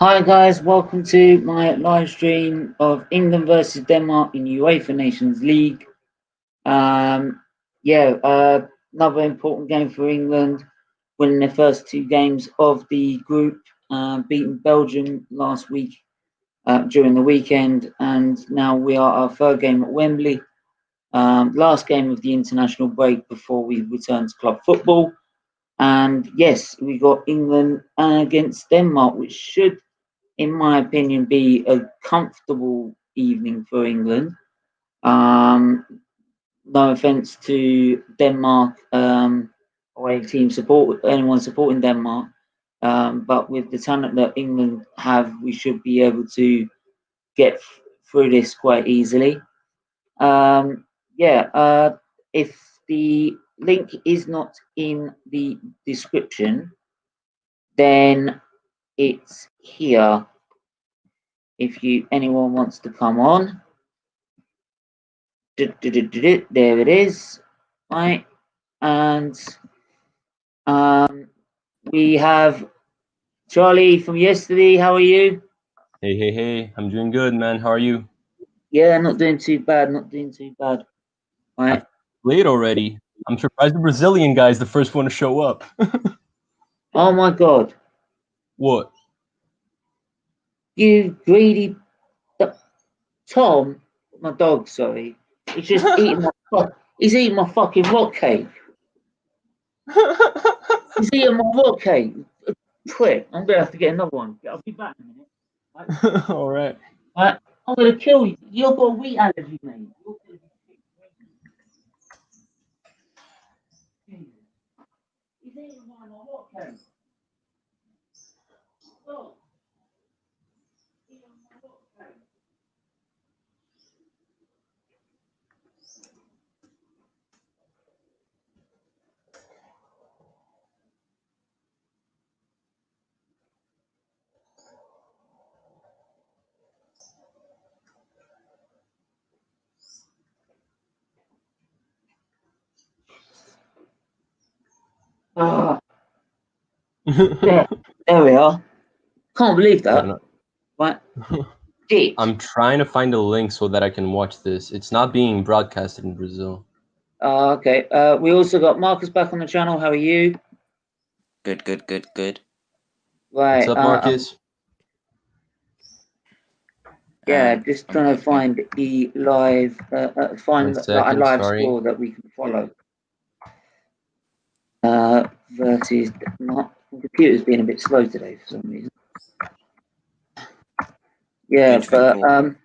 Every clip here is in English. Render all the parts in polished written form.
Hi guys, welcome to my live stream of England versus Denmark in UEFA Nations League. Um, Another important game for England, winning their first two games of the group, beating Belgium last week during the weekend, and now we are our third game at Wembley. Last game of the international break before we return to club football. And yes, we got England against Denmark, which should, in my opinion, be a comfortable evening for England. No offense to Denmark, away team support, anyone supporting Denmark, but with the talent that England have, we should be able to get through this quite easily. Um, if the link is not in the description, then it's here. If anyone wants to come on, there it is, right? And we have Charlie from yesterday. How are you? Hey, I'm doing good, man. How are you? Yeah, not doing too bad. Not doing too bad. Right. Late already. I'm surprised the Brazilian guy is the first one to show up. Oh my God. What? You greedy Tom, my dog. Sorry, he's just eating my. He's eating my fucking rock cake. He's eating my rock cake. Quick, I'm gonna have to get another one. I'll be back in a minute. Right? All right. Right? I'm gonna kill you. You've got a wheat allergy, mate. He's eating my rock cake. Stop. Eating my rock cake. Ah, there we are. Can't believe that. Right? Dick. I'm trying to find a link so that I can watch this. It's not being broadcasted in Brazil. Okay. We also got Marcus back on the channel. How are you? Good. Right. What's up, Marcus? Just trying to find the live, find a live score that we can follow. Versus Denmark. The computer's being a bit slow today for some reason. Yeah, but who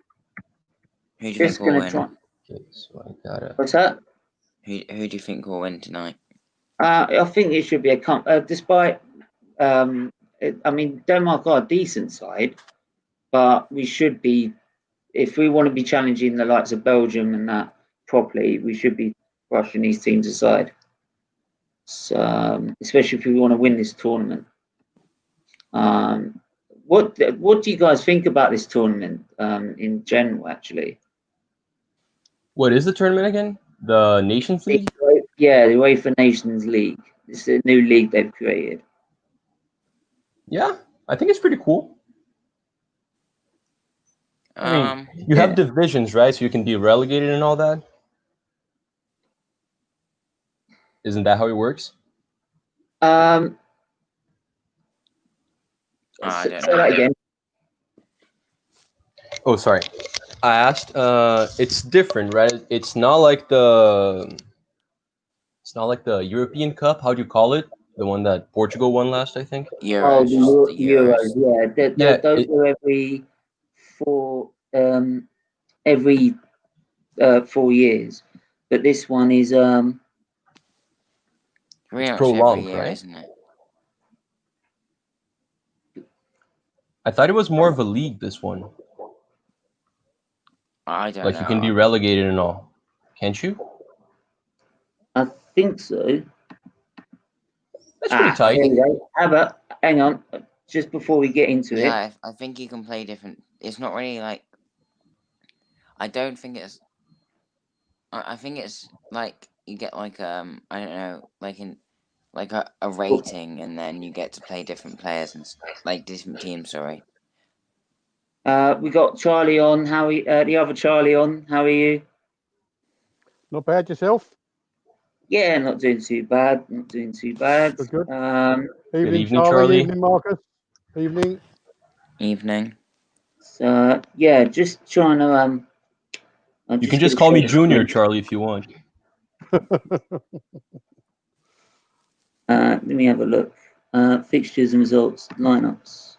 do you just think will gonna win? try. Okay, so I got it. What's that? Who do you think will win tonight? I think it should be a despite. I mean, Denmark are a decent side, but we should be, if we want to be challenging the likes of Belgium and that properly, we should be brushing these teams aside. So, especially if we want to win this tournament. What do you guys think about this tournament in general? Actually, What is the tournament again? The Nations League? Yeah, the UEFA Nations League. It's a new league they've created. Yeah, I think it's pretty cool. I mean, you have divisions, right? So you can be relegated and all that. Isn't that how it works? Say that again. Oh, sorry. I asked. It's different, right? It's not like the European Cup. How do you call it? The one that Portugal won last, I think. Euros. The Euros. Yeah, those are every 4 years, but this one is it's prolonged, every year, right? Isn't it? I thought it was more of a league. This one. I don't know. Like you can be relegated and all, can't you? I think so. That's pretty tight. How about, hang on, just before we get into it. Yeah, I think you can play different. It's not really like. I don't think it's. I think it's like you get like I don't know, like like a rating, and then you get to play different players and like different teams. Sorry. We got Charlie on. How are the other Charlie on? How are you? Not bad yourself. Yeah, not doing too bad. Not doing too bad. Good. evening, Evening, Charlie. Evening, Marcus. Evening. Evening. So yeah, just trying to You can just call me Junior, Charlie, if you want. Let me have a look. Fixtures and results, lineups,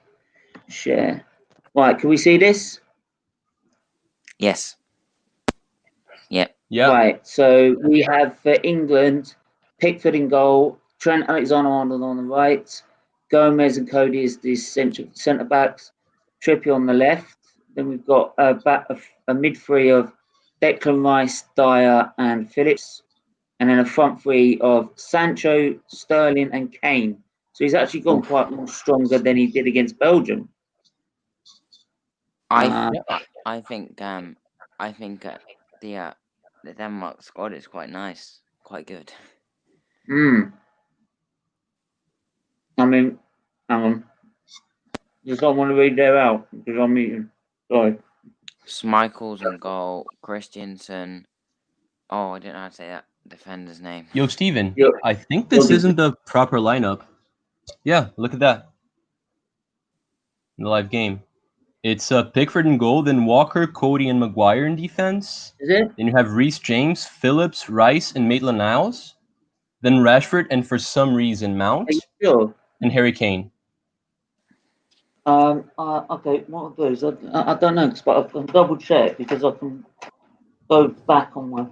share. Right, can we see this? Yes. Yep. Yeah. Right, so we have for England, Pickford in goal, Trent Alexander-Arnold on the right, Gomez and Cody as the centre backs, Trippier on the left. Then we've got a mid three of Declan Rice, Dyer, and Phillips, and then a front three of Sancho, Sterling, and Kane. So he's actually gone quite more stronger than he did against Belgium. I think the Denmark squad is quite nice, quite good. I mean, hang on. Just don't want to read that out because I'm eating. Sorry. Schmeichel's in goal, Christensen. Oh, I didn't know how to say that defender's name. Yo, Steven, Yo. I think this isn't the proper lineup. Yeah, look at that. In the live game. It's Pickford in goal, then Walker, Cody, and Maguire in defense. Is it? Then you have Reece James, Phillips, Rice, and Maitland-Niles. Then Rashford, and for some reason, Mount. Are you sure? And Harry Kane. Okay, what I'll do is I don't know, but I can double check because I can go back on my.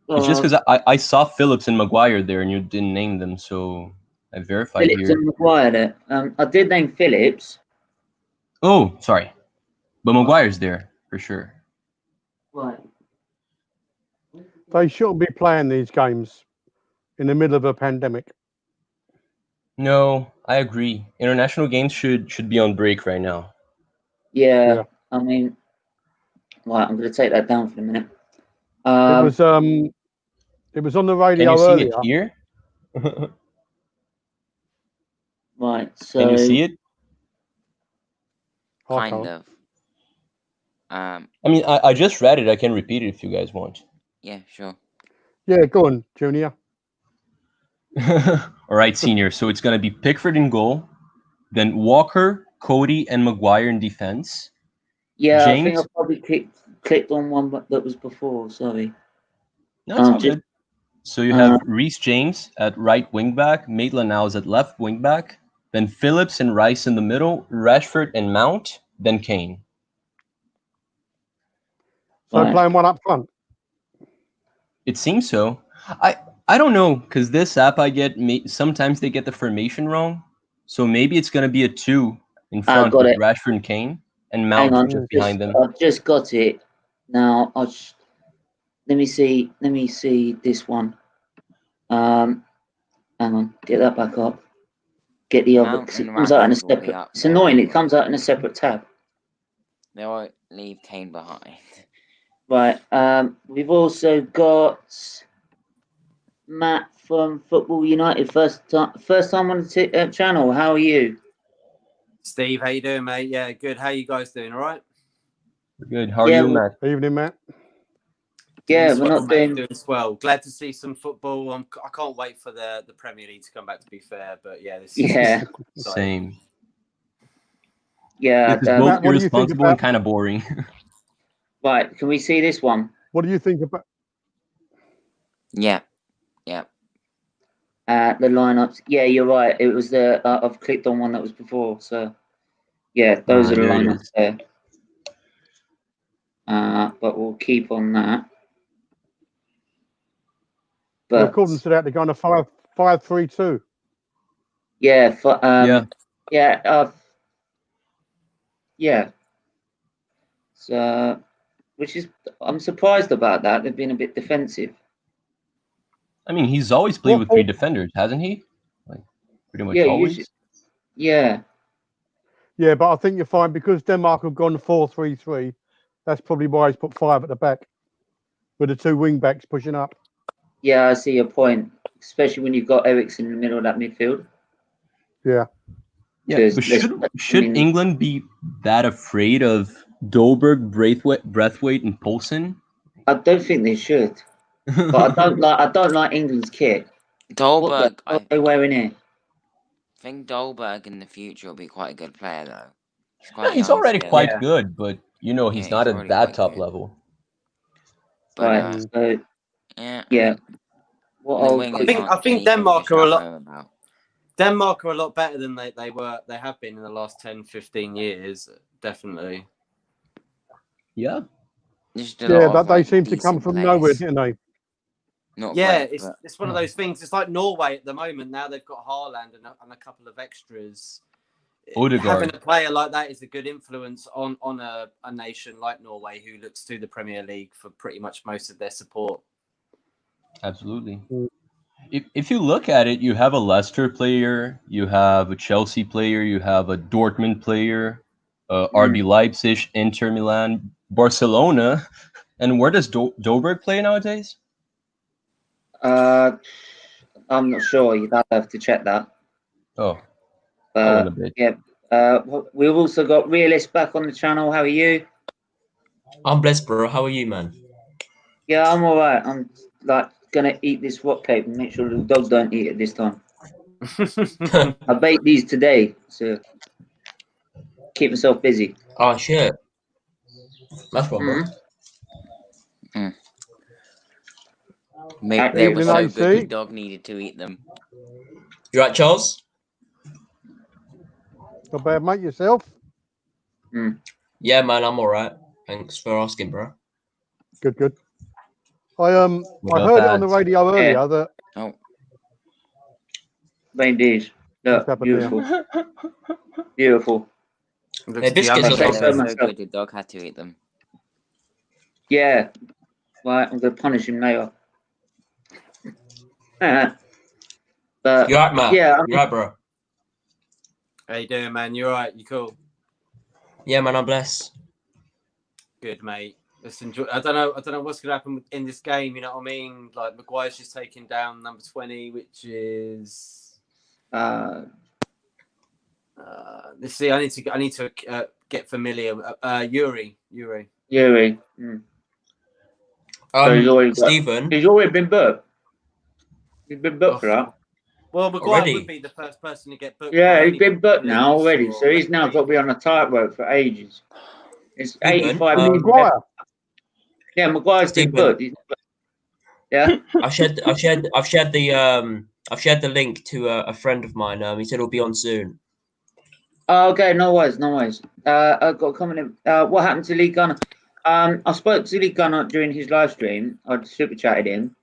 It's just because I saw Phillips and Maguire there and you didn't name them, so I verified Phillips here. and Maguire there. I did name Phillips. Oh, sorry. But Maguire's there, for sure. Right. They shouldn't be playing these games in the middle of a pandemic. No, I agree. International games should be on break right now. Yeah. I mean, right, I'm going to take that down for a minute. It was on the radio Can you see earlier. it here? Right, so. Can you see it? Kind of. I mean, I just read it. I can repeat it if you guys want. Yeah, sure. Yeah, go on, Junior. All right, Senior. So it's going to be Pickford in goal, then Walker, Cody, and Maguire in defense. Yeah, James. I think I probably clicked on one that was before. Sorry. No, it's all good. So you have Reece James at right wing back, Maitland-Niles at left wing back, then Phillips and Rice in the middle, Rashford and Mount, then Kane. So playing one up front. It seems so. I don't know, because this app sometimes they get the formation wrong. So maybe it's going to be a 2 in front with Rashford and Kane, and Mount just behind them. I've just got it. Now, let me see this one. Hang on, get that back up. Get the other. It comes out in a separate. It's annoying. It comes out in a separate tab. They won't leave Kane behind. Right. We've also got Matt from Football United. First time on the channel. How are you? Steve, how you doing, mate? Yeah, good. How you guys doing? All right? Good. How are you, Matt? Evening, Matt. Yeah, we're not doing well. Glad to see some football. I can't wait for the Premier League to come back, to be fair. But yeah, this is same. Yeah, both irresponsible and kind of boring. Right, can we see this one? What do you think about? Yeah. The lineups. Yeah, you're right. It was I've clicked on one that was before. So, yeah, those are the lineups there. But we'll keep on that. But according to that, they're going to 5-3-2. Yeah. Yeah. So, I'm surprised about that. They've been a bit defensive. I mean, he's always played with 3 defenders, hasn't he? Like pretty much always. Yeah, but I think you're fine because Denmark have gone 4-3-3. That's probably why he's put 5 at the back, with the 2 wing backs pushing up. Yeah, I see your point. especially when you've got Eriksen in the middle of that midfield. Yeah. Yeah, but should England be that afraid of Dolberg, Braithwaite, and Poulsen? I don't think they should. But I don't like England's kit. Dolberg, what are they wearing here? I think Dolberg in the future will be quite a good player, though. He's already quite good, but he's not at that top level. But, right. So yeah. I think Denmark are a lot. Denmark are a lot better than they have been in the last 10, 15 years. Definitely. Yeah. But they seem to come from nowhere, didn't they? It's one of those things. It's like Norway at the moment. Now they've got Haaland and a couple of extras. Odegaard. Having a player like that is a good influence on a nation like Norway, who looks to the Premier League for pretty much most of their support. Absolutely. If you look at it, you have a Leicester player, you have a Chelsea player, you have a Dortmund player, RB Leipzig, Inter Milan, Barcelona, and where does Dolberg play nowadays? I'm not sure. You'd have to check that. Oh. Yeah. We've also got Realist back on the channel. How are you? I'm blessed, bro. How are you, man? Yeah, I'm all right. I'm gonna eat this rock cake and make sure the dog don't eat it this time. I baked these today, so keep myself busy. Oh shit, that's one, bro. Maybe they were so good, the dog needed to eat them. You right, Charles? Not bad, mate. Yourself? Yeah, man. I'm all right. Thanks for asking, bro. Good. I heard it on the radio earlier that. Oh. Indeed. Look, beautiful. Beautiful. They're biscuits or something. So good, the dog had to eat them. Yeah. Right, I'm gonna punish him later. But you're right, man. Yeah, you're right, bro. How you doing, man? You all right? You cool? Yeah, man. I'm blessed. Good, mate. Let's enjoy. I don't know what's gonna happen in this game. You know what I mean? Like Maguire's just taking down number 20, which is. Let's see. I need to get familiar. Yuri. Stephen. He's already been booked. He's been booked for that. Well, Maguire would be the first person to get booked. Yeah, he's been booked now already, so he's now got to be on a tightrope for ages. It's 85 minutes. Yeah, Maguire's been booked. Yeah. I've shared the link to a friend of mine. He said it'll be on soon. Oh, okay, no worries. I've got a comment in. What happened to Lee Gunner? I spoke to Lee Gunner during his live stream. I super chatted him.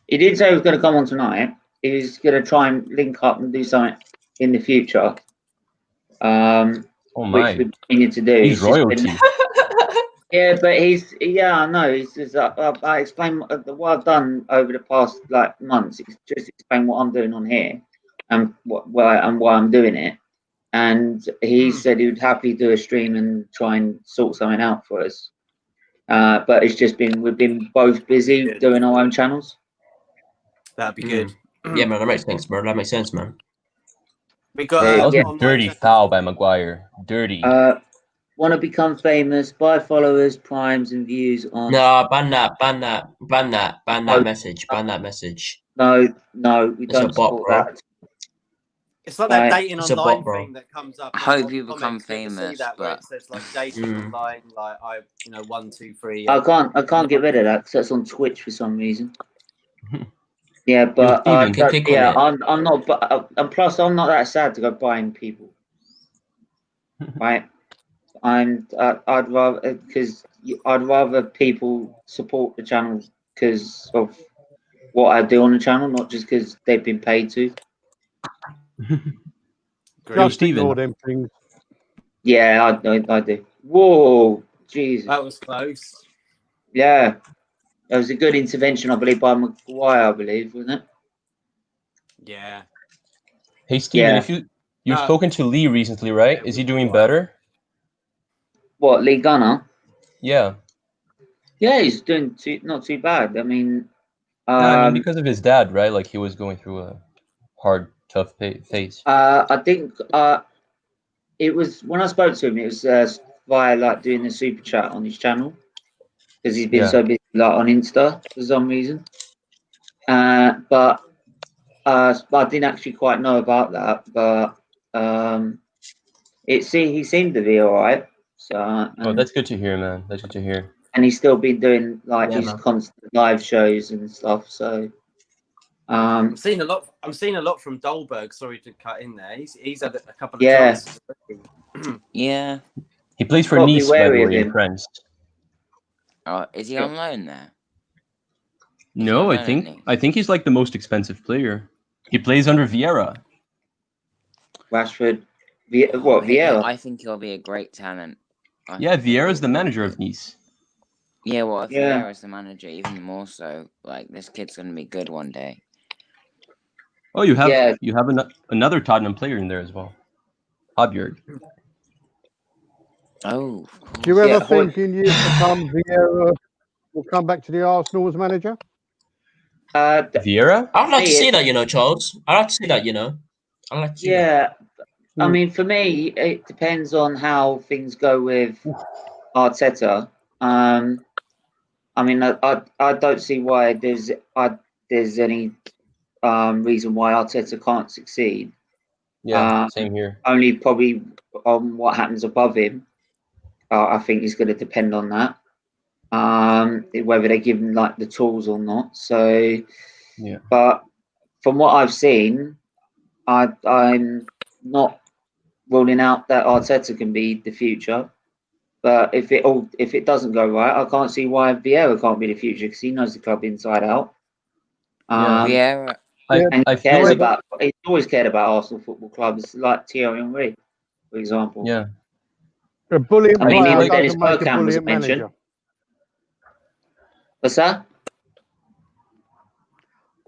He did say he was going to come on tonight. He's going to try and link up and do something in the future. Oh my! Which we need to do. He's royalty. Yeah, but I know. He's just, I explain what I've done over the past months. It's just explain what I'm doing on here and why I'm doing it. And he said he would happily do a stream and try and sort something out for us. But it's just we've been both busy doing our own channels. That'd be good. Yeah, man, that makes sense, bro. That makes sense, man. We got that was a dirty foul by Maguire. Dirty. Want to become famous? Buy followers, primes, and views on. No, ban that message. Ban that message. No, we don't support that. It's like that dating online thing that comes up. I hope you become famous, but it's like dating online, 1, 2, 3. I can't get rid of that because that's on Twitch for some reason. Yeah, but I'm not. But and plus, I'm not that sad to go buying people, right? I'd rather people support the channel because of what I do on the channel, not just because they've been paid to. Just ignore them things. Yeah, I do. Whoa, Jesus, that was close. Yeah. That was a good intervention, I believe, by Maguire, wasn't it? Yeah. Hey, Steven, if you've spoken to Lee recently, right? Is he doing better? What, Lee Gunner? Yeah. Yeah, he's doing not too bad. I mean, I mean, because of his dad, right? Like he was going through a hard, tough phase. I think it was when I spoke to him. It was via like doing the super chat on his channel because he's been so busy like on Insta for some reason. But I didn't actually quite know about that. But he seemed to be all right. So that's good to hear, man. That's good to hear. And he's still been doing like his constant live shows and stuff. So I'm seeing a lot from Dolberg. Sorry to cut in there. He's had a couple of chances. Yeah. He plays for Nice, by the way, in France. Oh, is he on loan there? No, I think he's like the most expensive player. He plays under Vieira. Rashford. Vieira? I think he'll be a great talent. Vieira's the manager of Nice. Yeah, well, if Vieira's the manager, even more so, like, this kid's going to be good one day. Oh, you have another Tottenham player in there as well. Højbjerg. Oh. Do you ever think in years to come Vieira will come back to the Arsenal as manager? Vieira? I'd like to see that, Charles. I'd like to see that, I'd like to see that. I mean, for me, it depends on how things go with Arteta. I mean, I don't see why there's any reason why Arteta can't succeed. Yeah, same here. Only probably on what happens above him. I think is going to depend on that. Whether they give him like the tools or not. So, but from what I've seen, I'm not ruling out that Arteta can be the future. But if it doesn't go right, I can't see why Vieira can't be the future because he knows the club inside out. Vieira, and he's always cared about Arsenal Football Club. It's like Thierry Henry, for example. Yeah. A brilliant player Dennis doesn't make a Bergkamp was brilliant manager. What's that?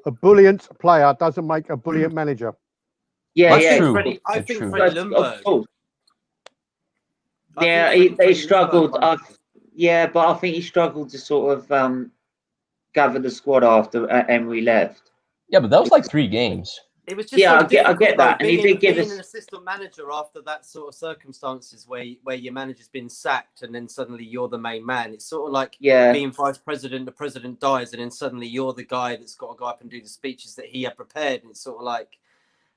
A brilliant player doesn't make a brilliant manager. I think Freddie Ljungberg. They struggled. But I think he struggled to sort of gather the squad after Emery left. Yeah, but that was like 3 games. It was just I get that, and he did give us an assistant manager after that sort of circumstances where your manager's been sacked and then suddenly you're the main man. It's sort of like being vice president. The president dies, and then suddenly you're the guy that's got to go up and do the speeches that he had prepared. And it's sort of like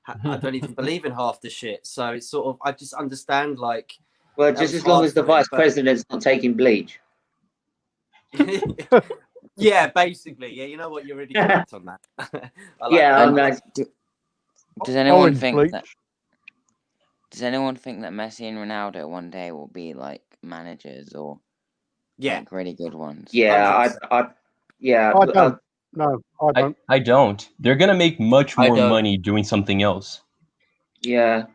I don't even believe in half the shit. So it's sort of I just understand like. Well, just as long as the vice president's not taking bleach. Yeah, basically. Yeah, you know what? You're really correct on that. Does anyone think that? Does anyone think that Messi and Ronaldo one day will be like managers or like really good ones? Yeah, I don't. No, I don't. I don't. They're gonna make much more money doing something else. Yeah.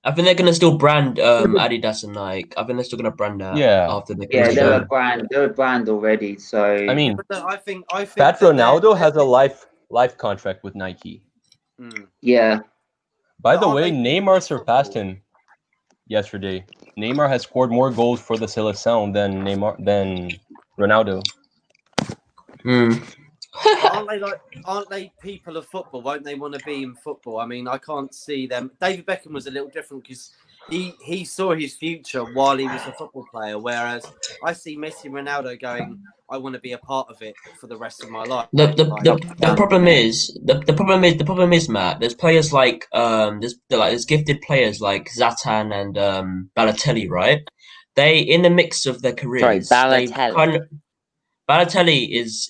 I think they're gonna still brand Adidas and Nike. I think they're still gonna brand that. After the they're a brand. They're a brand already. So I mean, I think Fat Ronaldo has a life contract with Nike. Yeah. By the way, Neymar surpassed him yesterday. Neymar has scored more goals for the Seleção than Ronaldo. Aren't they people of football? Won't they want to be in football? I mean, I can't see them. David Beckham was a little different because he saw his future while he was a football player, whereas I see Messi and Ronaldo going, I want to be a part of it for the rest of my life. The problem is, Matt. There's players like there's gifted players like Zlatan and Balotelli, right? They in the mix of their careers. Balotelli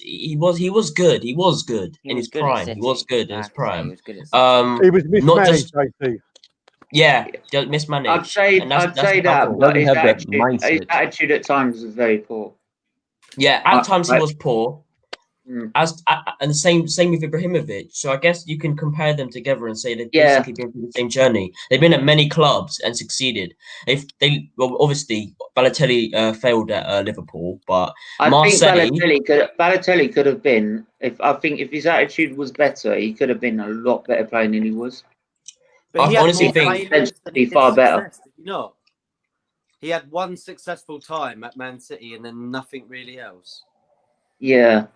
he was good. He was good in his prime. He was good in his prime. He was mismanaged, just mismanaged. I'd say that, but his attitude at times was very poor. Yeah, at times he was poor. And the same with Ibrahimovic. So I guess you can compare them together and say they've basically been through the same journey. They've been at many clubs and succeeded. Obviously Balotelli failed at Liverpool, but I think Balotelli could have been. If his attitude was better, he could have been a lot better player than he was. But I honestly think be far better. He had one successful time at Man City and then nothing really else. Yeah.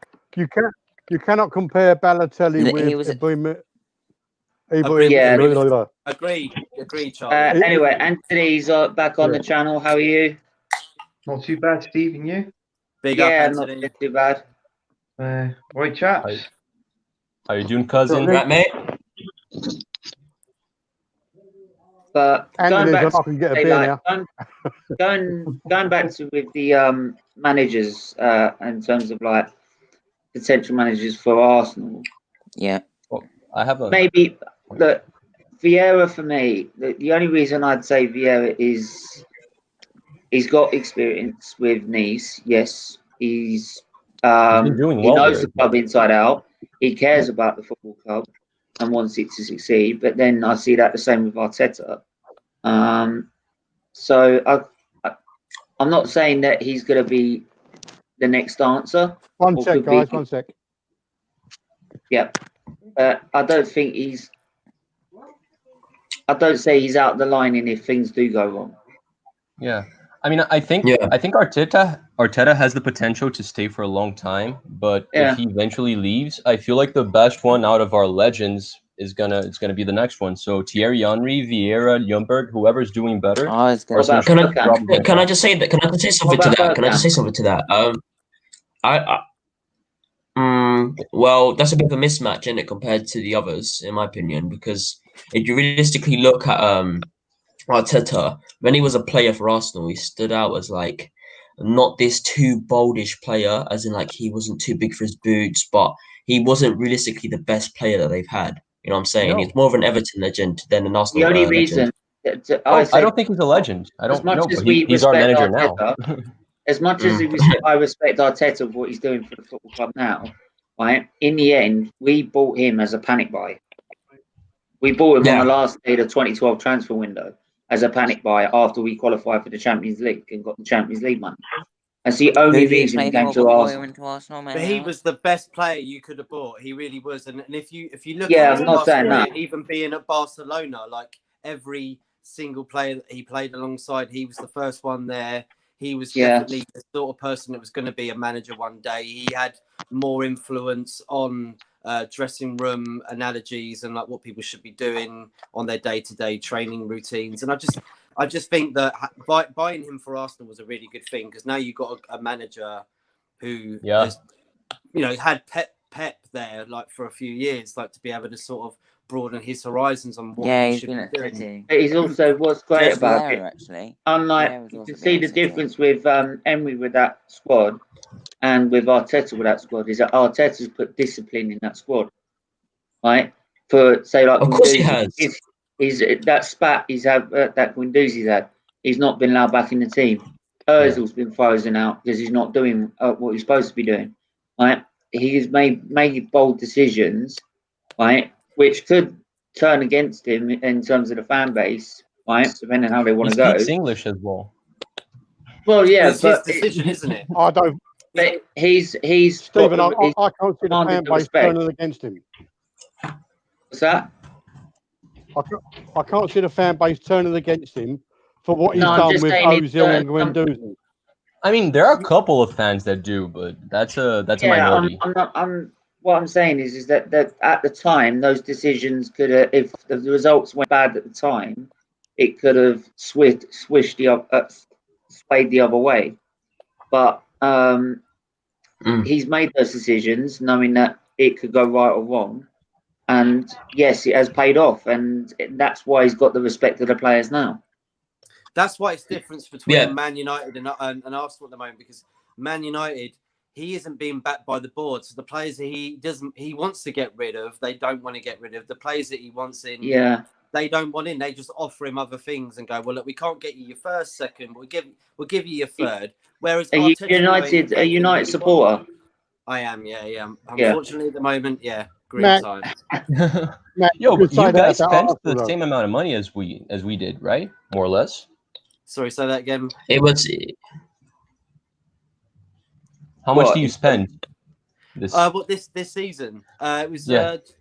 You cannot compare Balotelli with Agreed, Charlie. Anyway, Anthony's back on the channel. How are you? Not too bad, Steve, and you? Big up, Anthony. Not too bad. Right, chaps. How you doing, cousin? Right, mate. But going back to with the managers in terms of like potential managers for Arsenal. Yeah. Well, I have a maybe look. Vieira for me, the only reason I'd say Vieira is he's got experience with Nice. Yes, he's been doing well he knows there. the club inside out. He cares about the football club and wants it to succeed. But then I see that the same with Arteta. So I'm not saying that he's going to be the next answer. One sec, guys. 1 sec. Yeah, I don't think he's. I don't say he's out the lining if things do go wrong. Yeah, I mean, I think Arteta has the potential to stay for a long time, but if he eventually leaves, I feel like the best one out of our legends is gonna be the next one. So Thierry Henry, Vieira, Ljungberg, whoever's doing better. Can I just say that? Can I just say something to that? Can I just say something to that? Well, that's a bit of a mismatch, isn't it, compared to the others, in my opinion, because if you realistically look at Arteta, when he was a player for Arsenal, he stood out as like not this too boldish player, as in like he wasn't too big for his boots, but he wasn't realistically the best player that they've had. You know what I'm saying? No. He's more of an Everton legend than an Arsenal legend. The only reason I don't think he's a legend. I don't know, but he's our manager Arteta, now. As much as I respect Arteta of what he's doing for the football club now, right? In the end, we bought him as a panic buy. We bought him on the last day of the 2012 transfer window as a panic buy after we qualified for the Champions League and got the Champions League money. That's the only reason he came to Arsenal. But he was the best player you could have bought. He really was. And if you look at his past career, even being at Barcelona, like every single player that he played alongside, he was the first one there. He was definitely the sort of person that was going to be a manager one day. He had more influence on dressing room analogies and like what people should be doing on their day-to-day training routines. And I just think that buying him for Arsenal was a really good thing, because now you've got a manager who has, had Pep there like for a few years, like to be able to sort of broaden his horizons on what he should be doing. He's also what's great about it. Actually, unlike you can see the difference with Emery with that squad and with Arteta with that squad is that Arteta's put discipline in that squad, right? For say like, of course he has. He's that spat he's had that Guendouzi's had. He's not been allowed back in the team. Ozil's been frozen out because he's not doing what he's supposed to be doing, right? He's made bold decisions, right? Which could turn against him in terms of the fan base, right? Depending on how they want to go. He speaks English as well. Well, yeah, it's his decision, isn't it? I don't. But he's Stephen. I can't see the fan base turning against him. What's that? I can't see the fan base turning against him for what he's done with Ozil and Guendouzi. I mean, there are a couple of fans that do, but that's a minority. What I'm saying is that at the time, those decisions could have, if the results went bad at the time, it could have swayed the other way. But he's made those decisions knowing that it could go right or wrong. And yes, it has paid off. And that's why he's got the respect of the players now. That's why it's difference between Man United and Arsenal at the moment, because Man United, he isn't being backed by the board. So the players he wants to get rid of, they don't want to get rid of. The players that he wants in, they don't want in. They just offer him other things and go, well, look, we can't get you your first, second, we'll give you your third. Whereas a United supporter? I am, yeah. Unfortunately, at the moment, green time. Yo, but you guys spent the same amount of money as we did, right? More or less. Sorry, say that again. It was. How much do you spend? This season? It was it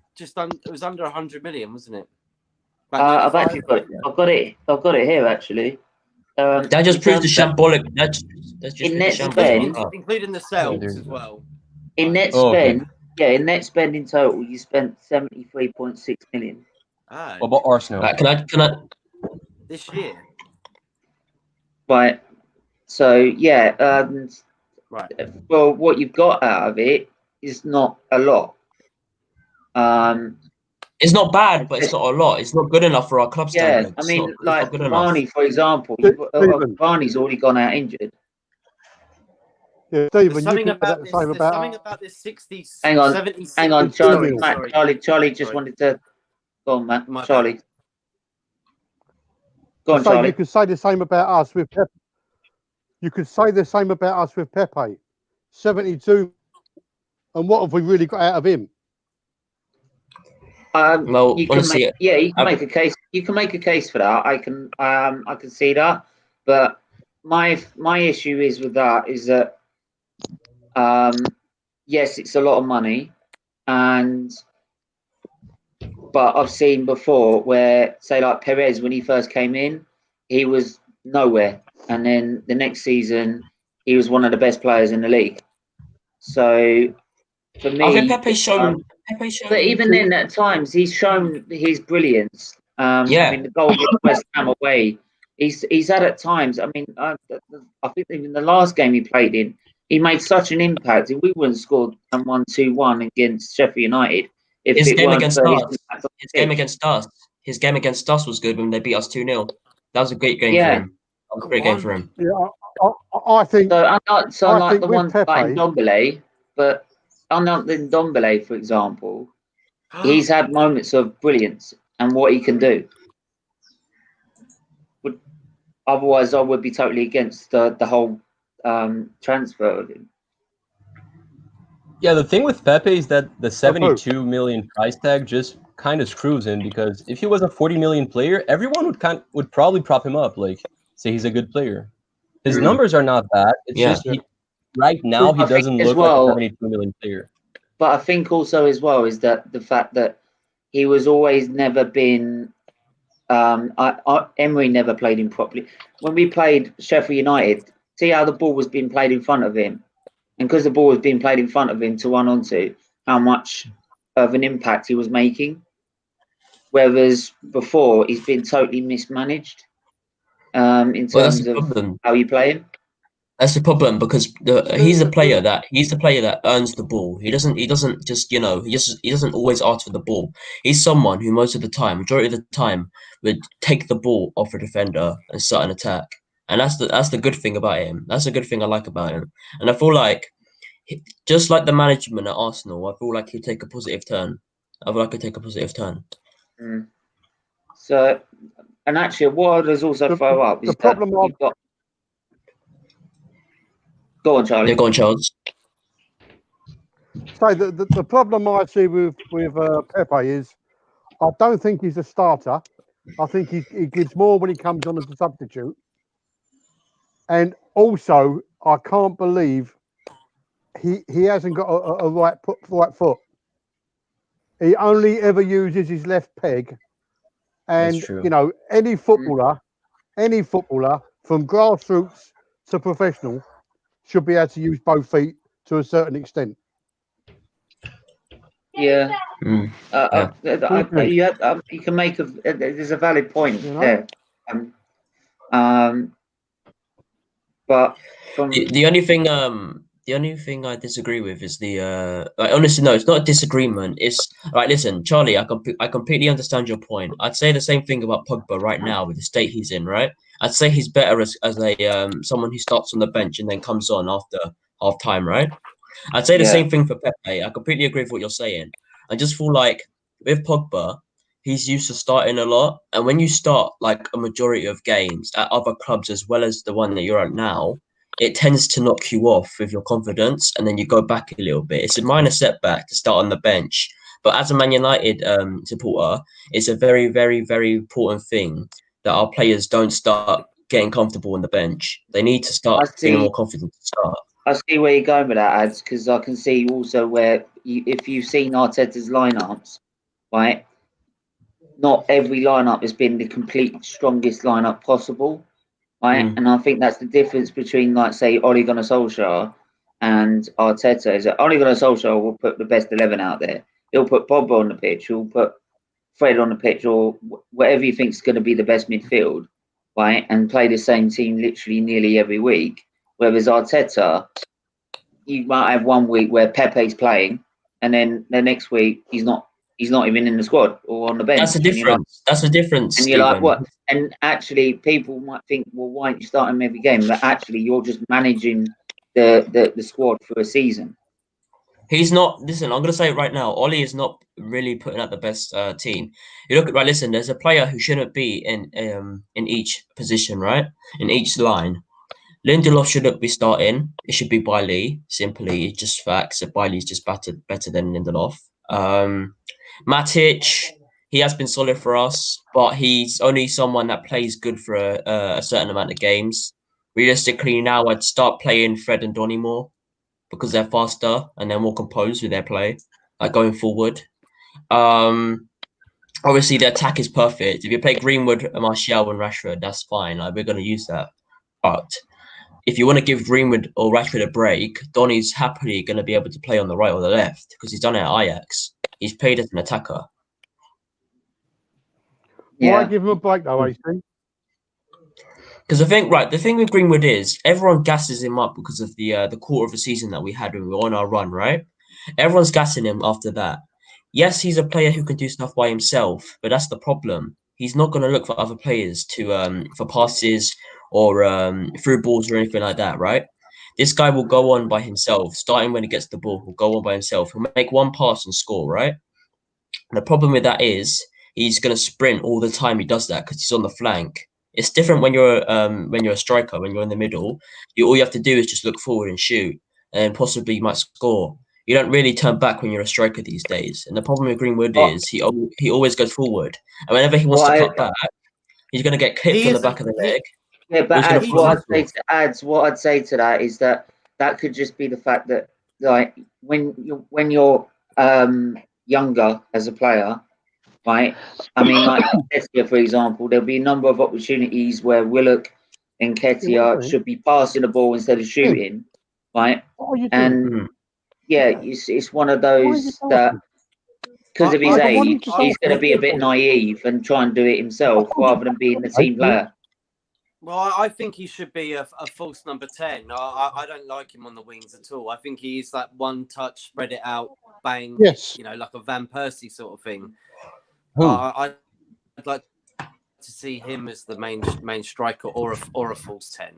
was under 100 million, wasn't it? I've actually got it. I've got it here actually. That just proves the shambolic. That's just in net spend, including the sales as well. In net spend, Yeah, in net spend in total, you spent 73.6 million. What about Arsenal? Can I? This year. Right. So yeah, right. Well, what you've got out of it is not a lot. It's not bad, but it's not a lot. It's not good enough for our club standards. Yeah, I mean, it's not good Varney, enough. for example, Varney's already gone out injured. Yeah, Stephen, something about this. Something about this 60. Hang on, 70, hang on, Charlie. Sorry. Charlie just wanted to go on, Matt. Charlie. Go on, Charlie. You could say the same about us with Pepe. You could say the same about us with Pepe. 72, and what have we really got out of him? Well, you can honestly, you can make a case. You can make a case for that. I can see that. But my issue is with that is that yes, it's a lot of money, but I've seen before where, say, like Perez, when he first came in, he was nowhere, and then the next season he was one of the best players in the league. So for me, I think Pepe's shown. But even then, at times, he's shown his brilliance. I mean, the goal against West Ham away, he's had at times. I mean, I think even the last game he played in, he made such an impact. If we wouldn't scored 1-2-1 against Sheffield United, His game against us was good when they beat us 2-0. That was a great game for him. That was a great game for him. Yeah, I think. So unlike the one like Ndombele, but unlike Ndombele, for example, he's had moments of brilliance and what he can do. Otherwise, I would be totally against the whole transfer of him. Yeah, the thing with Pepe is that the 72 million price tag just kind of screws him, because if he was a 40 million player, everyone would probably prop him up, like say he's a good player. His numbers are not bad. It's just right now he doesn't look like a 72 million player. But I think also as well is that the fact that he was always never been. Emery never played him properly. When we played Sheffield United, see how the ball was being played in front of him, and because the ball was being played in front of him to 1-on-2, how much of an impact he was making. Whereas before, he's been totally mismanaged in terms of how you play him. That's the problem, because he's the player that earns the ball. He doesn't just he doesn't always ask for the ball. He's someone who majority of the time would take the ball off a defender and start an attack. And that's the good thing about him. That's a good thing I like about him. And I feel like, just like the management at Arsenal, I feel like he'll take a positive turn. So, and actually, what I'd also throw up is that you've got. Go on, Charlie. Yeah, go on, Charles. So the problem I see with Pepe is, I don't think he's a starter. I think he gives more when he comes on as a substitute. And also, I can't believe he hasn't got a right foot. He only ever uses his left peg. And, any footballer from grassroots to professional should be able to use both feet to a certain extent. Yeah. You can make there's a valid point there. But from the only thing I disagree with is honestly, no, it's not a disagreement. It's right. Listen, Charlie, I completely understand your point. I'd say the same thing about Pogba right now with the state he's in. Right, I'd say he's better as a someone who starts on the bench and then comes on after half time. Right, I'd say the same thing for Pepe. I completely agree with what you're saying. I just feel like with Pogba, he's used to starting a lot, and when you start like a majority of games at other clubs as well as the one that you're at now, it tends to knock you off with your confidence, and then you go back a little bit. It's a minor setback to start on the bench, but as a Man United supporter, it's a very, very, very important thing that our players don't start getting comfortable on the bench. They need to start being more confident to start. I see where you're going with that, Ads, because I can see also where if you've seen Arteta's lineups, right? Not every lineup has been the complete strongest lineup possible, right? And I think that's the difference between, like, say, Ole Gunnar Solskjaer and Arteta is that Ole Gunnar Solskjaer will put the best 11 out there. He'll put Pogba on the pitch. He'll put Fred on the pitch, or whatever he thinks is going to be the best midfield, right? And play the same team literally nearly every week. Whereas Arteta, you might have 1 week where Pepe's playing, and then the next week he's not even in the squad or on the bench. That's the difference. That's the difference. And you're like, what? And actually, people might think, well, why aren't you starting every game? But actually, you're just managing the squad for a season. He's not. Listen, I'm gonna say it right now. Ollie is not really putting out the best team. You look at right. Listen, there's a player who shouldn't be in each position, right? In each line. Lindelof shouldn't be starting. It should be Bailey. Simply, it's just facts. That Bailey's just better than Lindelof. Matic, he has been solid for us, but he's only someone that plays good for a certain amount of games. Realistically, now I'd start playing Fred and Donny more because they're faster and they're more composed with their play, like going forward. Obviously, the attack is perfect. If you play Greenwood, Martial, and Rashford, that's fine. Like, we're going to use that. But if you want to give Greenwood or Rashford a break, Donny's happily going to be able to play on the right or the left because he's done it at Ajax. He's played as an attacker. Why give him a break though, AC? Because the thing with Greenwood is everyone gasses him up because of the quarter of the season that we had when we were on our run, right? Everyone's gassing him after that. Yes, he's a player who can do stuff by himself, but that's the problem. He's not going to look for other players to for passes or through balls or anything like that, right? This guy will go on by himself, starting when he gets the ball. He'll go on by himself. He'll make one pass and score, right? And the problem with that is he's going to sprint all the time he does that because he's on the flank. It's different when you're a striker, when you're in the middle. All you have to do is just look forward and shoot, and possibly you might score. You don't really turn back when you're a striker these days. And the problem with Greenwood is he always goes forward, and whenever he wants to cut back, he's going to get kicked on the back of the leg. Yeah, but what I'd say to that is that could just be the fact that, like, when you're younger as a player, right? I mean, like Ketia, for example, there'll be a number of opportunities where Willock and Ketia should be passing the ball instead of shooting, right? And yeah, it's one of those that because of his age, he's going to be a bit naive and try and do it himself rather than being the team player. Well, I think he should be a false number 10. I don't like him on the wings at all. I think he's like one touch, spread it out, bang. Yes. You know, like a Van Persie sort of thing. Who? I'd like to see him as the main striker or a false 10.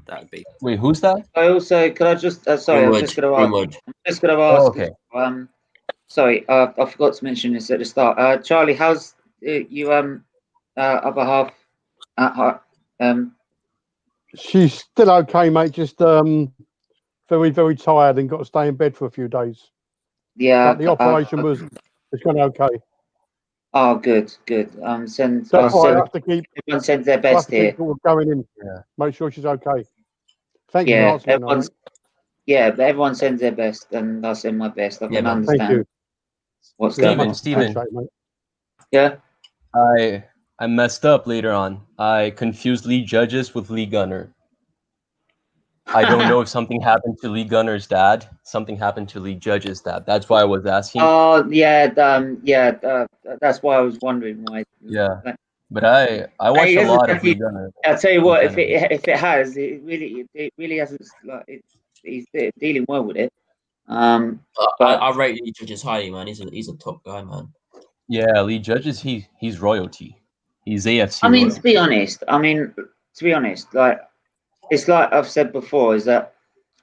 That would be. Wait, who's that? I also could I just sorry, I'm just going to ask. Oh, okay. Sorry, I forgot to mention this at the start. Charlie, how's you other half at heart? She's still okay, mate. Just very, very tired and got to stay in bed for a few days. Yeah, but the operation was gone okay. Oh, good. Everyone sends their best here. Going in, make sure she's okay. Thank you. But everyone sends their best, and I send my best. I can understand what's going on. Steven. Yeah. I messed up later on. I confused Lee Judges with Lee Gunner. I don't know if something happened to Lee Gunner's dad. Something happened to Lee Judge's dad. That's why I was asking. Oh, yeah. That's why I was wondering why. Yeah. But I watched a lot of Lee Gunner. I'll tell you what, if it has, it really hasn't. Like, he's dealing well with it. But I rate Lee Judges highly, man. He's a top guy, man. Yeah, Lee Judges, he's royalty. He's AFC. I mean, royalty. to be honest, like it's like I've said before, is that,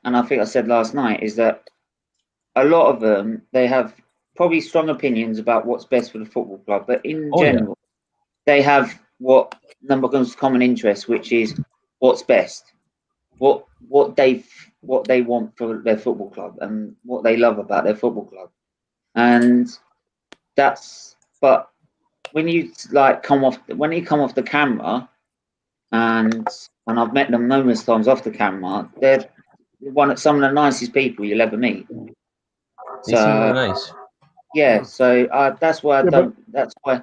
and I think I said last night, is that a lot of them, they have probably strong opinions about what's best for the football club, but in general, they have what number comes common interest, which is what's best, what they want for their football club and what they love about their football club, and but when you come off the camera, and I've met them numerous times off the camera, they're some of the nicest people you'll ever meet. They seem really nice. Yeah, so that's why That's why.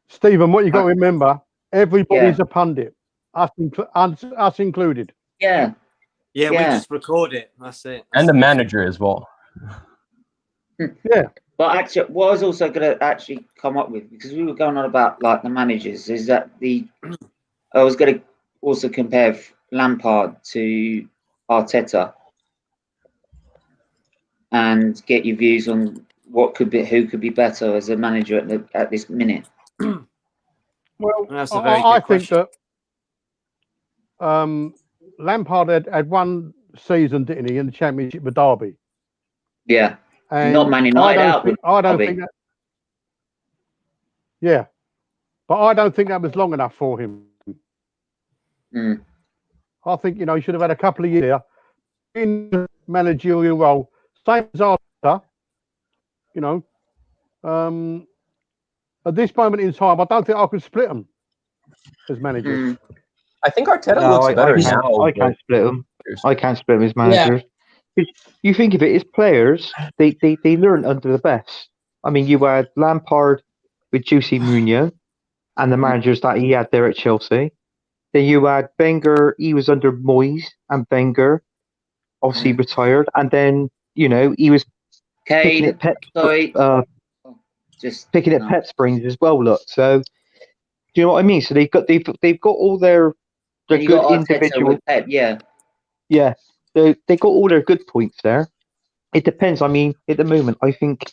Stephen, what you got to remember, everybody's a pundit, us included. Yeah, Yeah, we just record it. That's it. And the manager as well. Yeah. But actually, what I was also going to actually come up with, because we were going on about like the managers, is that I was going to also compare Lampard to Arteta and get your views on who could be better as a manager at this minute. Well, I think that Lampard had one season, didn't he, in the Championship with Derby? Yeah, and not Man United out. I don't think that. Yeah, but I don't think that was long enough for him. I think he should have had a couple of years in the managerial role, same as Arteta. At this moment in time, I don't think I could split them as managers. I think Arteta looks better now. I can't split them. I can't split them as managers. Yeah. You think of it as players, they learn under the best. I mean, you had Lampard with Jose Mourinho and the managers that he had there at Chelsea. Then you had Wenger, he was under Moyes, and Wenger obviously retired. And then, he was picking at Pep Springs as well, look. So, do you know what I mean? So they've got all their good individual. Pep, yeah. Yeah. They got all their good points there. It depends. I mean, at the moment, I think.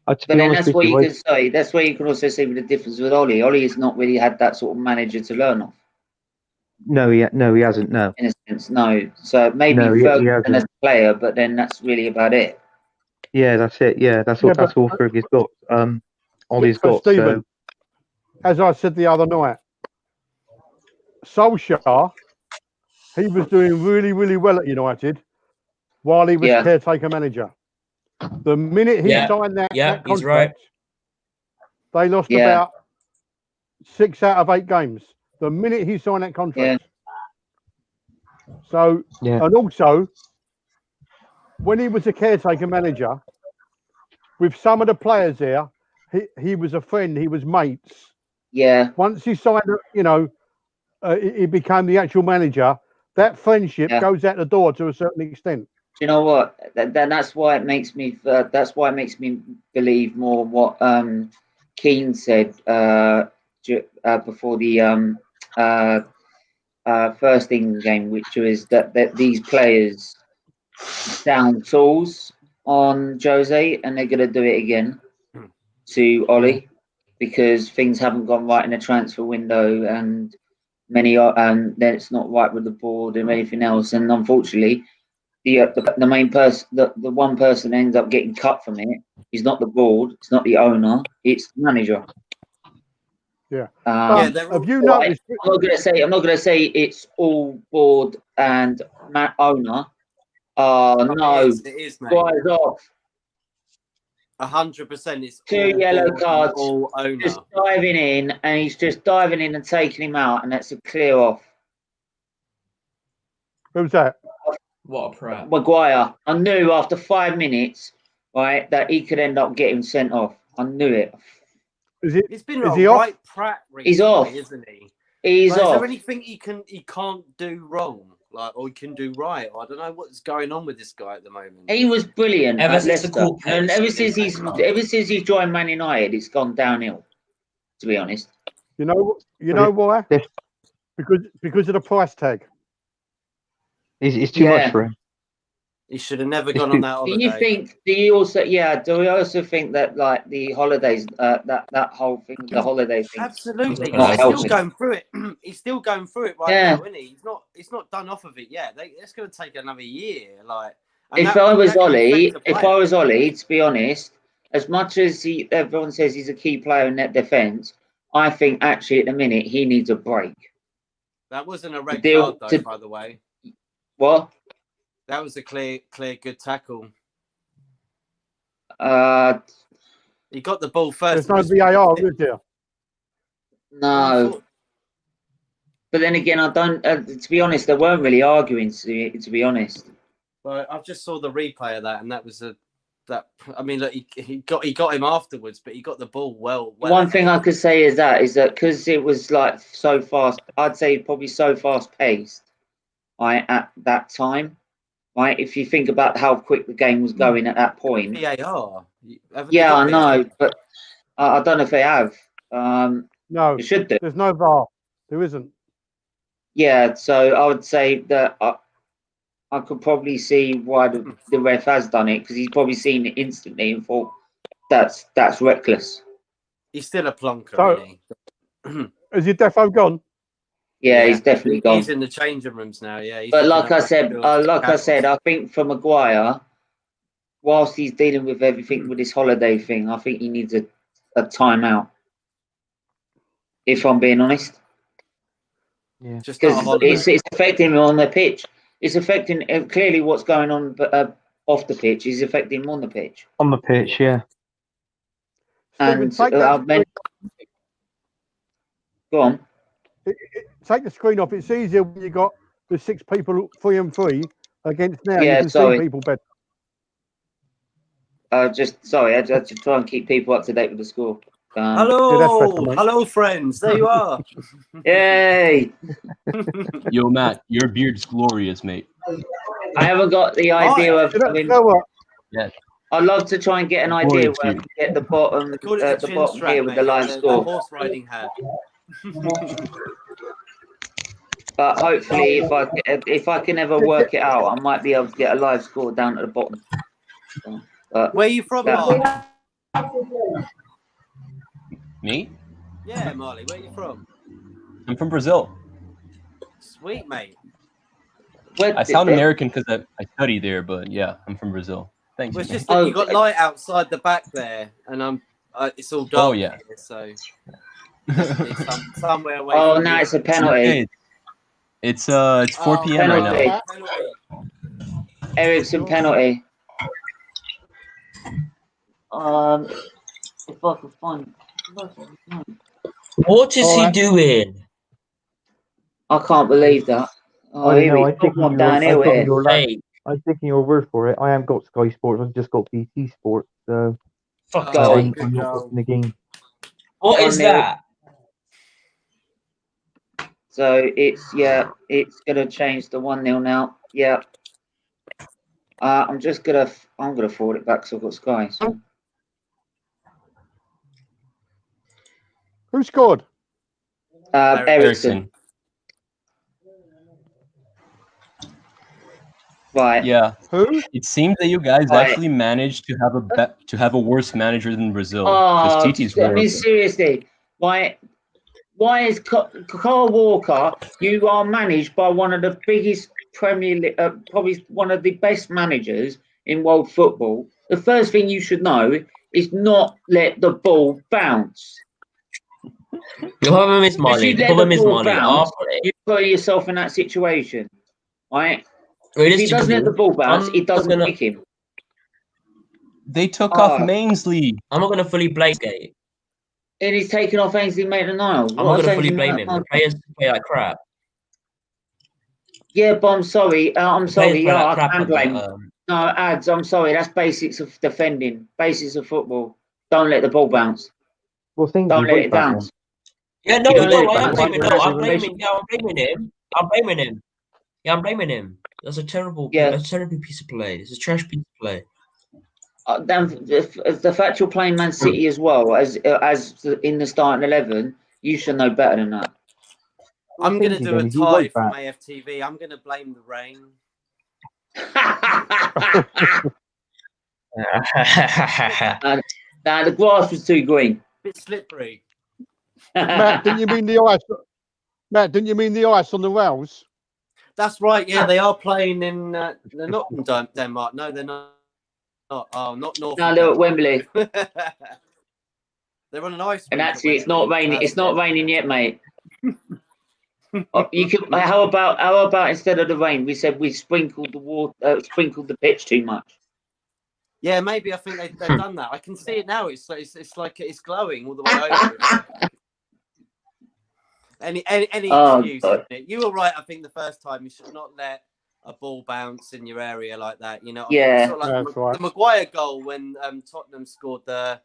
But then that's what you can say. That's where you can also see the difference with Ollie. Ollie has not really had that sort of manager to learn off. No, he hasn't. No. In a sense, no. So maybe Ferguson as a player, but then that's really about it. Yeah, that's it. Yeah, that's all. That's all Fergie's got. Ollie's got. Stephen, as I said the other night, Solskjaer, he was doing really, really well at United while he was caretaker manager. The minute he signed that contract, he's right. They lost about 6 out of 8 games. The minute he signed that contract. Yeah. So, and also, when he was a caretaker manager, with some of the players there, he was a friend, he was mates. Yeah. Once he signed, he became the actual manager, that friendship goes out the door to a certain extent. Do you know what? That's why it makes me. That's why it makes me believe more what Keane said before the first England game, which was that these players down tools on Jose, and they're going to do it again to Ollie because things haven't gone right in the transfer window, and then it's not right with the board and everything else, and unfortunately. The main person, the one person that ends up getting cut from it is not the board, it's not the owner, it's the manager. Yeah. Have you noticed? I'm not gonna say it's all board and owner. No, it is, mate. Guys off. 100%. It's 2 yellow cards. All owner. Just diving in, and he's just diving in and taking him out, and that's a clear off. Who's that? What a prat. Maguire. I knew after 5 minutes, right, that he could end up getting sent off. I knew it. He's been a right prat recently, he's off, isn't he? He's off. Is there anything he can't do wrong, or he can do right? I don't know what's going on with this guy at the moment. He was brilliant ever at Leicester, and ever since he's joined Man United, it's gone downhill. To be honest, you know why? Because of the price tag. It's too much for him. He should have never gone on that holiday. Do we also think that like the holidays, that whole thing, the holiday thing? Absolutely. He's still going through it. He's still going through it right now, isn't he? He's not done off of it yet. It's going to take another year. If I was Ollie, to be honest, as much as everyone says he's a key player in that defence, I think actually at the minute he needs a break. That wasn't a red card though, by the way. What? That was a clear, good tackle. He got the ball first. There's no VAR, is there? No. But then again, I don't. To be honest, they weren't really arguing. To be honest. Well, I just saw the replay of that, and that was I mean, look, he got him afterwards, but he got the ball well. One thing I could say is that because it was like so fast. I'd say probably so fast paced. right, at that time. Right, if you think about how quick the game was going at that point. VAR. Yeah, I know, but I don't know if they have. No, it should do. There's no VAR. There isn't. Yeah, so I would say that I could probably see why the ref has done it, because he's probably seen it instantly and thought that's reckless. He's still a plonker, isn't he? Is your defo gone? Yeah, he's definitely gone. He's in the changing rooms now. Yeah, but like I said, I think for Maguire, whilst he's dealing with everything with this holiday thing, I think he needs a timeout. If I'm being honest. Yeah. Because it's affecting him on the pitch. It's affecting clearly what's going on off the pitch is affecting him on the pitch. On the pitch, yeah. And go on. Take the screen off. It's easier when you got the 6 people 3 and 3 against now. Yeah, you can see people better. I had to try and keep people up to date with the score. Hello, friends. There you are. Yay! Yo, Matt, your beard's glorious, mate. I haven't got the idea of. Yeah. I'd love to try and get an idea where I can get the bottom, the bottom here with the live score. The horse riding hat. But hopefully, if I can ever work it out, I might be able to get a live score down at the bottom. Where are you from, Marley? Me? Yeah, Marley. Where are you from? I'm from Brazil. Sweet, mate. I sound American because I study there, but yeah, I'm from Brazil. Thanks. Well, it's just that you got light outside the back there, and it's all dark. Oh yeah. Here, so it's somewhere away. Oh, now it's a penalty. It's 4 p.m. right now. Ericsson penalty. If I could find. What is he doing? I can't believe that. I'm taking your word for it. I haven't got Sky Sports. I've just got BT Sports. So fuck I'm not watching the game. What is that? So it's gonna change to 1-0 now. Yeah. I'm gonna forward it back because I've got Sky. So. Who scored? Ericsson. Right. Yeah. Who? It seems that you guys actually managed to have a worse manager than Brazil. Oh, Titi's I mean, seriously, why is Carl Walker? You are managed by one of the biggest Premier League, probably one of the best managers in world football. The first thing you should know is not let the ball bounce. The problem is Molly. You put yourself in that situation, right? If he doesn't let the ball bounce, it doesn't kick him. They took off Mainsley. I'm not going to fully blame Gate. And he's taken off Ainsley Maitland-Niles. I'm not going to fully blame him. The players play like crap. Yeah, but I'm sorry. Yeah, I can blame him. No, Ads, I'm sorry. That's basics of defending. Basics of football. Don't let the ball bounce. Well, don't let it bounce. Yeah, no, I'm blaming him. I'm blaming him. That's a terrible piece of play. It's a trash piece of play. The fact you're playing Man City as well as in the starting 11, you should know better than that. I'm going to do a tie from AFTV. I'm going to blame the rain. Nah, the grass was too green. Bit slippery. Matt, didn't you mean the ice? Matt, didn't you mean the ice on the rails? That's right. Yeah, they are playing in. They're not in Denmark. No, they're not. Oh, not North. No, they're at Wembley. They're on an ice. And actually, it's not raining. It's not raining yet, mate. You could. How about instead of the rain, we said we sprinkled the water, sprinkled the pitch too much. Yeah, maybe I think they've done that. I can see it now. It's like it's glowing all the way over. Any excuse? You were right. I think the first time you should not let a ball bounce in your area like that. You know. Yeah. Sort of like the Maguire goal when Tottenham scored I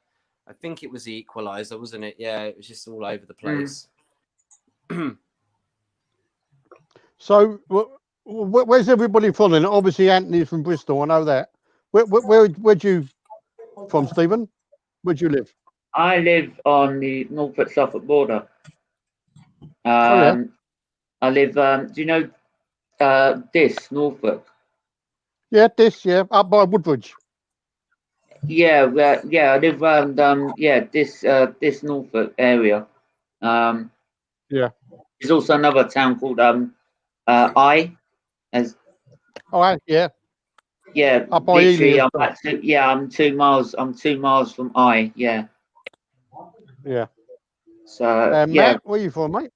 think it was the equaliser, wasn't it? Yeah, it was just all over the place. So Where's everybody from? And obviously Anthony's from Bristol. I know that. Where'd you from, Stephen? Where'd you live? I live on the Norfolk-Suffolk border. Yeah. I live. Do you know Norfolk? Yeah, up by Woodbridge. Yeah, I live around this Norfolk area. Yeah. There's also another town called Yeah. Yeah, up by literally, Ely. I'm 2 miles. I'm 2 miles from Yeah. Yeah. So Matt, where are you from, mate?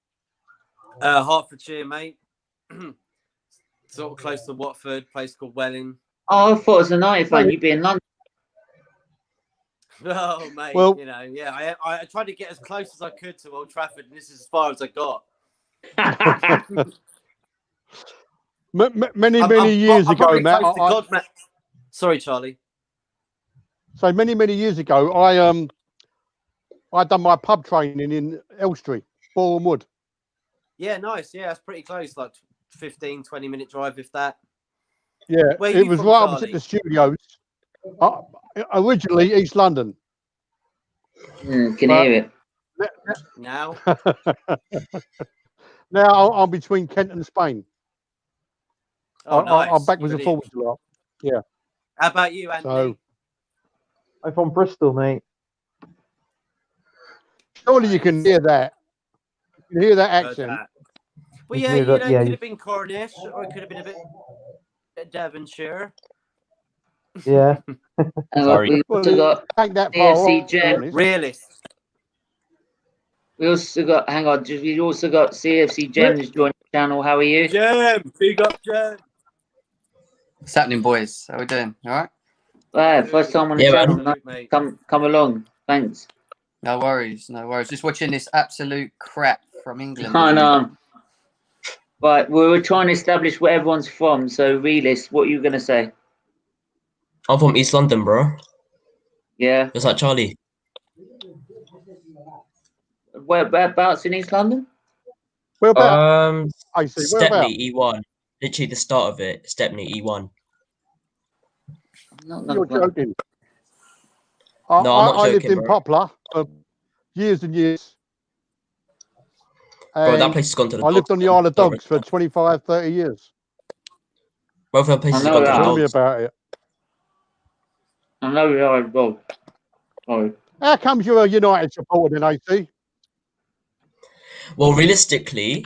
Hertfordshire, mate. Sort of close to Watford, place called Welling. Oh, I thought it was a United fan. You'd be in London. Oh, mate. Well, I tried to get as close as I could to Old Trafford, and this is as far as I got. Many years ago, Matt. Sorry, Charlie. So many years ago, I done my pub training in Elstree, Boreham Wood. Yeah, nice. Yeah, that's pretty close. Like 15, 20-minute drive, if that. Yeah, it was right opposite the studios. Originally East London. Can hear it. Now? Now I'm between Kent and Spain. Oh, nice. I'm backwards and forwards a lot. Yeah. How about you, Anthony? So, I'm from Bristol, mate. Surely you can hear that. You can hear that accent. Well, yeah, it could have been Cornish, or it could have been a bit Devonshire. Yeah. Sorry. We also got CFC Gem. Realist. We also got, we also got CFC Gems joining the channel. How are you? Gem, big up Gem. What's happening, boys? How we doing? All right? Right, first time on the channel. Mate. Come along. Thanks. No worries, no worries. Just watching this absolute crap from England. I know. Right, we were trying to establish where everyone's from. So, Realist, what are you going to say? I'm from East London, bro. Yeah. Just like Charlie. Whereabouts in East London? Stepney E1. Literally the start of it. Stepney E1. You're joking. No, I'm not joking, lived in Poplar for years and years. Bro, that place has gone to the I lived on the Isle of Dogs for 25, 30 years. Both of the places have gone to the Tell me dogs. about it. I know the Isle of Dogs. Sorry. How comes you're a United supporter in AC? Well, realistically,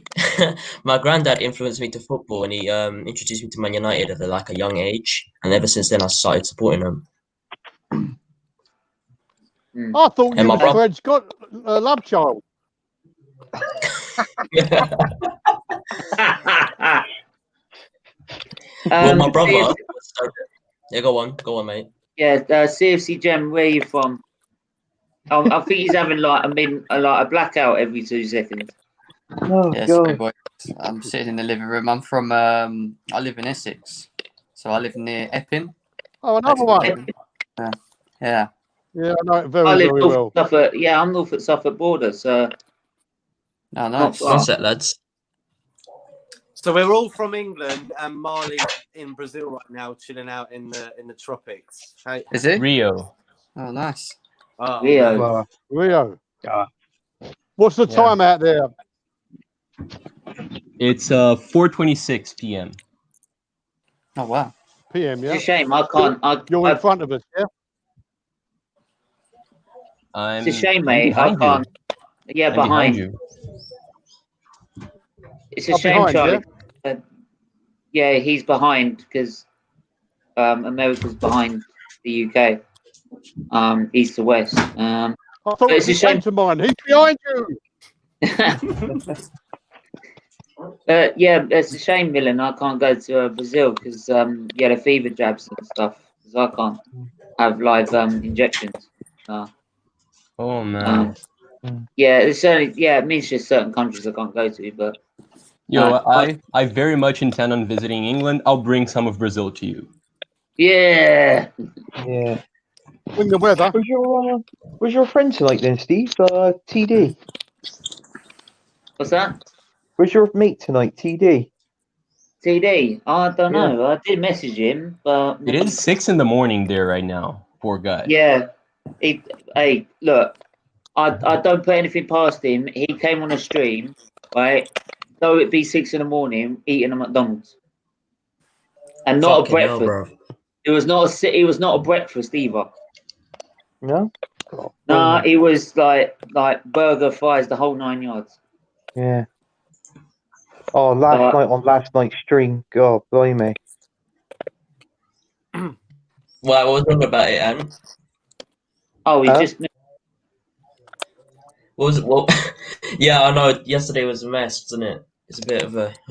my granddad influenced me to football, and he introduced me to Man United at like a young age, and ever since then I started supporting them. I thought you were Fred's got a love child. Well, my brother. Yeah, go on, mate. Yeah, CFC Gem, where are you from? I think he's having like a blackout every 2 seconds. Oh, yes, boy. I'm sitting in the living room. I'm from I live in Essex, so I live near Epping. Oh, another one. Yeah. Yeah, I know it very well. Suffolk, yeah, I'm Norfolk Suffolk border, so. No, nice. One sec, lads. So we're all from England, and Marley's in Brazil right now, chilling out in the tropics. Hey. Is it Rio? Oh, nice. Oh, Rio. What's the time out there? It's 4:26 p.m. Oh wow. PM, yeah. It's a shame I can't. You're in front of us, yeah. It's a shame, mate. I can't. Yeah, behind you. It's a shame, Charlie. Yeah, he's behind because America's behind the UK, east to west. I thought it's a shame to mine. He's behind you. Yeah, it's a shame, Millen. I can't go to Brazil because the fever jabs and stuff. Because I can't have live injections. Oh man. Yeah, it's only it means just certain countries I can't go to, but. I very much intend on visiting England. I'll bring some of Brazil to you. Yeah. Bring the weather. Was your friend tonight then, Steve? TD. What's that? Was your mate tonight, TD? TD. I don't know. I did message him, but it is 6 in the morning there right now. Poor guy. Yeah. Hey, look. I don't put anything past him. He came on a stream, right? Though it be 6 in the morning, eating a McDonald's, and not a breakfast. Bro. It was not a breakfast either. No. Nah, it was like burger, fries, the whole 9 yards. Yeah. Oh, last night on last night's stream, God, blimey. Well, I was wrong about it, Ant. Oh, he just. What was it? Well, yeah, I know. Yesterday was a mess, wasn't it? It was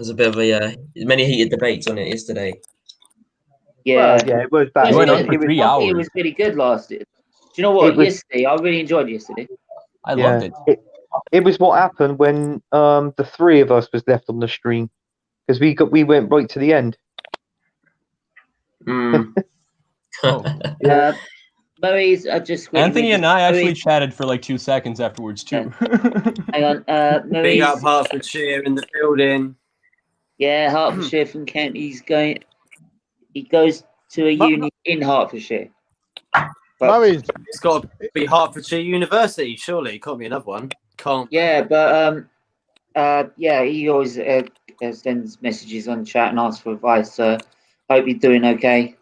a bit of a many heated debates on it yesterday. Yeah, yeah, it was bad. It went on for 3 hours. It was really good last. Do you know what? Yesterday, I really enjoyed yesterday. I loved it. It was what happened when the three of us was left on the stream because we went right to the end. Murray's just Anthony and I actually chatted for like 2 seconds afterwards too. Hang on, big up Hertfordshire in the building. Yeah, Hertfordshire from Kent. He goes to a uni in Hertfordshire. It's got to be Hertfordshire University, surely. It can't be another one. Can't. Yeah, but he always sends messages on chat and asks for advice. So hope you're doing okay.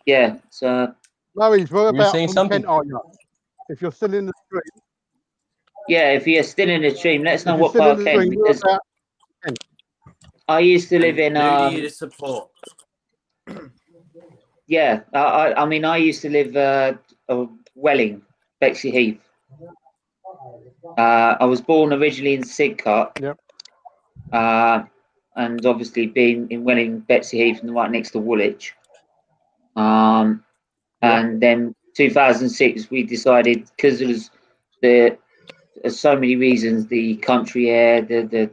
Yeah, so. Murray's, what about saying from something? Kent, are you? If you're still in the stream. Yeah, if you're still in the stream, let us know what part of Kent. Because I used to live in. Who do you support? Yeah, I mean, I used to live Welling, Bexley Heath. I was born originally in Sidcup. Yep. And obviously being in Welling, Bexley Heath, and right next to Woolwich. And then 2006, we decided, because there's so many reasons: the country air, the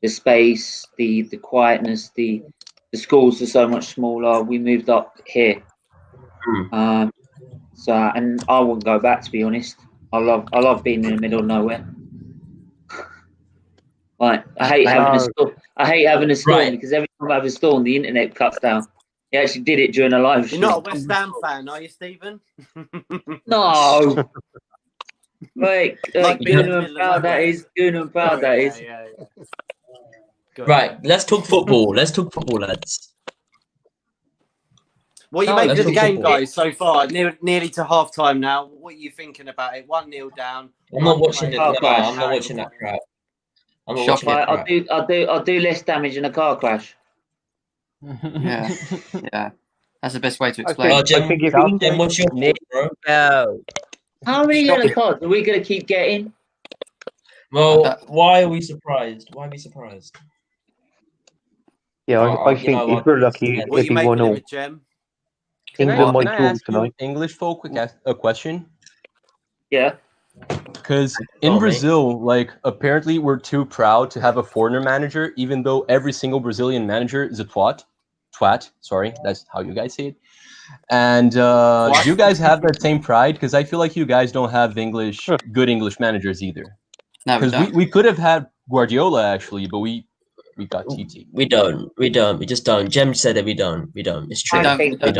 space, the quietness, the schools are so much smaller. We moved up here. So, and I wouldn't go back, to be honest. I love being in the middle of nowhere. Like, I hate having a storm. I hate having a storm because every time I have a storm, the internet cuts down. He actually did it during a live stream. You're not a West Ham fan, are you, Stephen? No. Right, Gooner and proud that is. Gooner and proud that is. Yeah. Right, let's talk football. Let's talk football, lads. What are you making of the game, guys, so far? Nearly to half time now. What are you thinking about it? 1-0 down. I'm not watching it. No, I'm not watching that crap. I'm not watching that crap. I'll do less damage than a car crash. Yeah. That's the best way to explain it. Jim, what's your name, bro? How many yellow cards are we going to keep getting? Well, why are we surprised? Yeah, I think if we're lucky, it'll be 1-0. England might draw tonight. English folk a question? Yeah. Because in Brazil, like, apparently we're too proud to have a foreigner manager, even though every single Brazilian manager is a twat. Sorry, that's how you guys say it. And do you guys have that same pride? Because I feel like you guys don't have good English managers either. No, because we could have had Guardiola actually, but we got TT. We don't. We just don't. Jem said that we don't. It's true. I think the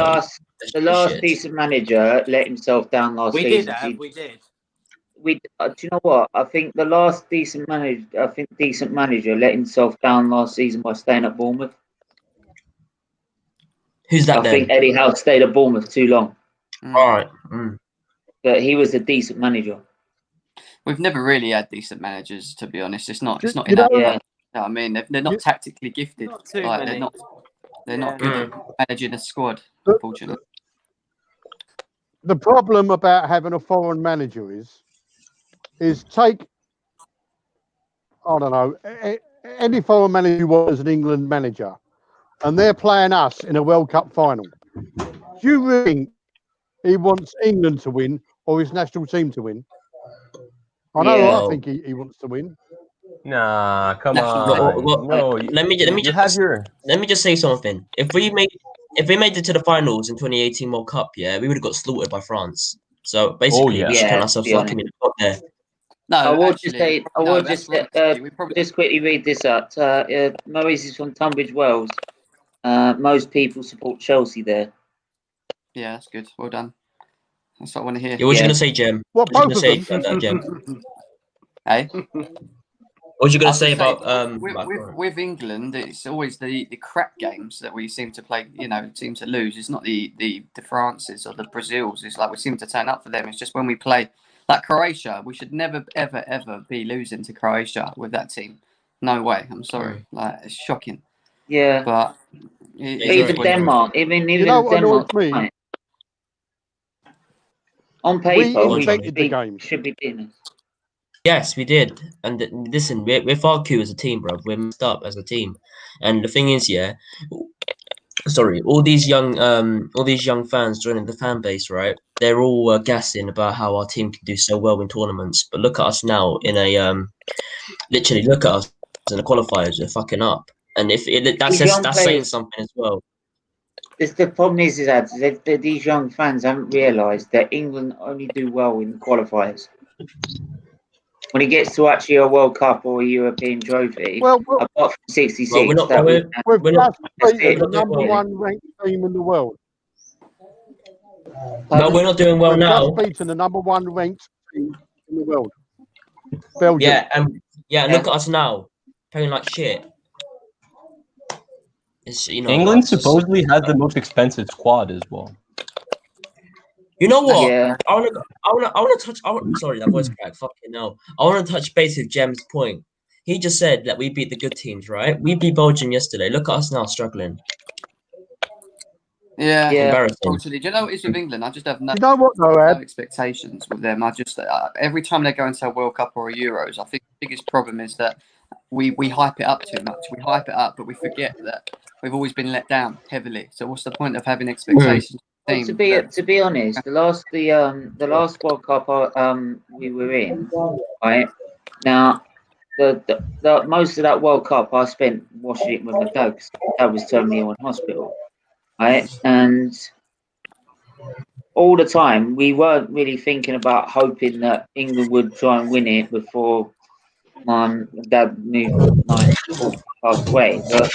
last decent manager let himself down last season. We did. Do you know what? I think the last decent manager let himself down last season by staying at Bournemouth. Who's that? I think Eddie Howe stayed at Bournemouth too long. All right. But he was a decent manager. We've never really had decent managers, to be honest. It's not in that. Yeah. I mean, they're not tactically gifted. They're not good at managing a squad, unfortunately. The problem about having a foreign manager is take, I don't know, any foreign manager you want as an England manager, and they're playing us in a World Cup final. Do you really think he wants England to win or his national team to win? I think he wants to win. Nah, come on. No, let me just say something. If we made it to the finals in 2018 World Cup, we would have got slaughtered by France. So basically, we should count ourselves lucky in the pot there. No, I will actually, just quickly read this up. Maurice is from Tunbridge Wells. Most people support Chelsea there. Yeah, that's good. Well done. That's what I want to hear. Yeah, what you gonna say, Jem? What, What you both gonna of say them? about that, Jem? Hey? What you I gonna was say gonna about with England? It's always the crap games that we seem to play. You know, seem to lose. It's not the Frances or the Brazils. It's like we seem to turn up for them. It's just when we play like Croatia, we should never ever be losing to Croatia with that team. No way. I'm sorry. Like it's shocking. Yeah. But even Denmark, even you know what Denmark, annoys me? On paper, we invented the game. Should be beaten. Yes, we did. And listen, we're far too as a team, bro. We're messed up as a team. And the thing is, yeah, sorry, all these young fans joining the fan base, right? They're all gassing about how our team can do so well in tournaments. But look at us now in a literally look at us in the qualifiers. We're fucking up. And if that's saying something as well. The problem is that these young fans haven't realised that England only do well in the qualifiers. When it gets to actually a World Cup or a European trophy, apart from 66, we're just beating the number one ranked team in the world. No, we're not doing well now. We've just beaten the number one ranked team in the world. Belgium. Yeah, look at us now, playing like shit. It's, England supposedly has the most expensive squad as well. You know what? Yeah. I want to touch. Sorry, that voice crack. Fucking hell. I want to touch base with Jem's point. He just said that we beat the good teams, right? We beat Belgium yesterday. Look at us now struggling. Yeah, embarrassing. Unfortunately, do you know what it is with England? I just have no expectations with them. I just every time they go into a World Cup or a Euros, I think the biggest problem is that we hype it up too much. We hype it up, but we forget that we've always been let down heavily. So what's the point of having expectations? Well, to be honest, the last World Cup we were in, right now, the most of that World Cup I spent watching it with my dad because my dad was terminally ill in hospital, right? And all the time we weren't really thinking about hoping that England would try and win it before my dad passed away, but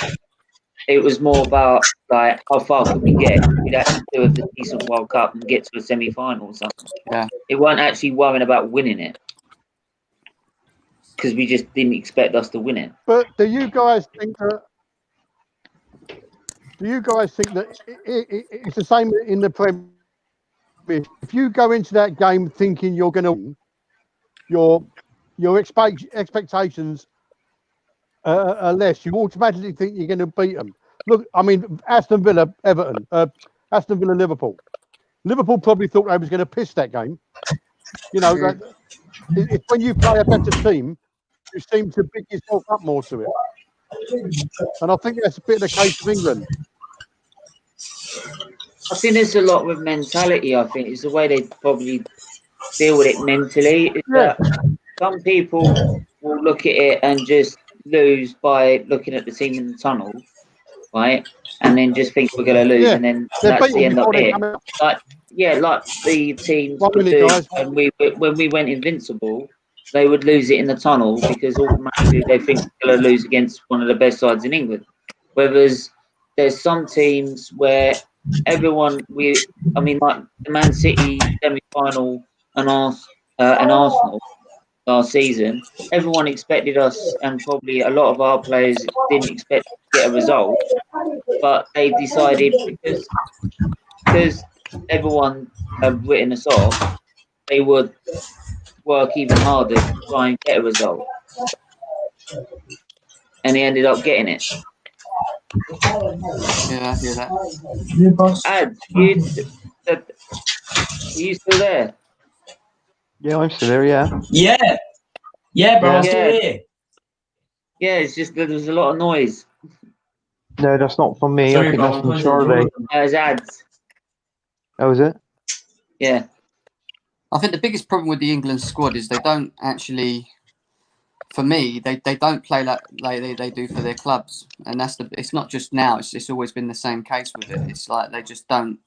it was more about like how far could we get? We'd actually do a decent World Cup and get to a semi-final or something. Yeah, it weren't actually worrying about winning it because we just didn't expect us to win it. But do you guys think that? It's the same in the Premier? If you go into that game thinking you're going to win, your expectations are less. You automatically think you're going to beat them. Look, I mean, Aston Villa, Everton, Aston Villa, Liverpool. Liverpool probably thought they was going to piss that game. You know, it's when you play a better team, you seem to big yourself up more to it. And I think that's a bit of the case of England. I think there's a lot with mentality. I think it's the way they probably deal with it mentally. That some people will look at it and just lose by looking at the team in the tunnel, right? And then just think we're going to lose, and then that's the end of it. Like the teams would do when we went invincible. They would lose it in the tunnel because automatically they think we're going to lose against one of the best sides in England. Whereas there's some teams where like the Man City semi-final and Arsenal last season, everyone expected us, and probably a lot of our players didn't expect to get a result, but they decided because everyone had written us off, they would work even harder to try and get a result, and he ended up getting it. Yeah, I hear that. Are you still there? Yeah, I'm still there. Yeah, bro, I'm still here. Yeah, it's just that there's a lot of noise. No, that's not from me. Sorry, I think bro, that's from Charlie. There's ads. Oh, is it? Yeah. I think the biggest problem with the England squad is they don't actually, for me, they don't play like they do for their clubs, and it's not just now. It's always been the same case with it. It's like they just don't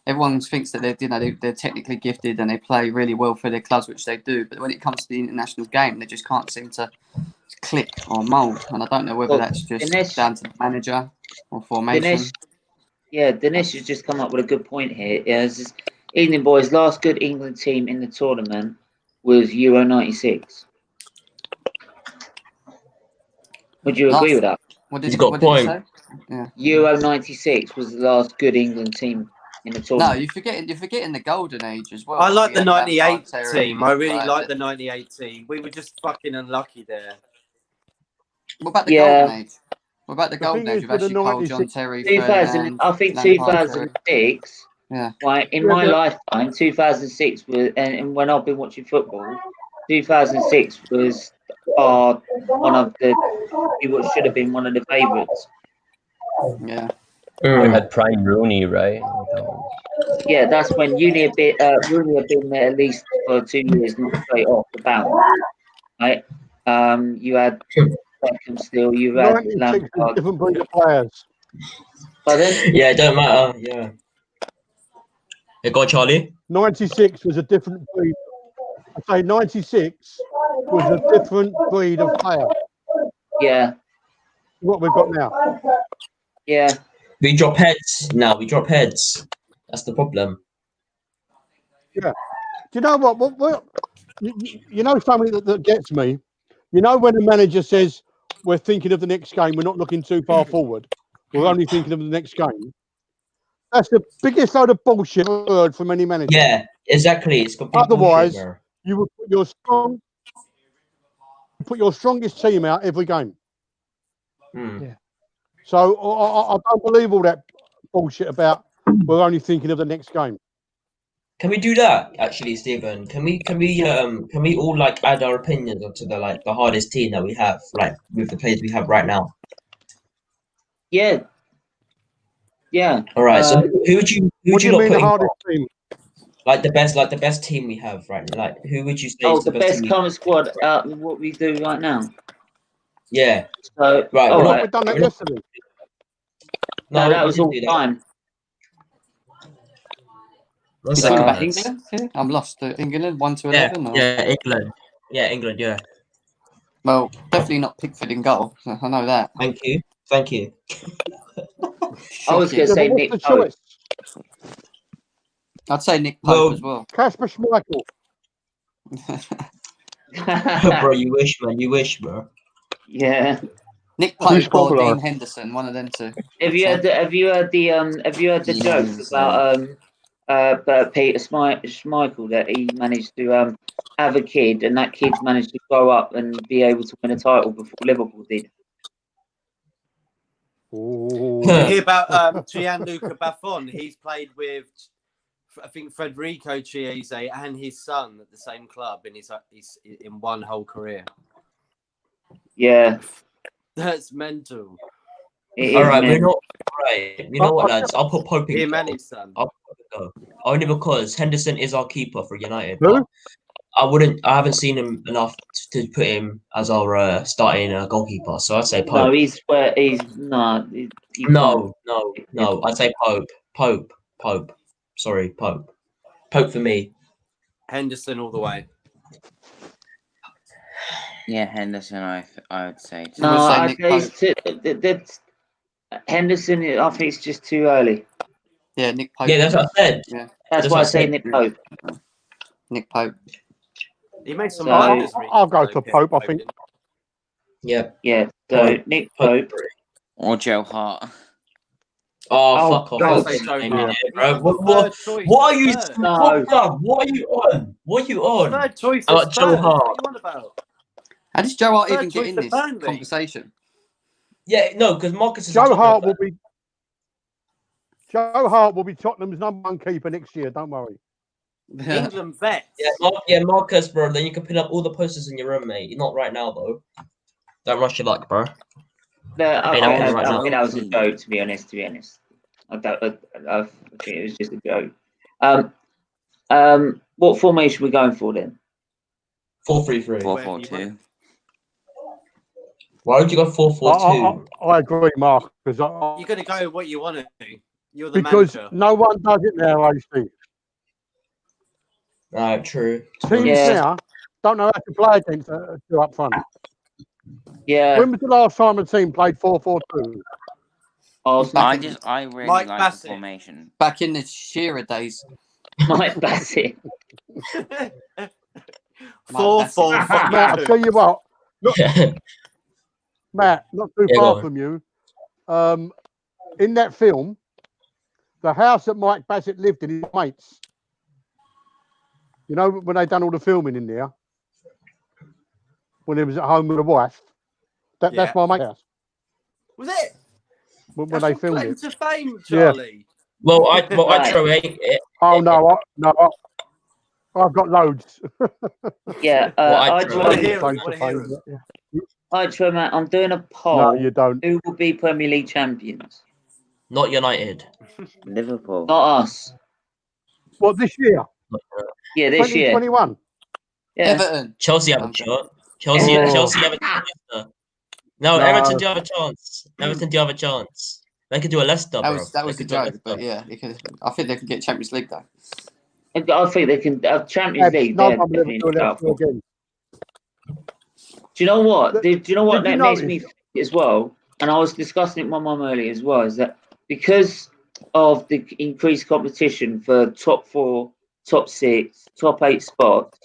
everyone thinks that they're technically gifted and they play really well for their clubs, which they do. But when it comes to the international game, they just can't seem to click or mould. And I don't know whether that's just down to the manager or formation. Dinesh has just come up with a good point here. England boys' last good England team in the tournament was Euro '96. Would you agree with that? He's got a point. Yeah. Euro '96 was the last good England team in the tournament. No, you're forgetting the golden age as well. I like the '98 team. I really like the '98 team. We were just fucking unlucky there. What about the golden age? What about the golden age? You've actually Cole, John Terry, 2000. I think 2006. Yeah. Like in my lifetime, 2006 was, and when I've been watching football, 2006 was one of the what should have been one of the favourites. Yeah. We had Prime Rooney, right? Yeah, that's when Rooney had been there at least for 2 years, not straight off the bounce. Right? You had Beckham still. You had Lampard. Different breed of players. Yeah, it don't matter. Yeah. You got Charlie. 96 was a different breed. I say 96 was a different breed of player. Yeah. What we've got now. Yeah. We drop heads now. We drop heads. That's the problem. Yeah. Do you know what you know something that gets me? You know when the manager says we're thinking of the next game, we're not looking too far forward. We're only thinking of the next game. That's the biggest load of bullshit I've heard from any manager. Yeah, exactly. It's otherwise, bullshit, you would put your strongest team out every game. Yeah. So I don't believe all that bullshit about we're only thinking of the next game. Can we do that actually, Stephen? Can we all like add our opinions onto the hardest team that we have, like with the players we have right now? Yeah. Yeah. All right. So who would you mean the hardest team? Like the best team we have right now. Like who would you say? Oh, is the best current squad. What we do right now. Yeah. So right. We've done that yesterday. No, that was all time. You're talking about England? Yeah? I'm lost. England 1 to 11. Yeah, England. Yeah, England. Yeah. Well, definitely not Pickford in goal. I know that. Thank you. I was going to say Nick Pope. I'd say Nick Pope as well. Kasper Schmeichel. Bro, you wish, man. You wish, bro. Yeah. Nick Pope or Dean Henderson, one of them two. Have you heard the jokes about Peter Schmeichel that he managed to have a kid and that kid managed to grow up and be able to win a title before Liverpool did? You hear about Gianluca Buffon? He's played with, I think, Federico Chiese and his son at the same club, and he's in one whole career. Yeah, that's mental. All right, we're not right. You know what, lads? I'll put Pope in. Him and his son. I'll go. Only because Henderson is our keeper for United. Who? I haven't seen him enough to put him as our starting goalkeeper. So I'd say Pope. No, No. I'd say Pope. Sorry, Pope. Pope for me. Henderson all the way. Yeah, Henderson. I would say. No, Henderson. I think it's just too early. Yeah, Nick Pope. Yeah, that's what I said. Yeah. That's why I say Nick Pope. Nick Pope. He made some. I'll go to Pope. I think. Yeah. Yeah. So Nick Pope or Joe Hart. Oh, fuck off! Bro. What are you? What are you on? What are you on? Third choice. Joe Hart. What about? How does Joe Hart even get in this conversation? Yeah, no, because Marcus is Joe Hart will be Tottenham's #1 keeper next year. Don't worry. England vets. Yeah, Marcus, bro. Then you can pin up all the posters in your room, mate. Not right now, though. Don't rush your luck, bro. No, I think that was a joke. To be honest, I think it was just a joke. What formation are we going for then? 4-3-3. 4-4-2. Why would you go 4-4-2? I agree, Mark. Because you're going to go with what you want to do. You're the because manager. no one does it now, AC. Right, true. Teams now don't know how to play against two up front. Yeah. When was the last time a team played 4-4-2? I really Mike like Bassett. the formation. Back in the Shearer days. Mike Bassett. 4-4-5. Matt, I'll tell you what. Look, Matt, not too far from you. In that film, the house that Mike Bassett lived in, his mates. You know, when they done all the filming in there, when he was at home with a wife, that's my mate's house. Was it? When That's they your filmed claim it. to fame, Charlie. Well, I throw Oh no, I've got loads. Yeah, I throw Matt. I'm doing a poll. No, you don't. Who will be Premier League champions? Not United. Liverpool. Not us. What, this year? Yeah, this year. 2021. Yeah. Everton. Chelsea have a shot. Chelsea have a chance. No, Everton do have a chance. Everton do have a chance. They could do a Leicester, bro. That was a joke, but yeah, I think they could get Champions League though. I think they can Champions League. No They're one will ever definitely do a Leicester doubtful. again. Do you know what? Do you know what Did you that makes notice? me think as well? And I was discussing it with my mum earlier as well. Is that because of the increased competition for top 4, top 6, top 8 spots,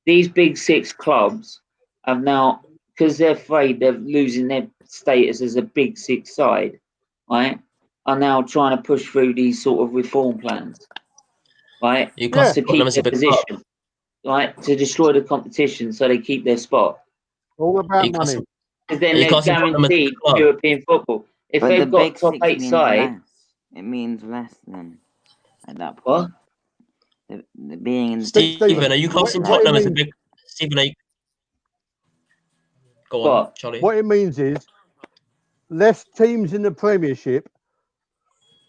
these big 6 clubs have now, because they're afraid they're losing their status as a big 6 side, right? Are now trying to push through these sort of reform plans, right? To keep their position, right? To destroy the competition so they keep their spot. All about money. Because then they're guaranteed European football. If But they've the got big top 6 8 means side, less. It means less than at that what? point. The being in the Stephen, are you classing Tottenham as a big? Stephen, are you? Go on, Charlie. What it means is less teams in the Premiership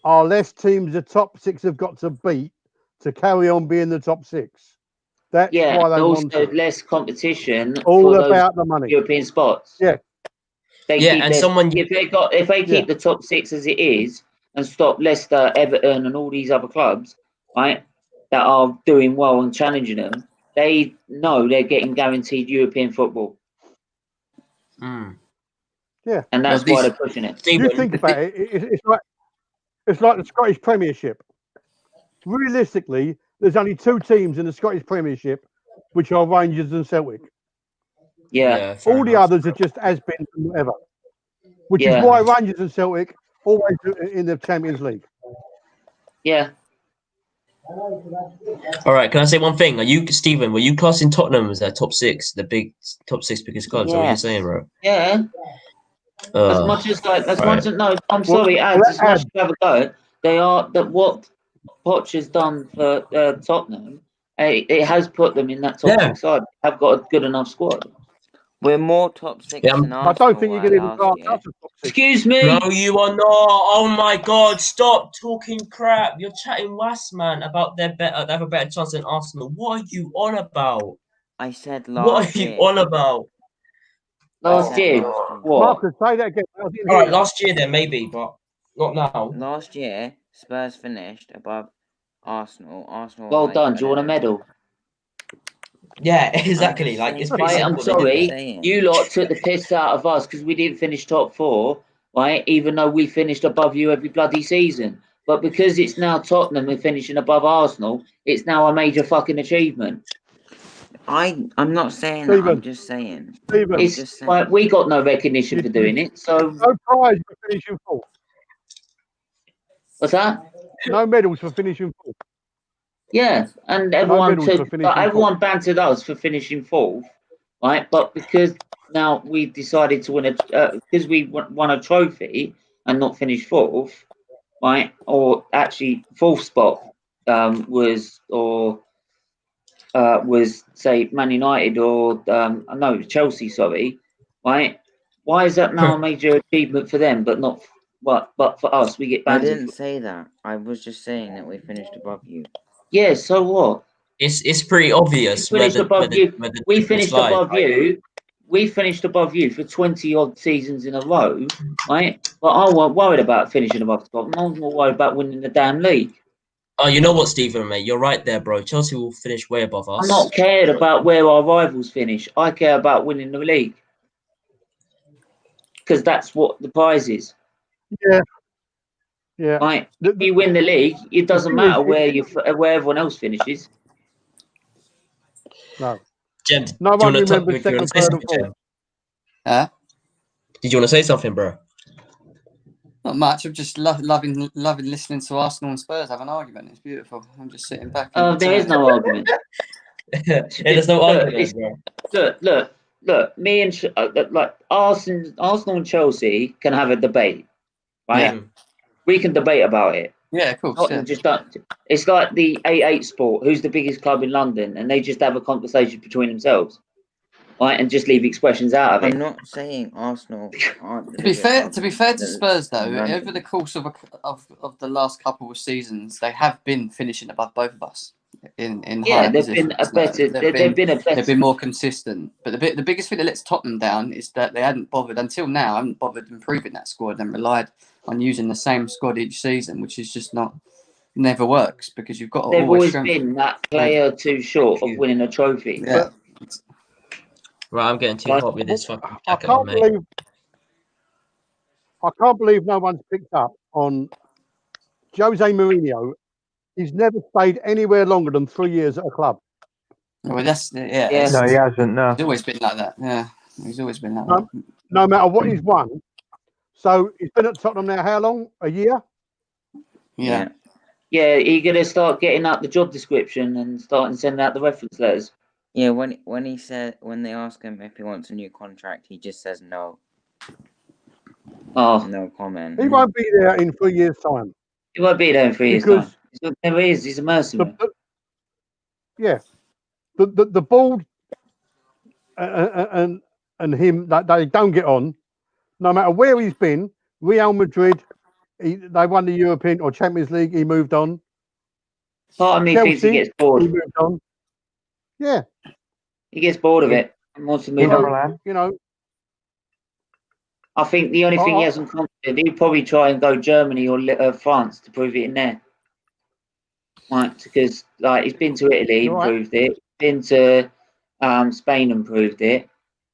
are less teams the top 6 have got to beat to carry on being the top 6. That's why they want also it. less competition All for about those the money. European spots. Yeah. If they keep the top 6 as it is and stop Leicester, Everton, and all these other clubs, right, that are doing well and challenging them, they know they're getting guaranteed European football. Yeah, and that's why they're pushing it. You think about it, it's like the Scottish Premiership. Realistically, there's only 2 teams in the Scottish Premiership, which are Rangers and Celtic. Yeah. All the others are just has-beens and whatever. Which is why Rangers and Celtic always in the Champions League. Yeah. All right, can I say one thing? Are you, Stephen, were you classing Tottenham as their top 6, the big top 6 biggest clubs? Is that what you're saying, bro? Yeah. As much as I'm sorry, as much as you have a go, they are that what Poch has done for Tottenham, it has put them in that top 6 side. Have got a good enough squad. We're more top 6 than Arsenal. I don't think you can even class us as top 6. Excuse me. No, you are not. Oh my God! Stop talking crap. You're chatting was, man, about they have a better chance than Arsenal. What are you on about? I said What are you on about? Last year. What? Marcus, say that again. All right, last year then maybe, but not now. Last year, Spurs finished above Arsenal. Well done. Do you want a medal? Yeah, exactly. Like it's pretty simple. I'm sorry, you lot took the piss out of us because we didn't finish top 4, right? Even though we finished above you every bloody season. But because it's now Tottenham and finishing above Arsenal, it's now a major fucking achievement. I'm not saying that. I'm just saying. It's like we got no recognition for doing it. So no prize for finishing 4th. What's that? No medals for finishing 4th. Yeah, and everyone bantered us for finishing 4th, right? But because now we decided to win because we won a trophy and not finish 4th, right? Or actually 4th spot was say Man United or no Chelsea, sorry, right? Why is that now a major achievement for them, but not but for us we get bantered? I didn't say that. I was just saying that we finished above you. Yeah, so what? It's pretty obvious. We finished above you. we finished above you for 20 odd seasons in a row, right? But I wasn't worried about finishing above Tottenham. I was more worried about winning the damn league. Oh, you know what, Stephen, mate? You're right there, bro. Chelsea will finish way above us. I'm not cared about where our rivals finish. I care about winning the league. Because that's what the prize is. Yeah. Yeah. Right. If you win the league, it doesn't matter where everyone else finishes. No. Jem, No one remembers second, third, and fourth. Did you want to say something, bro? Not much. I'm just loving listening to Arsenal and Spurs have an argument. It's beautiful. I'm just sitting back. There is no argument. There's no argument, bro. Look. Me and like Arsenal and Chelsea can have a debate, right? Yeah. We can debate about it. Yeah, of course. Yeah. Just don't. It's like the 8-8 sport. Who's the biggest club in London? And they just have a conversation between themselves, right? And just leave expressions out of it. I'm not saying Arsenal aren't. To be fair to Spurs, though, over the course of the last couple of seasons, they have been finishing above both of us. They've been more consistent. But the biggest thing that lets Tottenham down is that they hadn't bothered improving that squad and relied on using the same squad each season, which is just never works because you've got to always been that player too short of winning a trophy. Yeah. Right, I'm getting too hot with this fucking jacket I can't believe no one's picked up on Jose Mourinho. He's never stayed anywhere longer than 3 years at a club. Well, that's No, he hasn't. No, he's always been like that. Yeah, he's always been like that. No matter what he's won. So he's been at Tottenham now. How long? A year? Yeah. Yeah, you're gonna start getting out the job description and starting sending out the reference letters. Yeah, when they ask him if he wants a new contract, he just says no. Oh, no comment. He won't be there in 3 years' time. He won't be there in 3 years' time. There he is. He's a mercenary. The board and him that they don't get on. No matter where he's been, Real Madrid, they won the European or Champions League. He moved on. Part of me thinks he gets bored. He moved on. Yeah, he gets bored of it and wants to move on. You know, I think the only thing he hasn't considered, he'd probably try and go Germany or France to prove it in there. Right, because he's been to Italy, proved it. Been to Spain and proved it.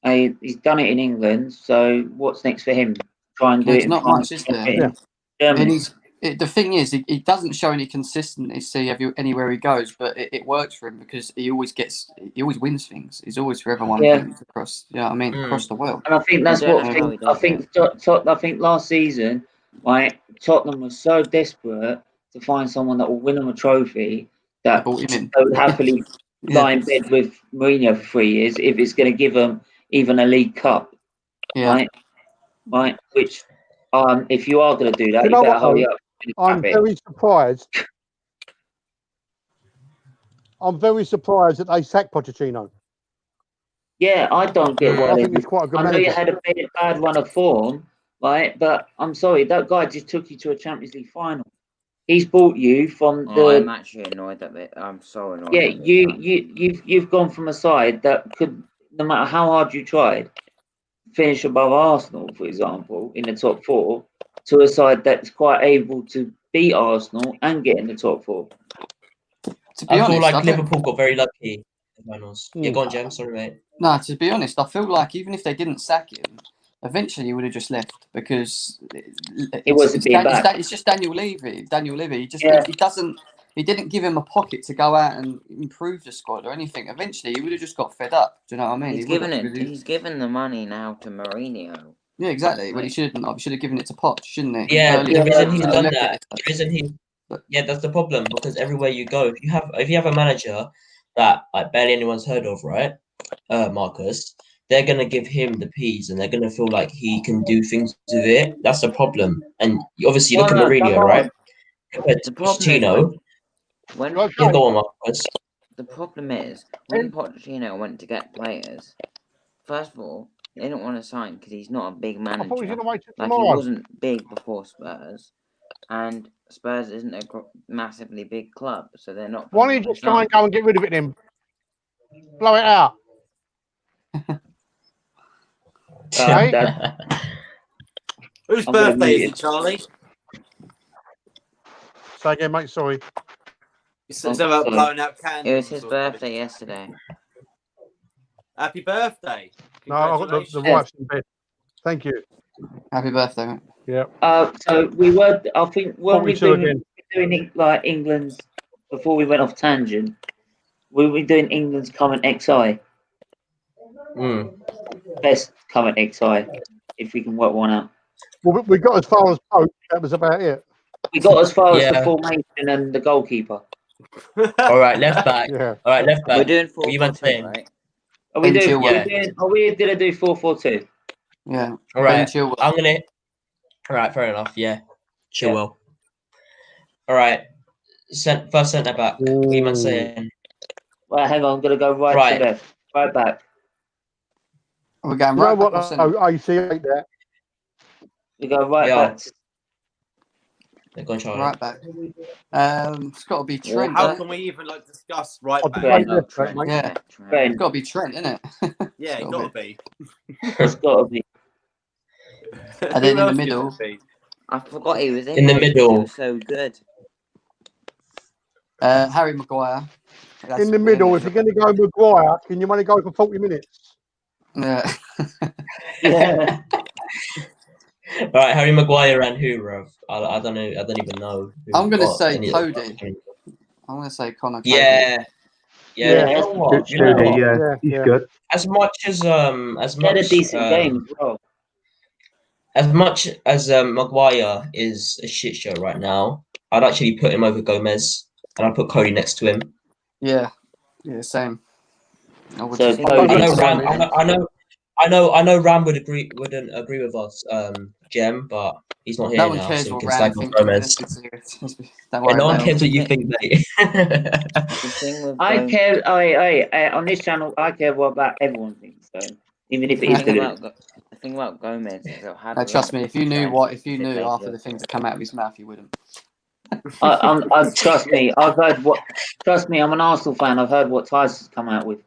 He's done it in England. So what's next for him? Try and do it in not France. Much, is there? Germany. The thing is, he doesn't show any consistency anywhere he goes, but it works for him because he always wins things. He's always for everyone across. Across the world. And I think that's I think last season, right, Tottenham was so desperate to find someone that will win them a trophy that they would happily lie in bed with Mourinho for 3 years if it's going to give them even a League Cup. Yeah. Right. Which, if you are going to do that, you better hurry up. I'm very surprised. I'm very surprised that they sacked Pochettino. Yeah, I don't get why. I think he's quite a good manager. I know you had a bad run of form, right? But I'm sorry, that guy just took you to a Champions League final. He's brought you from the. I'm actually annoyed that I'm so annoyed. Yeah, you've gone from a side that could, no matter how hard you tried, finish above Arsenal, for example, in the top 4, to a side that's quite able to beat Arsenal and get in the top 4. I feel like Liverpool got very lucky in the finals. Yeah, go on, James. Sorry, mate. No, to be honest, I feel like even if they didn't sack him, eventually he would have just left because it's just Daniel Levy. He didn't give him a pocket to go out and improve the squad or anything. Eventually, he would have just got fed up. Do you know what I mean? He's given the money now to Mourinho. Yeah, exactly. Well, he shouldn't. He should have given it to Poch, shouldn't he? Yeah, the reason he's done that. Yeah, that's the problem because everywhere you go, if you have a manager that barely anyone's heard of, right, Marcus, they're gonna give him the peas and they're gonna feel like he can do things with it. That's the problem. And obviously, look at Mourinho, right? Compared to Pochettino. Go on, Marcus. The problem is when Pochettino went to get players. First of all, they didn't want to sign because he's not a big manager. I thought he was gonna wait till he tomorrow. wasn't big before Spurs, and Spurs isn't a massively big club, so they're not. Why don't you just try and go and get rid of it then? Blow it out. Whose birthday is it, Charlie? Say again, mate. Sorry. It's about blowing out candles. It was his birthday yesterday. Happy birthday! No, I've got the wife's in bed. Thank you. Happy birthday, mate. Yeah. So we were. I think when we were again. doing it like England's before we went off tangent, we were doing England's current XI. Best current XI, if we can work one out. Well, we got as far as Pope. That was about it. We got as far as the formation and the goalkeeper. All right, left back. Yeah. All right, left back. We're doing 4-4-2, What you meant saying? right? Are we doing? Are we gonna do 4-4-2? Yeah. All right. I'm gonna. All right, fair enough. Yeah. Chilwell. All right. First centre back. What you meant saying? Right, hang on. I'm gonna go right to left. Right back. We're going You know right what? back. I see it there. We go right back. They're going Charlie. Right back. It's got to be Trent. How can we even discuss right back? Yeah, it's got to be Trent, isn't it? Yeah, it's got to be. It's got to be. And then in the middle, I forgot he was in the middle. He was so good. Harry Maguire. In the middle, if you're going to go Maguire, can you only go for 40 minutes? Yeah. Yeah. All right, Harry Maguire and who, bro? I don't know. I don't even know. I'm going to say Cody. I'm going to say Connor. Cody. Yeah. You know what? He's good. As much as had a decent game as well. As much as Maguire is a shit show right now, I'd actually put him over Gomez, and I'd put Cody next to him. Yeah, same. I know Ram wouldn't agree with us, Jem, but he's not here no one now, cares so we what can Ram slag on thinks. Gomez. No one cares what you think, mate. I care. On this channel, I care what about everyone thinks. So even if it is good. The thing about Gomez is trust me, if you knew after the things that come out of his mouth, you wouldn't. Trust me, I've heard what. Trust me, I'm an Arsenal fan. I've heard what Tyson's come out with.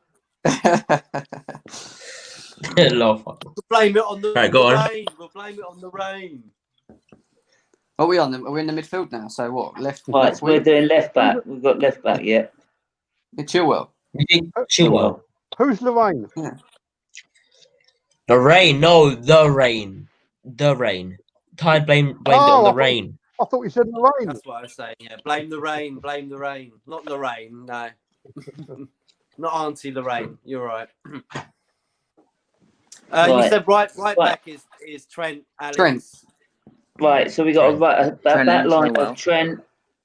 Love. We'll blame it on the right, go on. rain. We'll blame it on the rain. Are we on? Are we in the midfield now? So what? Left. Right, left we're doing left back. We've got left back. Yeah. Chilwell. You think Chilwell? Who's Lorraine? Yeah. The rain. No, the rain. The rain. Tide blamed it on the rain. I thought you said Lorraine. That's what I was saying. Yeah, blame the rain. Blame the rain. Not Lorraine. No. Not Auntie Lorraine. You're right. You said right back is Trent. Alex. Trent. Right, so we got a back line of Trent,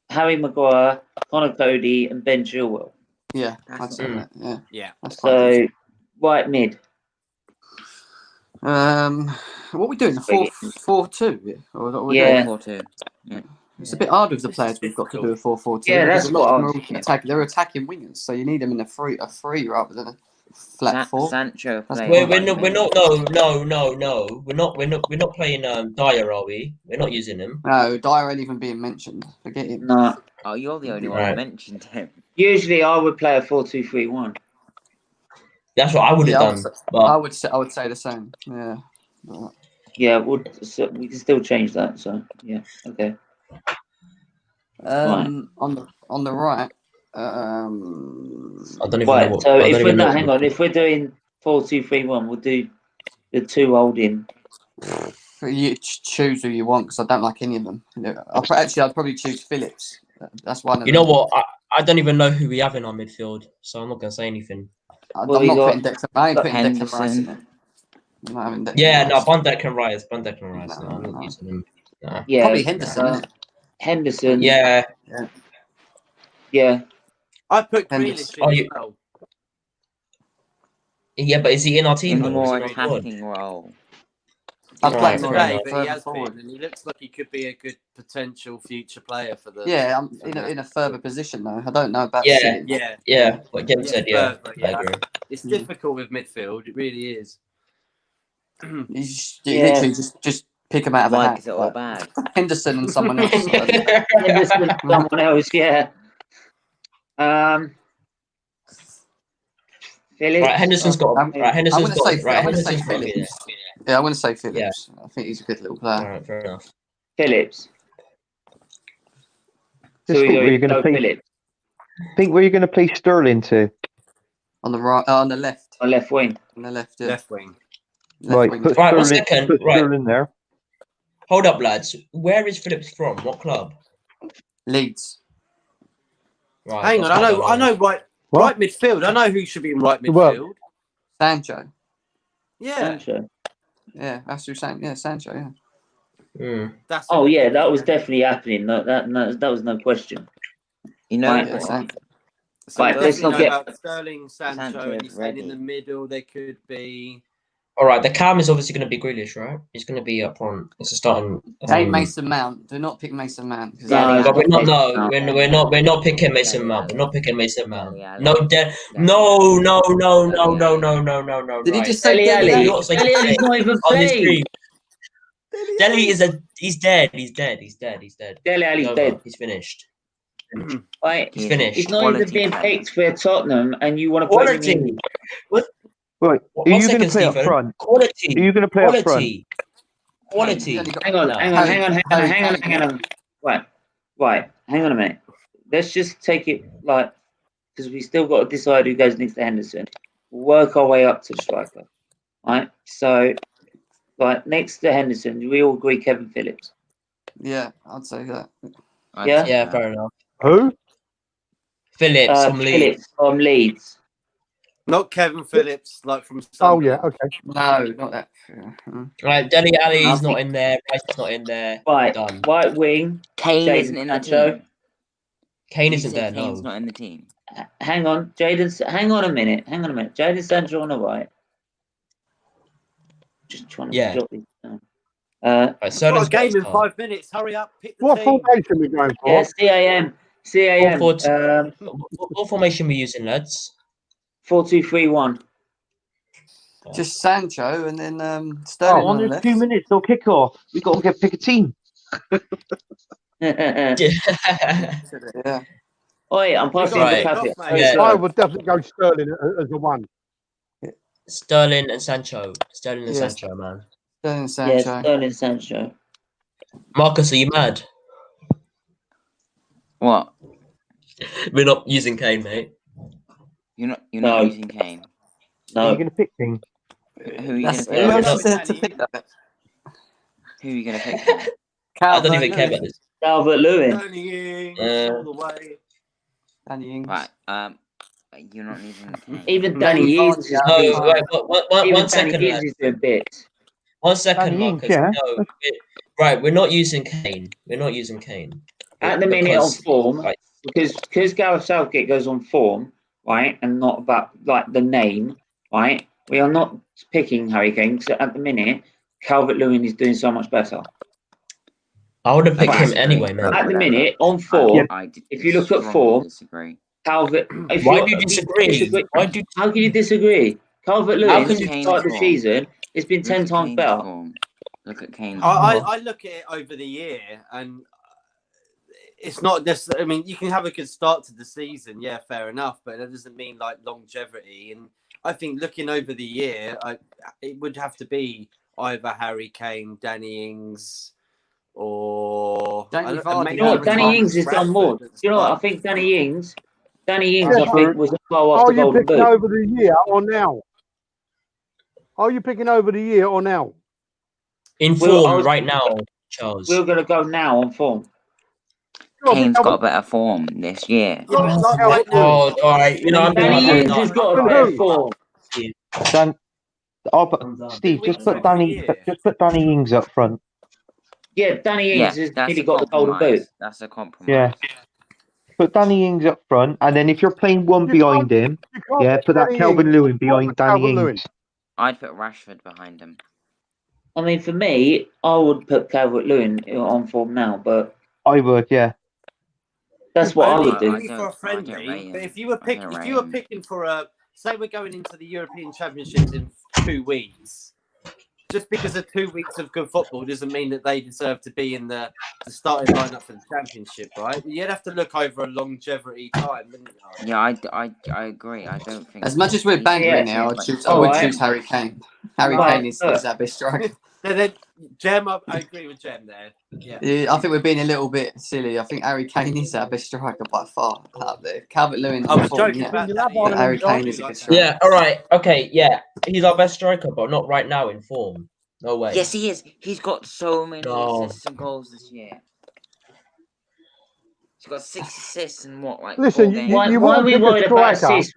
Harry Maguire, Connor Cody, and Ben Chilwell. Yeah, I'd say that. Yeah. So right mid. What are we doing? The 4-4-2? Yeah. 4-4-2. Yeah. It's a bit hard with the players we've got to do a 4-4-2. Yeah, that's what I'm they're attacking wingers, so you need them in a free rather than a flat 4. Sancho playing. We're not. No. We're not playing Dyer, are we? We're not using him. No, Dyer ain't even being mentioned. Forget him. No. Oh, you're the only one who mentioned him. Usually, I would play a 4-2-3-1. That's what I would have done. But I would say the same. Yeah. Yeah, we can still change that. So yeah, okay. On the right. I don't even know what. So if we're doing 4-2-3-1, we'll do the two holding. You choose who you want because I don't like any of them. I'd probably choose Phillips. That's one. You know what? I don't even know who we have in our midfield, so I'm not gonna say anything. I'm not putting Declan Rice in it. Van Declan Rice. I'm not using him. Nah. Yeah, probably Henderson. Henderson. Yeah. I put Grealish in as well. Yeah, but is he in our team? In the more attacking role. I've played today, but he has been, and he looks like he could be a good potential future player for the. Yeah, I'm in a further position though. I don't know about. Yeah. What Gem said, I agree. It's difficult with midfield. It really is. You literally just pick them out of the hat. Henderson and someone else. Henderson and someone else. Yeah. Phillips. Right, Henderson's got. Henderson's got. I'm going to say Phillips. Yeah, I'm going to say Phillips. I think he's a good little player. All right, fair enough. Phillips. Just think where you're going to play. Phillips. Think where you're going to play Sterling to. On the right, on the left. On left wing. On the left, yeah. Left wing. Right, wing. put Right, one Sterling, second. put Right. Sterling there. Hold up, lads. Where is Phillips from? What club? Leeds. Right, Hang on, I know right midfield. I know who should be in right midfield. Sancho. Yeah. Sancho. Yeah, that's who Sancho. Yeah, Sancho. Yeah. That's that was definitely happening. That was no question. You know, So right, let's not get about Sterling, Sancho, and he's saying in the middle there could be. All right, the cam is obviously going to be Grealish, right? He's going to be up front. It's a starting. Hey, Mason Mount. Do not pick Mason Mount. No, but we're not. No, we're not picking Mason Mount. We're not picking Mason Mount. No. Did he just say Dele Alli? Dele Alli's not even playing. Dele is he's dead. He's dead. Dele Alli's dead. He's finished. Right. He's finished. He's not even being picked for Tottenham, and you want to put him in. Right, are you going to play up front? Quality. Are you going to play up front? Quality. Hang on. Right. Hang on a minute. Let's just take it because we still got to decide who goes next to Henderson. We'll work our way up to the striker. Right. So, next to Henderson, do we all agree Kevin Phillips? Yeah, I'd say that. Yeah, fair enough. Who? Phillips from Leeds. Not Kevin Phillips, like from. Oh yeah, okay. No, not that. Right, Dele Alli's not in there. Rice is not in there. Right, done. Right wing. Kane isn't in the team. Kane isn't there. Kane's No, not in the team. Hang on, Jadon. Hang on a minute. Jadon Sancho on the right. Just trying to jot these down. Right, so got a game in 5 minutes. Hurry up. Pick the What team. formation we going for? Yeah, CAM. What formation we using, lads? 4-2-3-1. Just Sancho and then Sterling. On there's 2 minutes till kick off. We got to pick a team. Yeah. Oi, I'm passing the packet. I would definitely go Sterling as a one. Sterling and Sancho. Sancho, man. Sterling Sancho. Yeah, Sterling Sancho. Marcus, are you mad? What? We're not using Kane, mate. You're not using Kane. No. Are you going to pick Kane? Who are you going to pick? Who else is there to pick that? Who are you going to pick? Then? I don't even care about this. Calvert-Lewin. Danny Ings all the way. Danny Ings. Right. You're not using Kane. Even Danny Ings. One second. Is a bit. 1 second, Danny Marcus. Ings, yeah. No, right, we're not using Kane. At the minute on form, because Gareth Southgate goes on form, right, and not about the name, right. We are not picking Harry Kane because at the minute Calvert-Lewin is doing so much better. I would have picked him anyway, man. At the minute on form, if you look at form, disagree. Calvert. Why do you disagree? How can you disagree? Calvert-Lewin since the start of the season, it's been 10 times better. Look at Kane. I look at it over the year, and it's not just. I mean, you can have a good start to the season, yeah, fair enough, but that doesn't mean longevity. And I think looking over the year, it would have to be either Harry Kane, Danny Ings, or Danny Ings has done more. You know what? I think Danny Ings, I think was well Are off the you Golden picking Boot. over the year or now? Are you picking over the year or now? In form right now, Charles. We're going to go now on form. Kane's got better form this year. All right. You know, Danny Ings has got a better form. Steve, just put Danny Ings up front. Yeah, Danny Ings has nearly got the Golden Boot. That's a compromise. Yeah. Put Danny Ings up front, and then if you're playing one behind him, put that Calvert-Lewin behind Danny Ings. I'd put Rashford behind him. I mean, for me, I would put Calvert-Lewin on form now, but I would, yeah. That's what I would do. Only for a friendly, but if you were picking for a, say we're going into the European Championships in 2 weeks, just because of 2 weeks of good football doesn't mean that they deserve to be in the starting lineup for the Championship, right? You'd have to look over a longevity time, wouldn't you? Yeah, I agree. I don't think as much as we're banging now, I would choose Harry Kane. Harry Kane is our best striker. Jem, I agree with Jem there. Yeah, I think we're being a little bit silly. I think Harry Kane is our best striker by far up there. Calvert-Lewin. I was joking about that. But Harry Kane is a good striker. Yeah, all right. Okay, yeah. He's our best striker, but not right now in form. No way. Yes, he is. He's got so many assists and goals this year. He's got 6 assists and what, like? Listen, why are we worried about assists?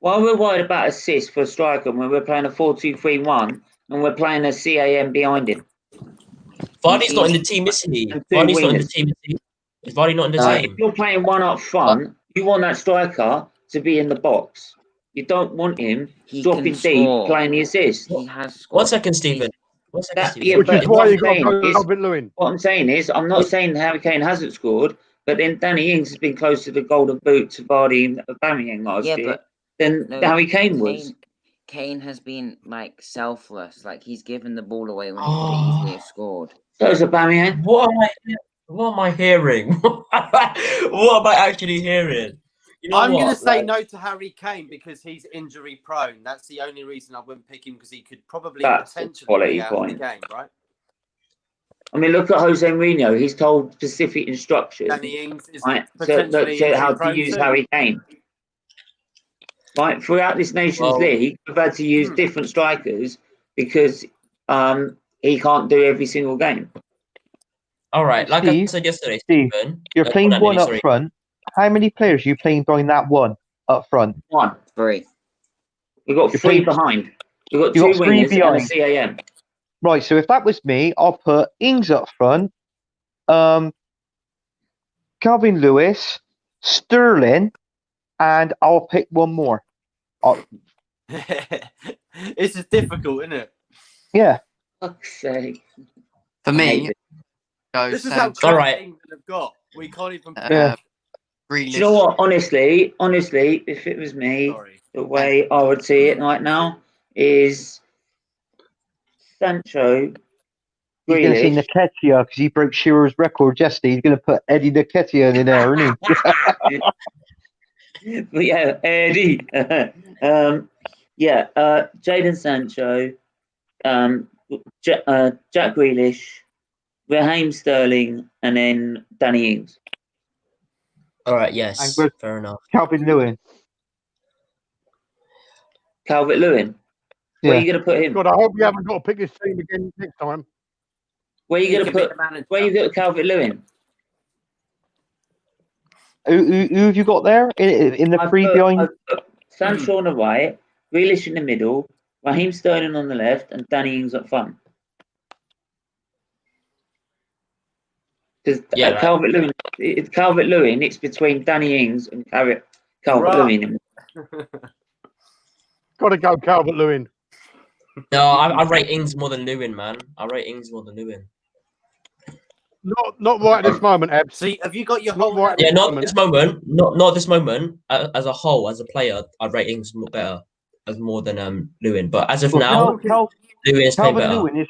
Why are we worried about assists for a striker when we're playing a 4-2-3-1 and we're playing a CAM behind him? Vardy's not in the team, is he? Vardy's not in the team, is he? Is Vardy not in the team? If you're playing one up front, you want that striker to be in the box. You don't want him dropping deep, playing the assist. He has scored. 1 second, Stephen. Which is why you got Calvert-Lewin. What I'm saying is, I'm not saying Harry Kane hasn't scored, but then Danny Ings has been close to the golden boot to Vardy and Aubameyang last year. Then Harry Kane was. Kane has been like selfless. Like he's given the ball away when he could easily have scored. So is Aubameyang. What am I hearing? What am I actually hearing? You know I'm going to say no to Harry Kane because he's injury prone. That's the only reason I wouldn't pick him, because he could probably potentially be out of the game, right? I mean, look at Jose Mourinho. He's told specific instructions, Danny Ings is so how to use Harry Kane. Right, throughout this Nations League, we've had to use different strikers because he can't do every single game. All right, like I said yesterday, Stephen, you're playing one up front. How many players are you playing behind that one up front? 1. 3. We've got 3 behind. We've got 2 wingers and a CAM. Right, so if that was me, I'll put Ings up front, Calvin Lewis, Sterling, and I'll pick one more. This is difficult, isn't it? Yeah. Fuck's sake. For me, this is how crap England have got. We can't even. Do you know what? Honestly, if it was me, the way I would see it right now is Sancho. He's going to see Nketiah because he broke Shearer's record yesterday. He's going to put Eddie Nketiah in there, isn't he? But yeah, Eddie. Jadon Sancho, Jack Grealish, Raheem Sterling, and then Danny Ings. All right, yes, fair enough. Calvert-Lewin. Calvert-Lewin? Yeah. Where are you going to put him? God, I hope you haven't got to pick this team again next time. Where are you going to put? Where are you going to Calvert-Lewin? Who have you got there in the three behind? Sancho on the right, Grealish in the middle, Raheem Sterling on the left, and Danny Ings up front. Because Calvert-Lewin, it's between Danny Ings and Calvert-Lewin. Got to go Calvert-Lewin. No, I rate Ings more than Lewin, man. I rate Ings more than Lewin. Not right at this moment, Eb. See, have you got your whole? Right not this moment. Not this moment. As a whole, as a player, I rate Ings more than Lewin. But as of now, Lewin's playing better. Lewin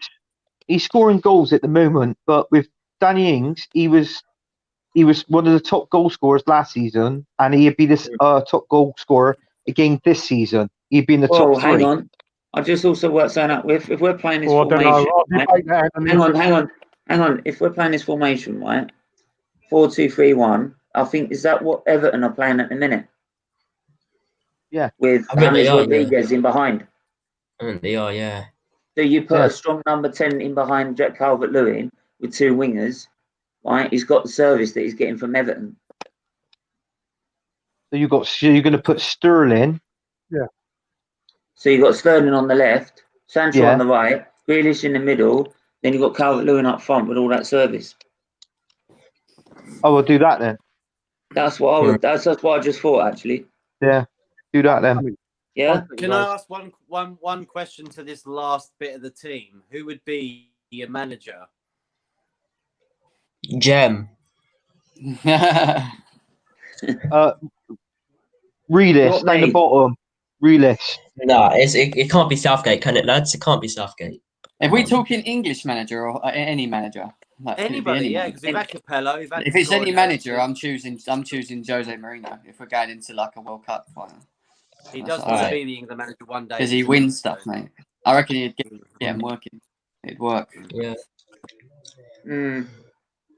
he's scoring goals at the moment, but with Danny Ings, he was one of the top goal scorers last season, and he'd be this top goal scorer again this season. He'd be in the top 3. Hang on. I just also worked something out with if we're playing this formation. Hang on. If we're playing this formation, right? 4-2-3-1. I think is that what Everton are playing at the minute? Yeah. With James Rodriguez in behind. They are, yeah. So you put a strong number 10 in behind Jack Calvert-Lewin with 2 wingers, right? He's got the service that he's getting from Everton. So you're going to put Sterling. Yeah. So you've got Sterling on the left, Sancho on the right, Grealish in the middle, then you've got Calvert-Lewin up front with all that service. Oh, we'll do that then. That's what I would. That's what I just thought, actually. Yeah, do that then. Yeah. Can I ask one question to this last bit of the team? Who would be your manager? Jem. Relis down the bottom. Relis. No, it can't be Southgate, can it, lads? It can't be Southgate. If we're talking English manager or any manager, like, anybody, yeah, because we've had Capello. If it's any manager, I'm choosing Jose Mourinho. If we're going into like a World Cup final, he does want to be the England manager one day because he wins stuff, mate. I reckon he'd get him working. It'd work. Yeah.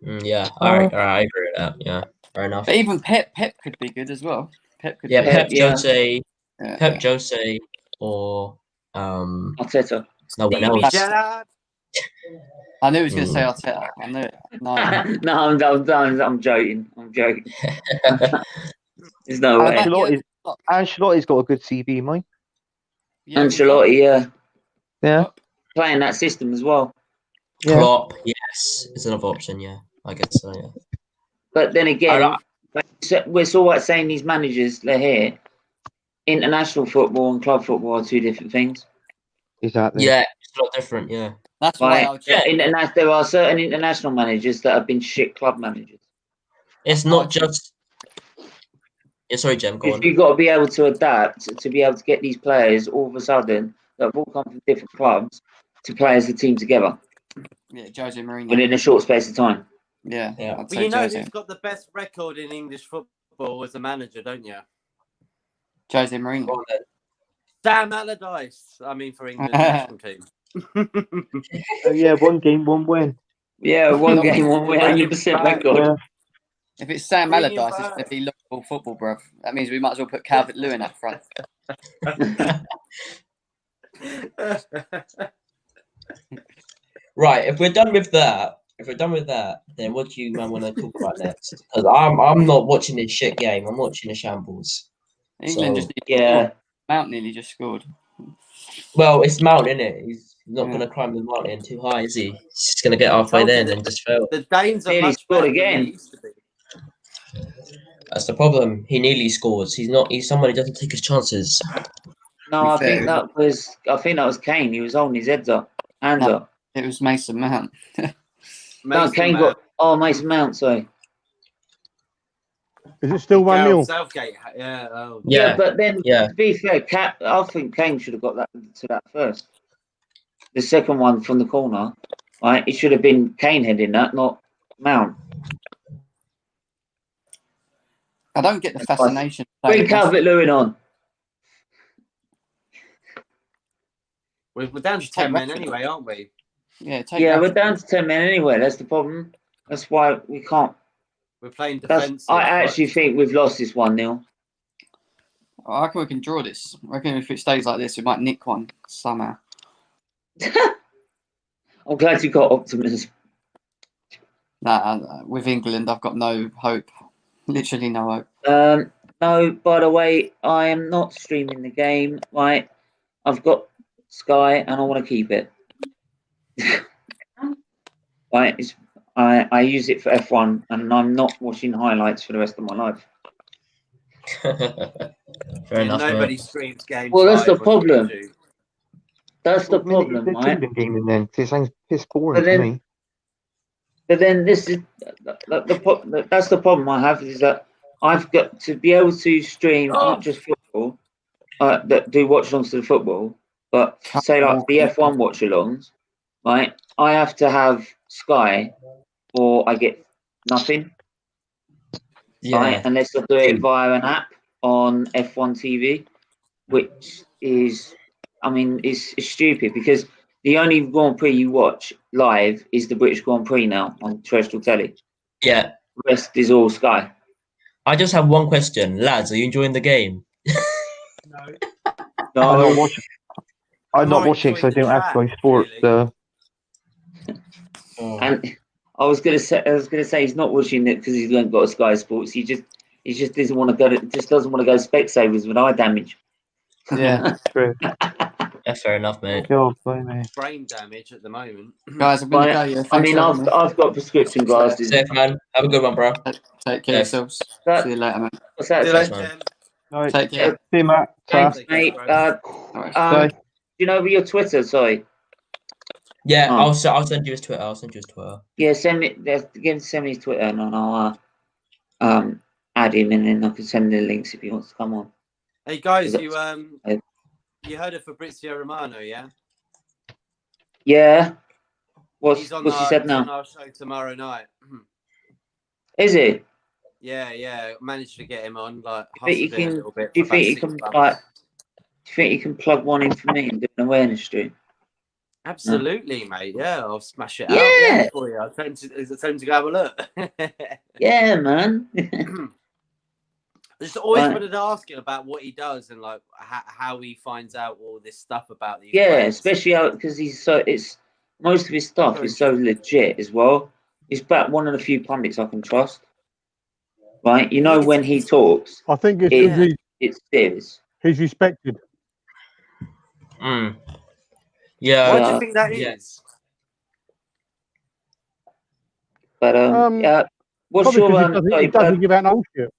Yeah. All right. I agree with that. Yeah. Fair enough. But even Pep could be good as well. Pep could. Pep yeah. Jose, Pep Jose, or Arteta. no one else. I knew he was going to say Arteta. I knew it. No, I'm joking. There's no way. Ancelotti's got a good CV, mate. Ancelotti, yeah. Playing that system as well. Yeah. Klopp, yes, it's another option. Yeah, I guess so. Yeah. But then again, we're all right saying these managers, they're here. International football and club football are two different things. Exactly. Yeah, it's a lot different. Yeah. That's why there are certain international managers that have been shit club managers. It's not just. Yeah, sorry, Jem. Go on. You've got to be able to adapt to be able to get these players all of a sudden that have all come from different clubs to play as a team together. Yeah, Jose Mourinho. Within a short space of time. Yeah. Well, you know who's got the best record in English football as a manager, don't you? Jose Mourinho. Sam Allardyce. I mean, for England's national team. Oh yeah, 1 game, 1 win. Yeah, 1 game, 1 win, 100% record. Yeah. If it's Sam Allardyce, it's going to be Liverpool football, bruv. That means we might as well put Calvert-Lewin up front. Right, if we're done with that, then what do you man want to talk about next? Because I'm not watching this shit game. I'm watching the shambles. England So, just Mount nearly just scored. Well, it's Mount, isn't it? He's not going to climb the mountain too high, is he? He's just going to get halfway there and then just fail. The Danes are much better than they used to be. That's the problem. He nearly scores. He's somebody who doesn't take his chances. No, I think that was Kane. He was holding his hands up. It was Mason Mount. Mason Mount, sorry. Is it still 1-0? Southgate, yeah. Yeah, but then to be fair, I think Kane should have got that to that first. The second one from the corner, right? It should have been Kane heading that, not Mount. I don't get the fascination. Bring Calvert-Lewin on. We're down to 10 men anyway, aren't we? Yeah, we're down to 10 men anyway. That's the problem. That's why we can't. We're playing defensive. I actually think we've lost this 1-0. I reckon we can draw this. I reckon if it stays like this, we might nick one somehow. I'm glad you got optimism. Nah, with England, I've got no hope. Literally no hope. No, by the way, I am not streaming the game. Right, I've got Sky and I want to keep it. Right, I use it for F1 and I'm not watching highlights for the rest of my life. Fair enough. Nobody streams games. Well, that's the problem. That's the problem, right? Gaming then, it sounds piss boring to me. But then this is that's the problem I have is that I've got to be able to stream not just football, that do watch-alongs to the football, but say like the F1 watch-alongs, right? I have to have Sky, or I get nothing. Yeah. Right? Unless I do it via an app on F1 TV, which is, I mean, it's stupid because the only Grand Prix you watch live is the British Grand Prix now on terrestrial telly. Yeah. The rest is all Sky. I just have one question. Lads, are you enjoying the game? No. I'm not watching because I don't have Sky Sports. And I was gonna say he's not watching it because he's got a Sky Sports. He just doesn't want to go to Specsavers with eye damage. Yeah, true. Yeah, fair enough, mate. Brain damage at the moment, guys. I'm gonna go. Yeah, I mean, I've got prescription glasses. Safe, man. Have a good one, bro. Take care of yourselves. See you later, man. What's that? See you later, Right. Take care. See you, Matt. Thanks, mate. Do you know your Twitter? Sorry. Yeah, I'll send you his Twitter. Yeah, send me his Twitter, and I'll add him, and then I can send the links if he wants to come on. Hey guys, you heard of Fabrizio Romano, yeah? Yeah. What's he said now? On our show tomorrow night. Is he? Yeah. Managed to get him on. Like, Do you think he can you think you can plug one in for me and do an awareness stream? Absolutely, mate. Yeah, I'll smash it Yeah. out. Yeah, for you. I'll tell him to go have a look. Yeah, man. Just always wanted to ask him about what he does and like how he finds out all this stuff about these. Yeah, players. especially because most of his stuff is so legit as well. He's about one of the few pundits I can trust. Right, you know when he talks, I think it's serious. He's respected. Yeah. Why do you think that is? But what's your he doesn't give out no shit.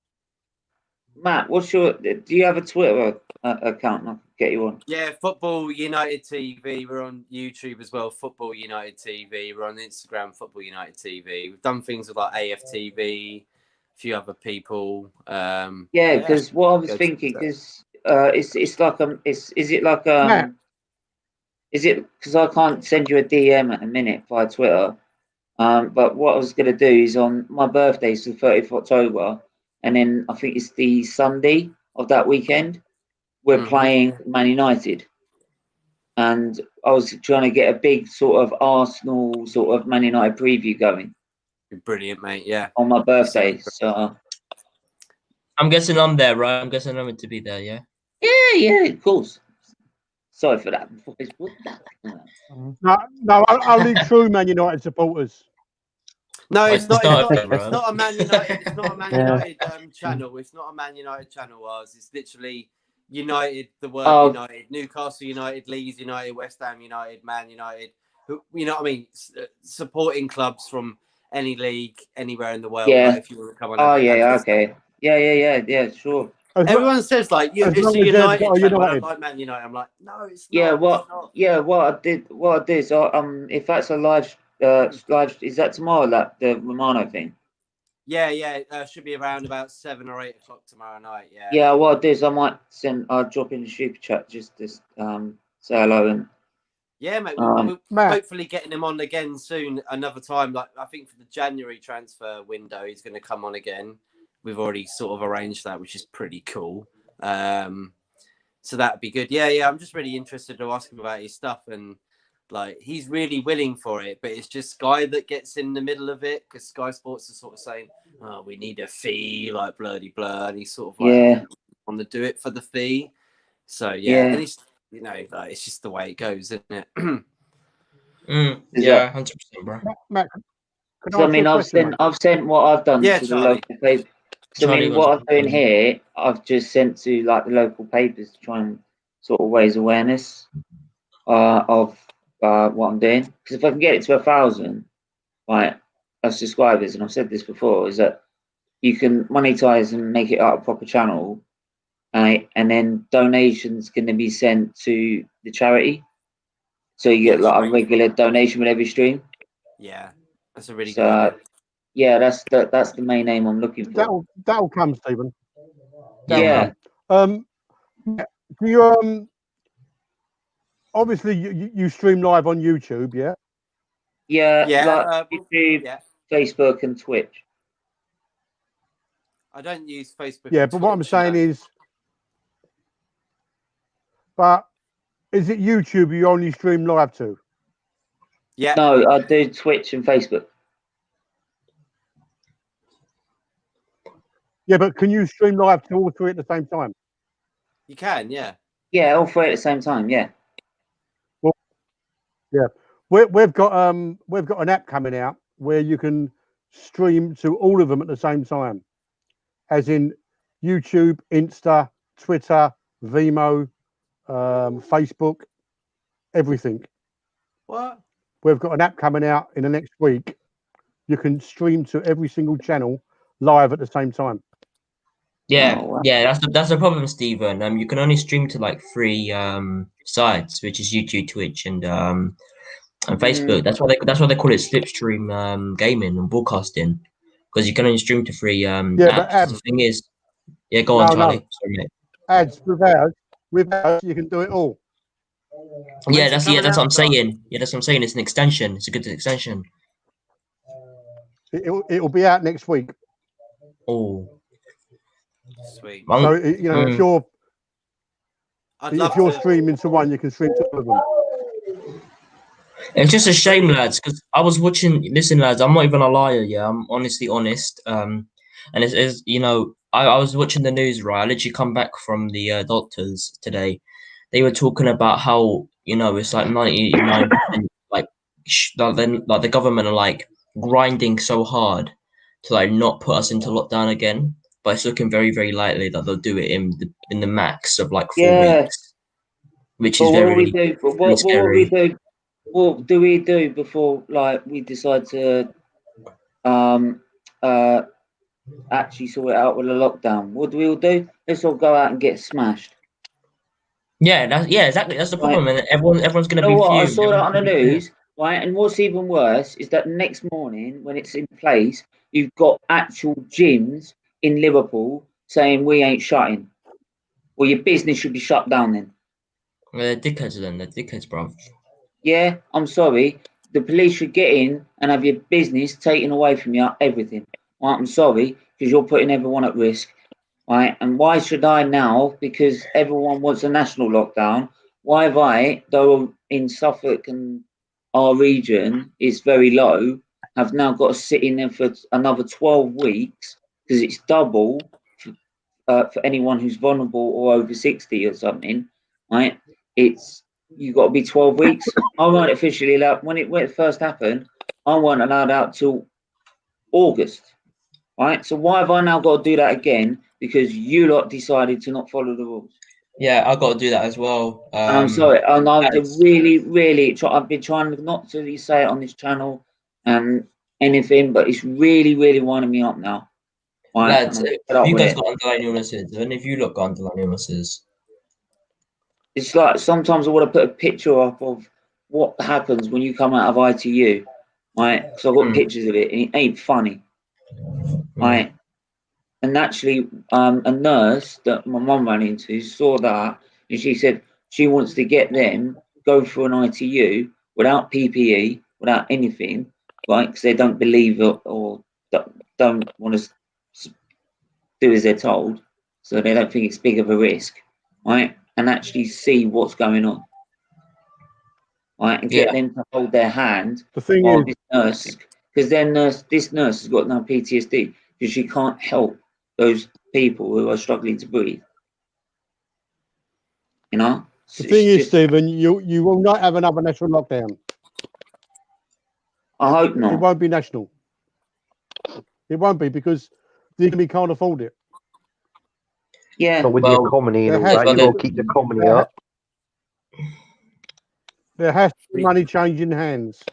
Matt, do you have a Twitter account? I can get you on. Yeah, Football United TV. We're on YouTube as well. Football United TV. We're on Instagram. Football United TV. We've done things with like AFTV, a few other people. Because what I was thinking is, it's like is it because I can't send you a DM at a minute via Twitter? But what I was going to do is on my birthday, so the 30th of October, and then I think it's the Sunday of that weekend, we're playing Man United. And I was trying to get a big sort of Arsenal, sort of Man United preview going. Brilliant, mate. Yeah. On my birthday. So I'm guessing I'm there, right? I'm guessing I'm meant to be there, yeah? Yeah, of course. Sorry for that. No, only true Man United supporters. No, it's not a Man United. It's not a Man United channel. It's not a Man United channel. Ours. It's literally United. The word United. Newcastle United, Leeds United, West Ham United, Man United. You know what I mean? Supporting clubs from any league, anywhere in the world. Yeah. Like, if you want to come on. Okay. Yeah. Sure. Everyone says like it's a United channel. I like Man United. I'm like, no, it's not. What I did is if that's a live is that tomorrow, like the Romano thing? Yeah. Should be around about 7 or 8 o'clock tomorrow night. Yeah. Yeah, what I do is I'll drop in the super chat just to say hello and. Yeah, mate. We're hopefully getting him on again soon. Another time, like I think for the January transfer window, he's going to come on again. We've already sort of arranged that, which is pretty cool. So that'd be good. Yeah. I'm just really interested to ask him about his stuff, and like he's really willing for it, but it's just Sky that gets in the middle of it because Sky Sports is sort of saying, "Oh, we need a fee," like bloody blur, and he's sort of like want to do it for the fee. So and it's like it's just the way it goes, isn't it? Yeah, 100%, bro. Matt, I've sent what I've done to the local paper. So what I'm doing here, I've just sent to like the local papers to try and sort of raise awareness of what I'm doing. Because if I can get it to 1,000, right, of subscribers, and I've said this before, is that you can monetize and make it a proper channel, and then donations can then be sent to the charity. So you get like a regular donation with every stream. Yeah, that's a really good idea. Yeah, that's the main aim I'm looking for. That'll come, Stephen. Yeah. Do you obviously you stream live on YouTube, yeah? Yeah, like YouTube, Facebook, and Twitch. I don't use Facebook. Yeah, but what I'm saying is, is it YouTube you only stream live to? Yeah. No, I do Twitch and Facebook. Yeah, but can you stream live to all three at the same time? You can, yeah. Yeah, all three at the same time, yeah. Well, yeah, we've got an app coming out where you can stream to all of them at the same time, as in YouTube, Insta, Twitter, Vimeo, Facebook, everything. What? We've got an app coming out in the next week. You can stream to every single channel live at the same time. Yeah, that's the problem, Stephen. You can only stream to like 3 sites, which is YouTube, Twitch, and Facebook. That's why they call it slipstream gaming and broadcasting, because you can only stream to 3 apps. But the thing is, go on, Charlie. No. Sorry, mate. Ads without you can do it all. That's what I'm saying. Yeah, that's what I'm saying. It's an extension. It's a good extension. It'll be out next week. Oh. Sweet. So if If you're streaming to one, you can stream to all of them. It's just a shame, lads, because I was watching. Listen, lads, I'm not even a liar. Yeah, I'm honestly honest. And it's you know, I was watching the news, right? I literally come back from the doctors today. They were talking about how, you know, it's like 99%, like the government are like grinding so hard to like not put us into lockdown again. But it's looking very, very likely that they'll do it in the max of like 4 weeks, which is very, we do? But what we do? What do we do before like we decide to actually sort it out with a lockdown? What do we all do? Let's all go out and get smashed. Yeah, exactly. That's the problem, Right. and everyone's going to You know be what? I fumed. saw that on the news, right? And what's even worse is that next morning, when it's in place, you've got actual gyms in Liverpool saying we ain't shutting. Well, your business should be shut down then. They're dickheads then. They're dickheads, bro. Yeah, I'm sorry. The police should get in and have your business taken away from you, everything. Right, I'm sorry, because you're putting everyone at risk. Right, and why should I now? Because everyone wants a national lockdown. Why have I, though in Suffolk and our region is very low, have now got to sit in there for another 12 weeks because it's double for anyone who's vulnerable or over 60 or something, right? You got to be 12 weeks. I weren't officially allowed when it first happened. I weren't allowed out till August, right? So why have I now got to do that again? Because you lot decided to not follow the rules. Yeah, I got to do that as well. And I'm sorry, and I've really, I've been trying not to say it on this channel and anything, but it's really winding me up now. Right? Lads, you guys got underlying illnesses, and if you look got underlying illnesses, it's like sometimes I want to put a picture up of what happens when you come out of ITU, right? Because I've got pictures of it, and it ain't funny, right? And actually, a nurse that my mum ran into saw that, and she said she wants to get them go through an ITU without PPE, without anything, right? Because they don't believe it or don't want to do as they're told, so they don't think it's big of a risk, right? And actually see what's going on, right? And get them to hold their hand. The thing is, this nurse, because this nurse has got no PTSD because she can't help those people who are struggling to breathe. You know. The thing is, Stephen, you will not have another national lockdown. I hope not. It won't be national. It won't be because the economy can't afford it. Yeah. But with the economy and all that, you've got to keep the economy up. There has to be money changing hands.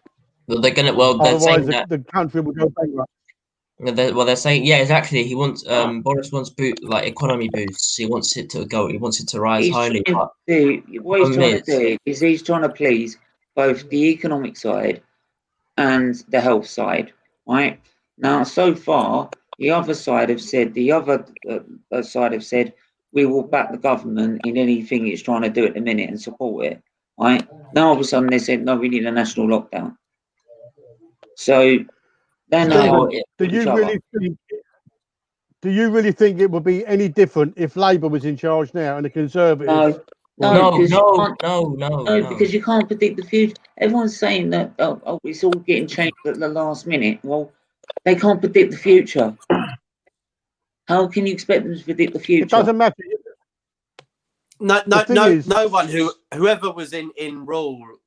Well, they're gonna. Well, they're otherwise saying the country will go bankrupt. They're saying, yeah, exactly. He wants Boris wants economy boosts. He wants it to go. He wants it to rise highly. What he's trying to do is he's trying to please both the economic side and the health side, right? Now, so far, the other side have said we will back the government in anything it's trying to do at the minute and support it, right? Now, all of a sudden, they said no, we need a national lockdown. So then, do you really think it would be any different if Labour was in charge now and the Conservatives? No, because you can't predict the future. Everyone's saying that it's all getting changed at the last minute. Well, they can't predict the future. How can you expect them to predict the future? It doesn't matter. No one whoever was in rule,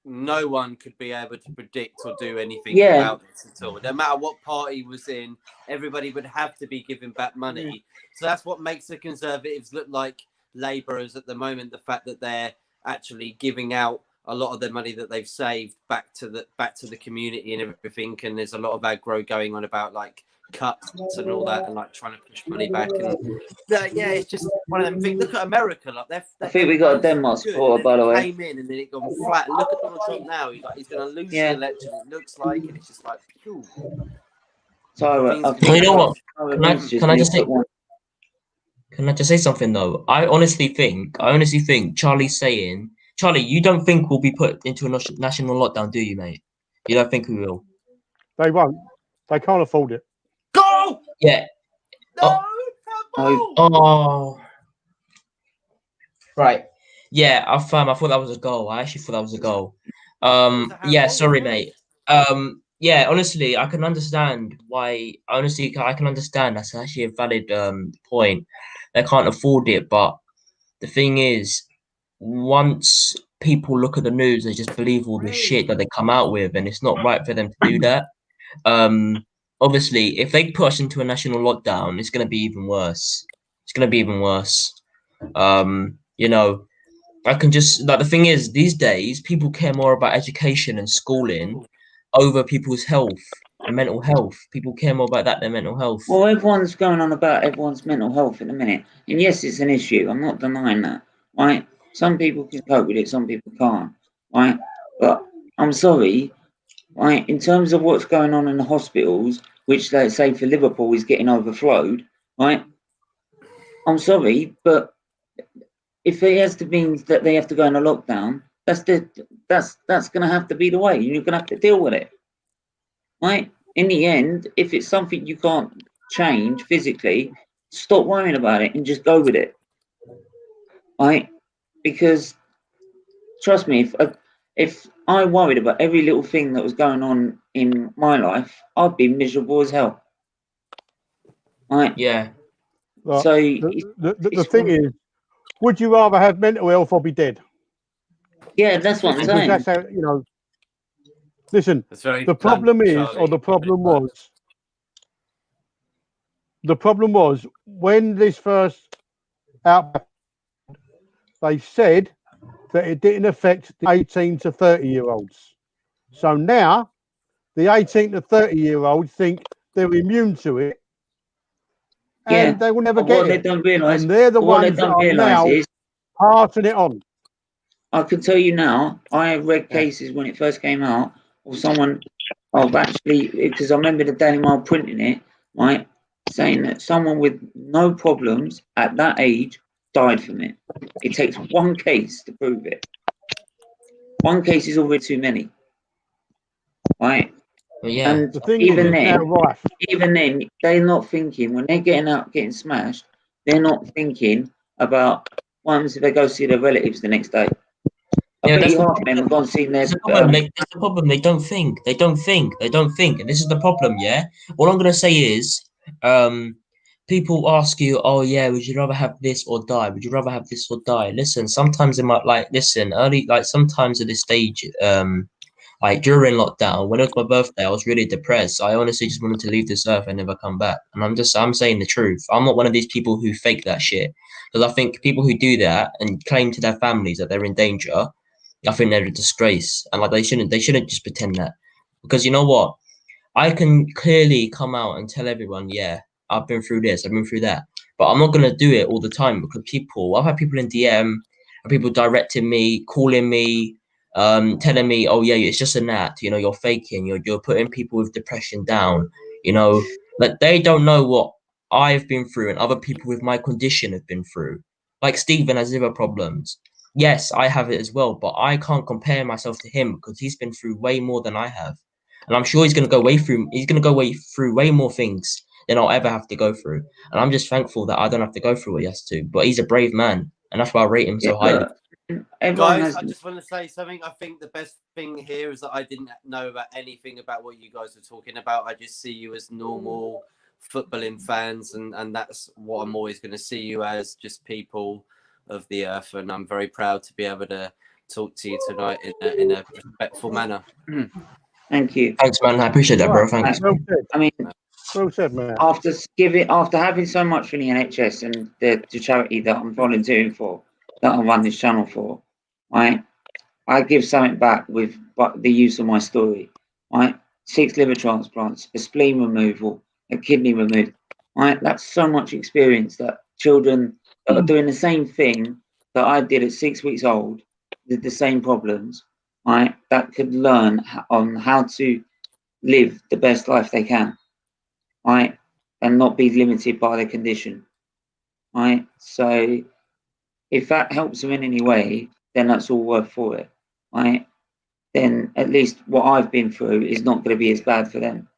no one could be able to predict or do anything about this at all. No matter what party was in, everybody would have to be giving back money. So that's what makes the Conservatives look like Labourers at the moment. The fact that they're actually giving out a lot of the money that they've saved back to the community and everything. And there's a lot of aggro going on about like cuts and all that, and like trying to push money back. And it's just one of them things. Look at America, like I think we got a Denmark supporter, by the way. Came in and then it gone flat. Look at Donald Trump now. He's going to lose the election. It looks like, and it's just like, phew. So, you know what? Can I just say something though? I honestly think Charlie's saying, Charlie, you don't think we'll be put into a national lockdown, do you, mate? You don't think we will? They won't. They can't afford it. Go! Yeah. No! Oh. Right. Yeah, I thought that was a goal. I actually thought that was a goal. Yeah, sorry, mate. Yeah, honestly, I can understand why. Honestly, I can understand. That's actually a valid point. They can't afford it, but the thing is, once people look at the news, they just believe all the shit that they come out with, and it's not right for them to do that. Obviously, if they put us into a national lockdown, it's going to be even worse. It's going to be even worse. You know, I can just like the thing is these days people care more about education and schooling over people's health and mental health. People care more about that than mental health. Well, everyone's going on about everyone's mental health in a minute, and yes, it's an issue. I'm not denying that, right? Some people can cope with it, some people can't, right? But I'm sorry, right? In terms of what's going on in the hospitals, which they say for Liverpool is getting overflowed, right? I'm sorry, but if it has to mean that they have to go in a lockdown, that's going to have to be the way. You're going to have to deal with it, right? In the end, if it's something you can't change physically, stop worrying about it and just go with it, right? Because trust me, if I worried about every little thing that was going on in my life, I'd be miserable as hell, right? Yeah. Well, so the thing is, would you rather have mental health or be dead? Yeah, that's what I'm saying. That's how, you know. Listen, the problem is, or the problem was when this first outbreak, they said that it didn't affect the 18 to 30-year-olds. So now the 18 to 30-year-olds think they're immune to it, and they will never get it. Don't realise, and they're the ones that are now passing it on. I can tell you now, I have read cases when it first came out, or someone, I've actually, because I remember the Daily Mail printing it, right, saying that someone with no problems at that age died from it. It takes one case to prove it. One case is already too many, right? Yeah. And the thing even then, they're not thinking when they're getting out, getting smashed. They're not thinking about what happens if they go see their relatives the next day. Yeah, that's half them have gone seeing their. That's the problem. They don't think. They don't think. They don't think. And this is the problem. Yeah. All I'm gonna say is, people ask you, "Oh yeah, would you rather have this or die? Would you rather have this or die?" Listen, sometimes it might sometimes at this stage, like during lockdown, when it was my birthday, I was really depressed. I honestly just wanted to leave this earth and never come back. And I'm saying the truth. I'm not one of these people who fake that shit. Because I think people who do that and claim to their families that they're in danger, I think they're a disgrace. And like they shouldn't just pretend that. Because you know what? I can clearly come out and tell everyone, yeah, I've been through this, I've been through that. But I'm not gonna do it all the time because I've had people in DM, and people directing me, calling me, telling me, oh yeah, it's just a gnat, you know, you're faking, you're putting people with depression down, you know, like they don't know what I've been through and other people with my condition have been through. Like Stephen has liver problems. Yes, I have it as well, but I can't compare myself to him because he's been through way more than I have. And I'm sure he's gonna go way through way more things than I'll ever have to go through. And I'm just thankful that I don't have to go through what he has to. But he's a brave man, and that's why I rate him so highly. Guys, I just want to say something. I think the best thing here is that I didn't know about anything about what you guys were talking about. I just see you as normal footballing fans, and that's what I'm always going to see you as, just people of the earth. And I'm very proud to be able to talk to you tonight in a respectful manner. Thank you. Thanks, man. I appreciate that, bro. Thanks. I mean, well said, man. After having so much for the NHS and the charity that I'm volunteering for, that I run this channel for, right? I give something back with the use of my story, right? 6 liver transplants, a spleen removal, a kidney removal, right? That's so much experience that children that are doing the same thing that I did at 6 weeks old, with the same problems, right? That could learn on how to live the best life they can, right? And not be limited by their condition, right? So if that helps them in any way, then that's all worth for it, right? Then at least what I've been through is not going to be as bad for them.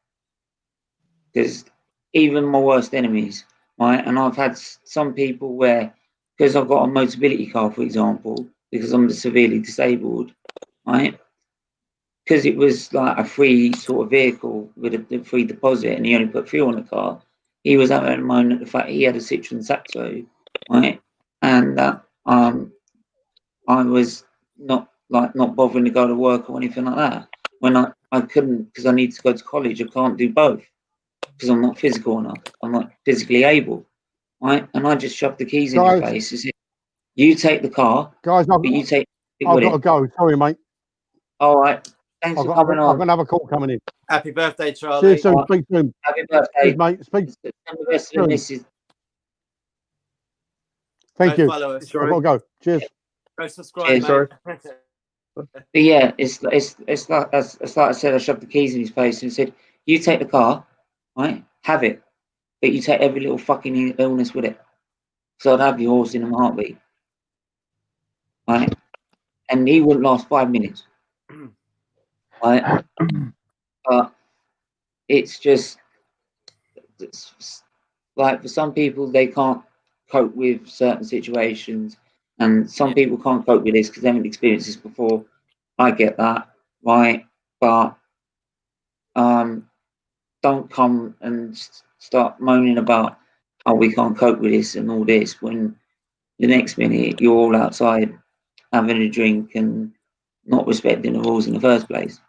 Because even my worst enemies, right? And I've had some people where, because I've got a Motability car, for example, because I'm severely disabled, right? Because it was like a free sort of vehicle with a free deposit, and he only put fuel on the car. He was having a moan at the fact he had a Citroen Saxo, right? And I was not bothering to go to work or anything like that. When I couldn't, because I need to go to college, I can't do both because I'm not physical enough. I'm not physically able, right? And I just shoved the keys in his face and said, "You take the car, guys. but you take it I've with got to it." go. Sorry, mate. All right. Thanks for coming on. I've got another call coming in. Happy birthday, Charlie. See you soon. Speak soon. Happy birthday, cheers, mate. Speak the rest of the missus. Thank Go you. follow us. I've got to go. Cheers. Go subscribe, Cheers. mate. But yeah, it's like I said, I shoved the keys in his face and said, "You take the car, right? Have it, but you take every little fucking illness with it. So I'd have your horse in a heartbeat, right?" And he wouldn't last 5 minutes, right? But it's just like for some people they can't cope with certain situations, and some people can't cope with this because they haven't experienced this before. I get that, right? But don't come and start moaning about, "Oh, we can't cope with this and all this," when the next minute you're all outside having a drink and not respecting the rules in the first place.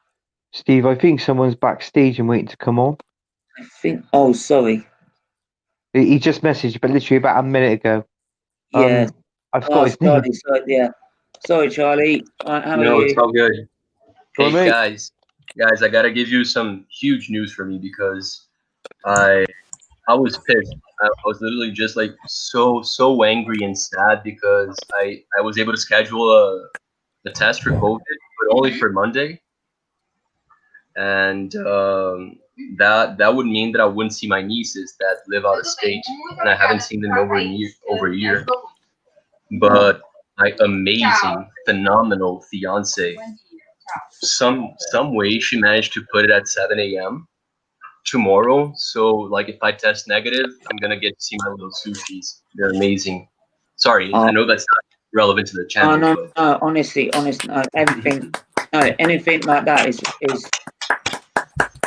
Steve, I think someone's backstage and waiting to come on. I think. Oh, sorry. He just messaged, but literally about a minute ago. Yeah. I forgot his name. Sorry, yeah. Sorry, Charlie. How are you? It's all good. Go Hey, on, guys, I gotta give you some huge news for me because I was pissed. I was literally just like so angry and sad because I was able to schedule a test for COVID, but only for Monday, and that would mean that I wouldn't see my nieces that live out of state, and I haven't seen them over a year. But my amazing, phenomenal fiance, some way she managed to put it at 7 a.m. tomorrow. So like if I test negative, I'm gonna get to see my little sushis. They're amazing. Sorry, I know that's not relevant to the channel. No, honestly, no, everything, no, anything like that is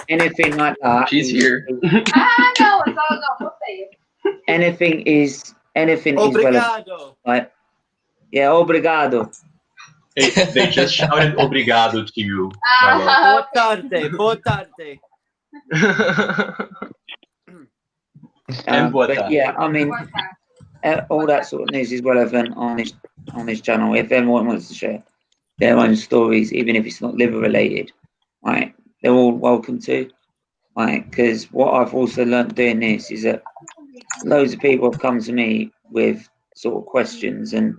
anything like that. She's here. Anything is relevant. Right? Yeah, obrigado. They just shouted obrigado to you. Boa tarde. But yeah, I mean, all that sort of news is relevant on this channel. If everyone wants to share their own stories, even if it's not liver related, right? They're all welcome to, right? Because what I've also learned doing this is that loads of people have come to me with sort of questions and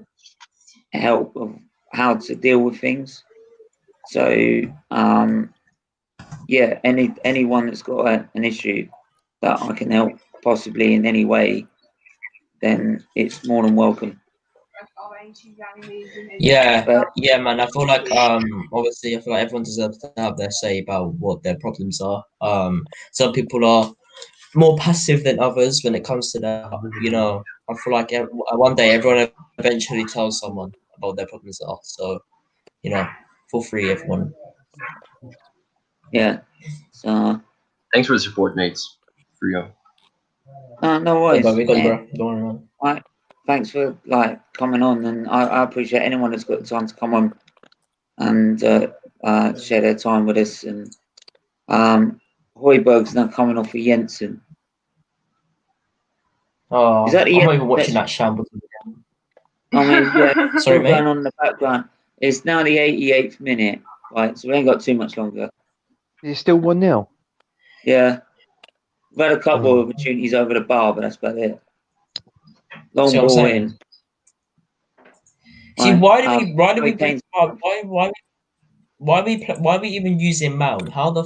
help of how to deal with things. So yeah, anyone that's got an issue that I can help possibly in any way, then it's more than welcome. Yeah, man. I feel like obviously I feel like everyone deserves to have their say about what their problems are. Some people are more passive than others when it comes to that. You know, I feel like one day everyone eventually tells someone about their problems are. So, you know, feel free, everyone. Yeah. So thanks for the support, mates. For you. No worries. We got you, bro. Don't worry, man. Right. Thanks for coming on, and I appreciate anyone that's got the time to come on and share their time with us. And Højbjerg's now coming off with Jensen. Oh, I'm not even watching that shambles again. I mean, yeah, sorry, mate. Going on in the background. It's now the 88th minute, right? So we ain't got too much longer. It's still 1-0. Yeah, we've had a couple of opportunities over the bar, but that's about it. Long ball in. See, why are we even using Mount? How the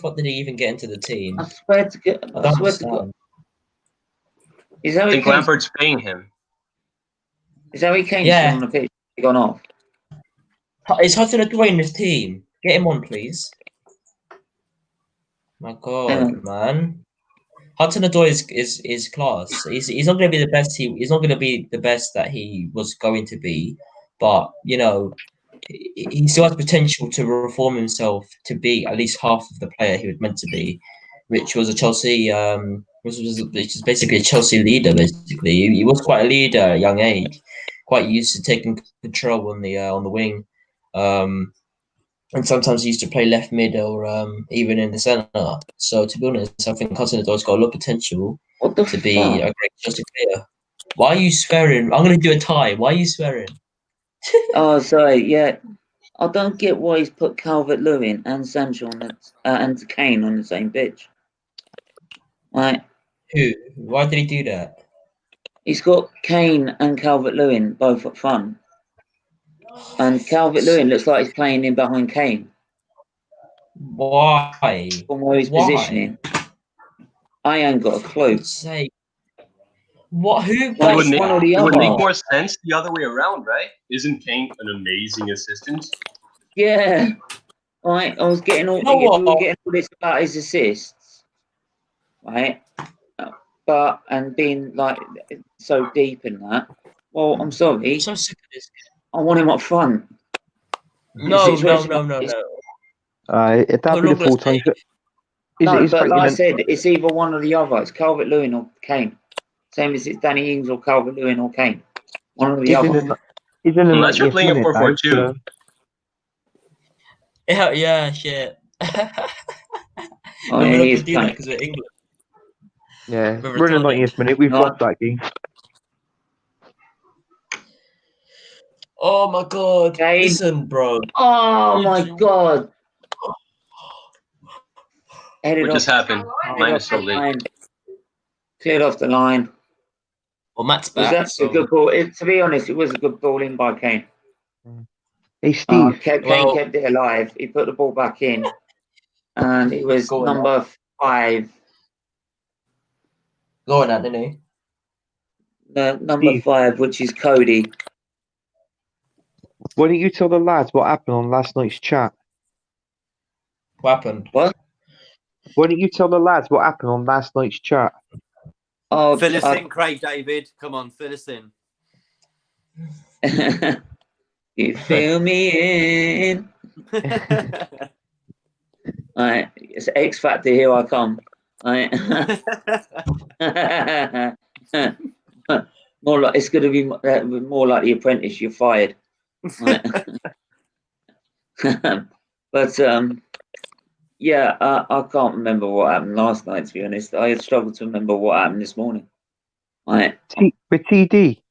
fuck did he even get into the team? I swear to God. I think Lampard's paying him. Is that he came on the pitch? He gone off. Is Hudson-Odoi in this team? Get him on, please. My God, man. Hudson-Odoi is class. He's not going to be the best. He's not going to be the best that he was going to be, but you know, he still has potential to reform himself to be at least half of the player he was meant to be, which was a Chelsea, which is basically a Chelsea leader. Basically, he was quite a leader at a young age, quite used to taking control on the wing, and sometimes he used to play left mid or even in the centre. So to be honest, I think Hudson-Odoi's got a lot of potential to be a great Chelsea player. Why are you swearing? I'm going to do a tie. Why are you swearing? Oh, sorry. Yeah, I don't get why he's put Calvert-Lewin and Sancho and Kane on the same pitch. Right. Who? Why did he do that? He's got Kane and Calvert-Lewin both up front, and Calvert-Lewin looks like he's playing in behind Kane. Why? From where he's positioning. I ain't got a clue. Say. What? Who? It would make more sense the other way around, right? Isn't Kane an amazing assistant? Yeah. Right. I was getting all, we were getting all this about his assists, right? But and being like so deep in that. Well, I'm sorry. I'm so sick of this. I want him up front. No. That'd be the full time. No, but like I said, it's either one or the other. It's Calvert-Lewin or Kane. Same as it's Danny Ings or Calvert-Lewin or Kane. One or the other. Unless you're playing a 4-4-2. Yeah, shit. Oh, yeah, he is playing. Because of England. Yeah, we're in the 90th minute. We've lost that game. Oh my god. Kane. Listen, bro. Oh my god. What just happened? Mine is so late. Cleared off the line. Well, Matt's back. Was that a good ball? To be honest, it was a good ball in by Kane. Hey, Steve. Kane kept it alive. He put the ball back in. And it was number 5. Go on, Anthony. Number 5, which is Cody. Why don't you tell the lads what happened on last night's chat? What happened? What? Why don't you tell the lads what happened on last night's chat? Oh, fill us in, Craig David. Come on, fill us in. You fill me in. Alright, it's X Factor. Here I come. Alright. More like it's going to be more like The Apprentice. You're fired. Right. But yeah, I can't remember what happened last night. To be honest, I struggled to remember what happened this morning. Right. With TD.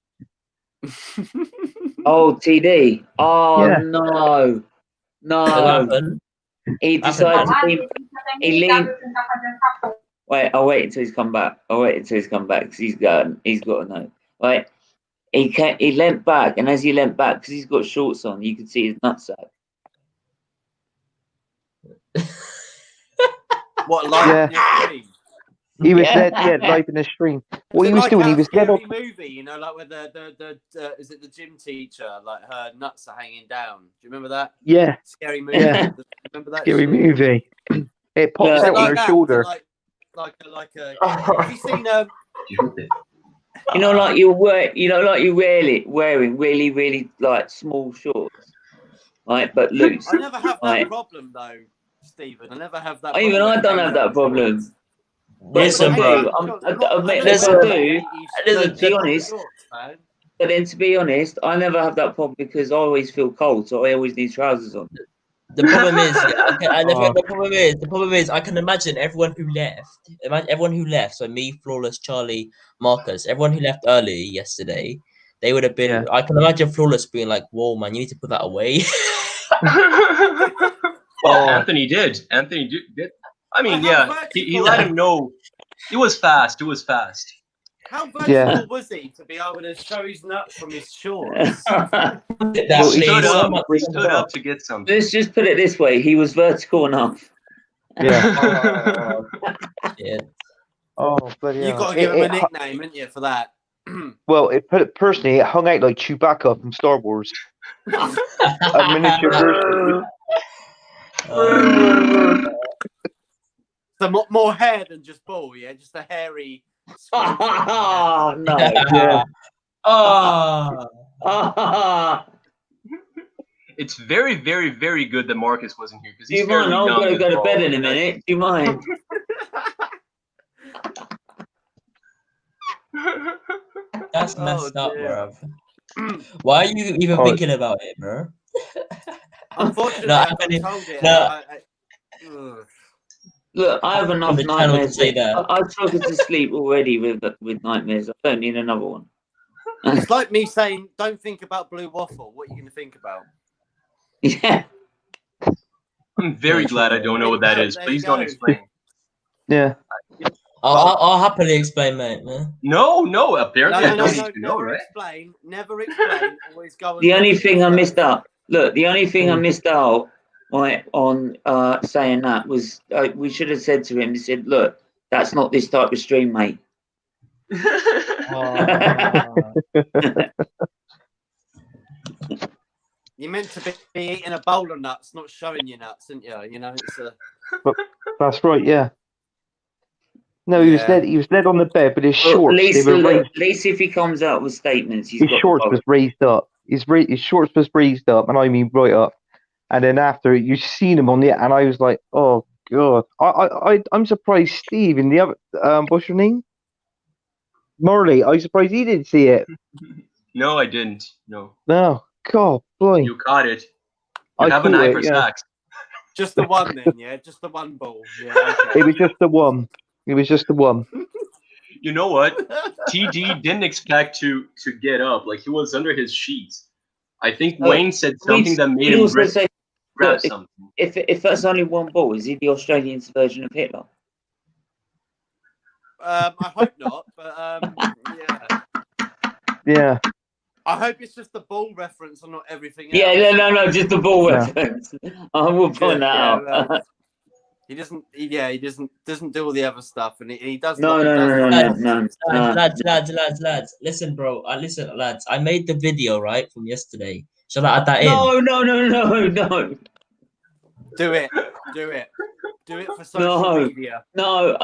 Oh, TD. Oh yeah. No. He decided to leave. He leave. Wait, I'll wait until he's come back. Because he's got to know. Right. He leant back, and as he leant back, because he's got shorts on, you could see his nutsack. What, live in the stream? He was dead, live in the stream. What he was doing, he was dead on movie, you know, like where the is it the gym teacher, like her nuts are hanging down. Do you remember that? Yeah. Scary movie. Yeah. Remember that? Scary movie. It pops out on her shoulder. Like have you seen You know, like you're wearing really, really like small shorts, right, but loose. I never have that problem though, Stephen. I never have that. Even I don't have that problem. Listen, bro. But then to be honest, I never have that problem because I always feel cold, so I always need trousers on. The problem is, the problem is, I can imagine everyone who left. So me, Flawless, Charlie, Marcus, everyone who left early yesterday, they would have been. Yeah. I can imagine Flawless being like, "Whoa, man, you need to put that away." Well, Anthony did. I mean, he let him know. It was fast. How vertical was he to be able to show his nuts from his shorts? He stood up to get something. Let's just put it this way: he was vertical enough. Yeah. Yeah. Oh, but you've got to give him a nickname, haven't you, for that? Well, it hung out like Chewbacca from Star Wars. A miniature version. So more hair than just ball, yeah, just a hairy. Oh no! Yeah. it's very, very, very good that Marcus wasn't here because he's fairly young. I'm going to go to bed in a minute. Do you mind? That's messed up, bro. Why are you even thinking about it, bro? Unfortunately, I got told it. Look, I have enough nightmares. I've struggled to sleep already with nightmares. I don't need another one. It's like me saying, "Don't think about blue waffle." What are you going to think about? Yeah. I'm very glad I don't know what that is. Please don't explain. Yeah. I'll happily explain, mate. No. Apparently, I don't need to know, right? Never explain. Always go. The only thing I missed out. Look, the only thing I missed out on saying that was we should have said to him. He said, "Look, that's not this type of stream, mate." You're meant to be eating a bowl of nuts, not showing your nuts, aren't you? You know, it's a. That's right. Yeah. No, he was led on the bed, but his shorts. At least if he comes out with statements, his shorts was raised up. His shorts was raised up, and I mean right up. And then after you seen him on the, and I was like, oh god, I'm surprised Steve in the other what's your name? Marley. I'm surprised he didn't see it. No, I didn't. No. No, God, boy. You caught it. You have an eye for sacks. Just the one, then, yeah. Just the one ball. Yeah. Okay. It was just the one. It was just the one. You know what? TD didn't expect to get up. Like he was under his sheets. I think Wayne said something that made him grab something. If that's only one ball, is he the Australian's version of Hitler? I hope not, but yeah. Yeah. I hope it's just the ball reference and not everything else. Yeah, no, just the ball reference. I will point that out. He doesn't. Yeah, he doesn't do all the other stuff, and he does. No. Lads. Listen, bro. Listen, lads. I made the video right from yesterday. Shall I add that in? No. Do it. For social media. No.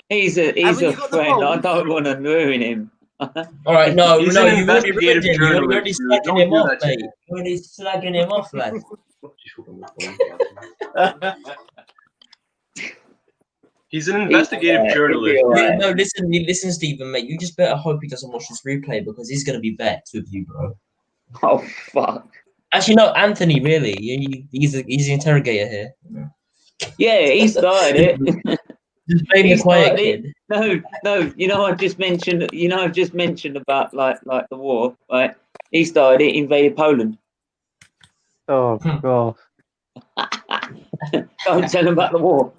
He's a friend. I don't want to ruin him. All right, no. You already ruined him. You're already slagging him off, mate. You're already slagging him off, lad. He's an investigative journalist. Right. No, listen, Stephen, mate. You just better hope he doesn't watch this replay because he's gonna be vexed with you, bro. Oh fuck. Actually, no, Anthony. Really, he's the interrogator here. Yeah, he started it. Just play the quiet kid. No. I've just mentioned about like the war, right? He started it, invaded Poland. Oh god. Don't tell him about the war.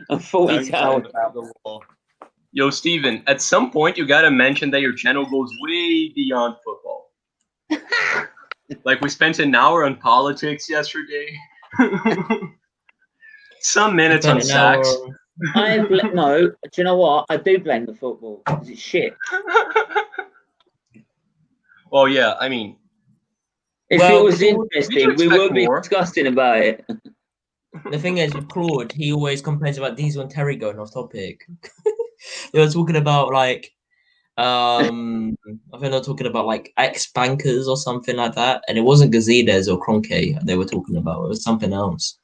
I'm 40 about the war. Yo, Steven, at some point you gotta mention that your channel goes way beyond football. Like we spent an hour on politics yesterday. Some minutes on sacks. No, do you know what? I do blame the football because it's shit. Well, yeah, I mean, if it was interesting, we would be discussing about it. The thing is, with Claude, he always complains about Diesel and Terry going off topic. They were talking about like, I think they were talking about like ex-bankers or something like that, and it wasn't Gazides or Kroenke they were talking about. It was something else.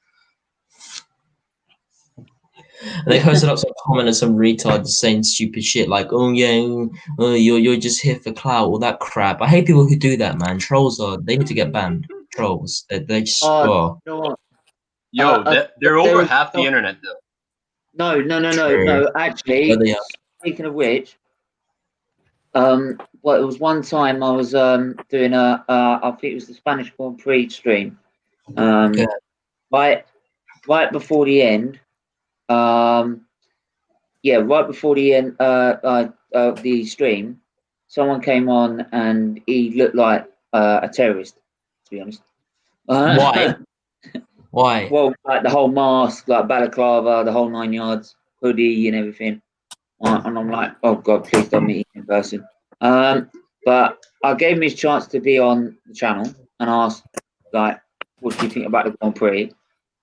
And they posted up some comment of some retard saying stupid shit like, "Oh yeah, you're just here for clout," all that crap. I hate people who do that, man. Trolls they need to get banned. Trolls, they just. Yo, they're over half the internet though. No. Actually, speaking of which, it was one time I was doing I think it was the Spanish Grand Prix stream. Right before the end. Right before the end of the stream, someone came on and he looked like a terrorist, to be honest. Why? Why? Well, like the whole mask, like balaclava, the whole 9 yards, hoodie and everything. And I'm like, oh God, please don't meet him in person. But I gave him his chance to be on the channel and asked, like, what do you think about the Grand Prix?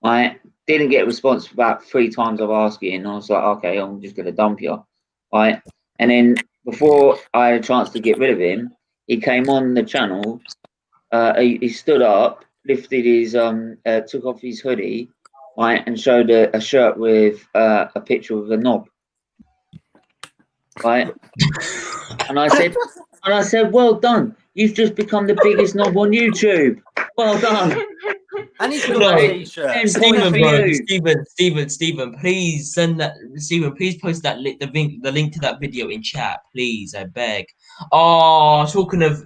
I didn't get a response for about 3 times of asking. And I was like, okay, I'm just going to dump you. Right. And then before I had a chance to get rid of him, he came on the channel. He stood up, lifted his took off his hoodie, right, and showed a shirt with a picture of a knob, right. And I said, well done. You've just become the biggest knob on YouTube. Well done. And he's got a t-shirt. Stephen, please send that. Stephen, please post that the link to that video in chat, please. I beg. Oh, talking of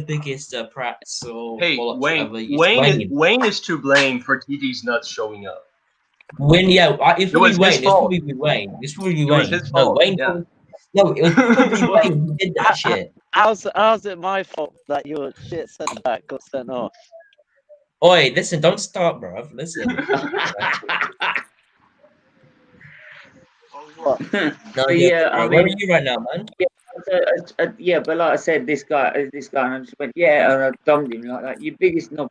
biggest prats or hey, Wayne is to blame for TD's nuts showing up. It's probably Wayne. It's probably Wayne. It's probably Wayne. His fault. Wayne. Yeah. No, it was probably Wayne who did that shit. How's it my fault that your shit sent back got sent off? Oi, listen, don't start, bruv. Listen. No, yeah, I mean, where are you right now, man? Yeah, but like I said, this guy, and I just went, yeah, and I dumped him like that. Your biggest knob,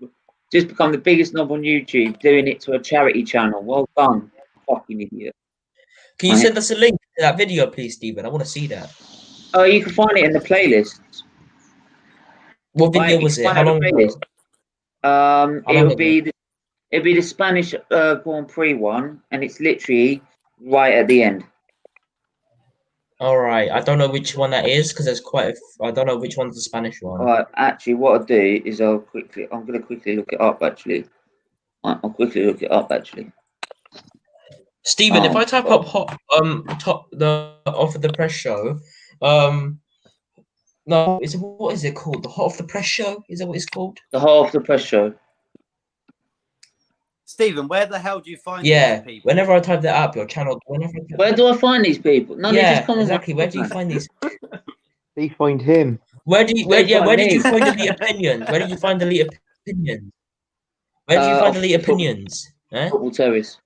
just become the biggest knob on YouTube, doing it to a charity channel. Well done, fucking idiot. Can you send us a link to that video, please, Stephen? I want to see that. Oh, you can find it in the playlist. What video was it? How long ago? It'll be the Spanish Grand Prix one, and it's literally right at the end. All right, I don't know which one that is because there's quite. I don't know which one's the Spanish one. All right, actually, what I'll do is I'm gonna quickly look it up. Actually, I'll quickly look it up. Actually, Stephen, if I type up the Off of the Press show, no, what is it called? The Hot Off the Press show? Is that what it's called? The Hot Off the Press show. Stephen, where the hell do you find these people? Whenever I type that up, your channel. Where do I find these people? No, just come exactly. Where do you find these? They find him. Where did you find Elite Opinions? Where did you find Elite Opinions? Where did you find Elite Opinions? Football Terrace.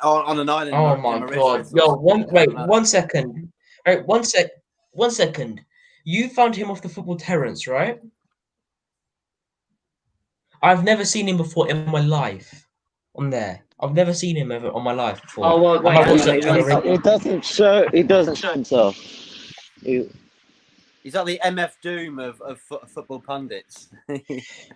On an island. Oh my god! Yo, one second. All right, one second. You found him off the Football Terrace, right? I've never seen him before in my life. On there, I've never seen him ever on my life before. Oh well, wait, it doesn't show. He doesn't show himself. He's like the MF Doom of football pundits.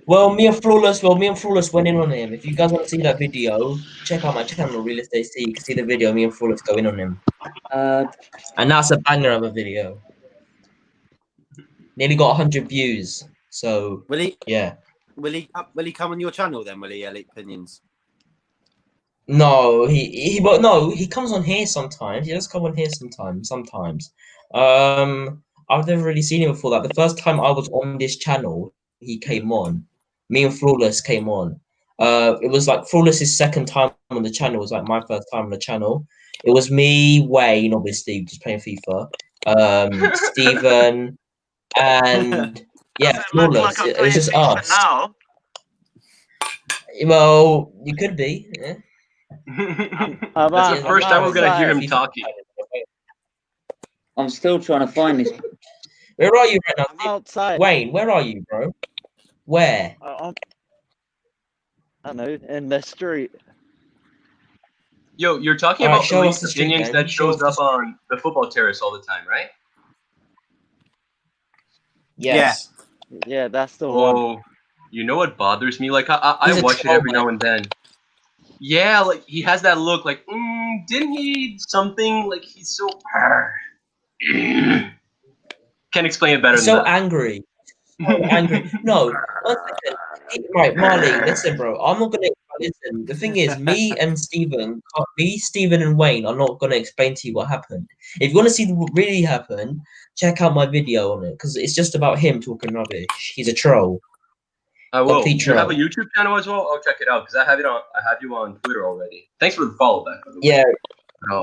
Well, me and Flawless went in on him. If you guys want to see that video, check out my channel, Real Estate C. You can see the video. Me and Flawless go in on him. And that's a banger of a video. Nearly got 100 views. So will he? Yeah. Will he come on your channel then? Will he, Elite Opinions? No, he comes on here sometimes. He does come on here sometimes. I've never really seen him before that. The first time I was on this channel, he came on. Me and Flawless came on. It was like Flawless's second time on the channel. It was like my first time on the channel. It was me, Wayne, obviously, just playing FIFA. Stephen, and yeah, Flawless. It was just us. Now. Well, you could be. Yeah. That's the first time we're gonna hear him talking. I'm still trying to find this. Where are you right now? I'm outside. Wayne, where are you, bro? Where? I don't know, in the street. Yo, you're talking about Elite Opinions that shows up on the Football Terrace all the time, right? Yes. Yeah, that's the one. Oh, you know what bothers me? Like I watch it every now and then. Yeah, like he has that look. Like, didn't he something? Like he's so. Can't explain it better than that. Angry. So angry. No, 1 second. Right, Marley, listen, bro. I'm not gonna listen. The thing is, me, Stephen, and Wayne are not gonna explain to you what happened. If you want to see what really happened, check out my video on it because it's just about him talking rubbish. He's a troll. I will. You have a YouTube channel as well? I'll check it out because I have you on Twitter already. Thanks for the follow back. Yeah.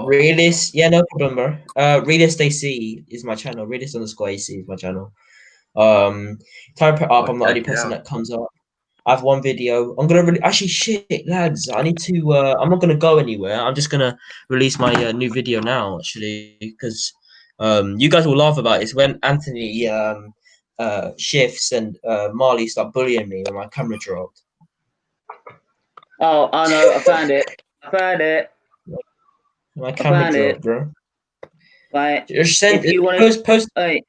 Realist, no problem, bro. Realist AC is my channel. Realist_AC is my channel. Type it up. I'm the only person that comes up. I have one video. I'm gonna actually shit, lads. I need to. I'm not gonna go anywhere. I'm just gonna release my new video now, actually, because you guys will laugh about it. It's when Anthony shifts and Marley start bullying me when my camera dropped. Oh, I know. I found it. My camera dropped, bro. Right. Just send if you want post. I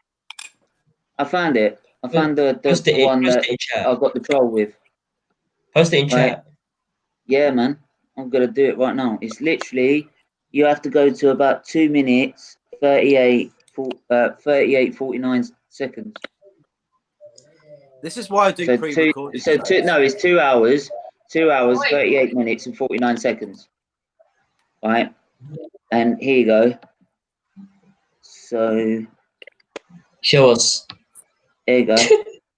found it. I found the one that I got the troll with. Post it in chat. Yeah, man. I'm gonna do it right now. It's literally you have to go to about 2 minutes 49 seconds. This is why I do pre-recorded. It's 2 hours. 2 hours, 38 minutes and 49 seconds. Right. And here you go. So show us. There you go.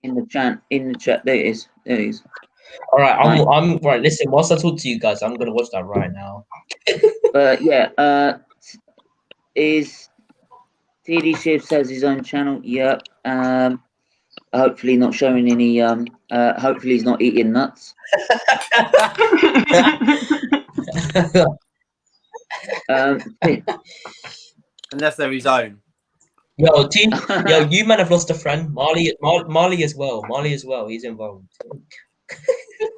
In the chat. There it is. All right, I'm right. Listen, whilst I talk to you guys, I'm gonna watch that right now. Is TD Shifts has his own channel? Yep. Hopefully not showing any. Hopefully he's not eating nuts. Unless they're his own. Yo, you man have lost a friend. Marley as well. Marley as well. He's involved.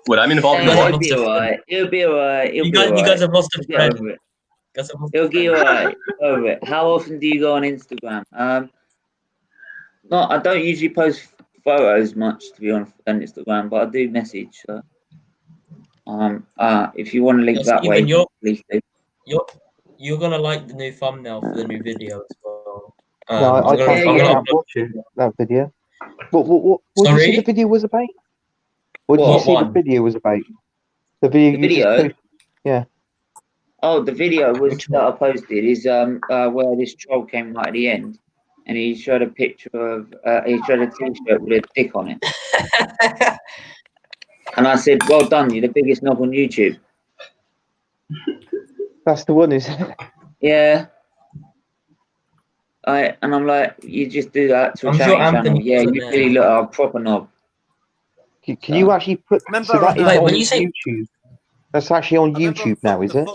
What, I'm involved in what? He'll be alright. You guys have lost a friend. He'll be alright. Over it. How often do you go on Instagram? No, I don't usually post photos much, to be honest, on Instagram, but I do message. So, if you want to link that way, please do. You're gonna like the new thumbnail for the new video as well. No, I can't watch that video. What did you say the video was about? What did you say the video was about? The video? Yeah. Oh, the video that I posted is where this troll came right at the end, and he showed a picture of he showed a t-shirt with a dick on it, and I said, "Well done, you're the biggest knob on YouTube." That's the one, isn't it? Yeah. And I'm like, you just do that to a charity channel. Yeah, you really look a proper knob. Can you actually put? So that is on YouTube. That's actually on YouTube now, is it?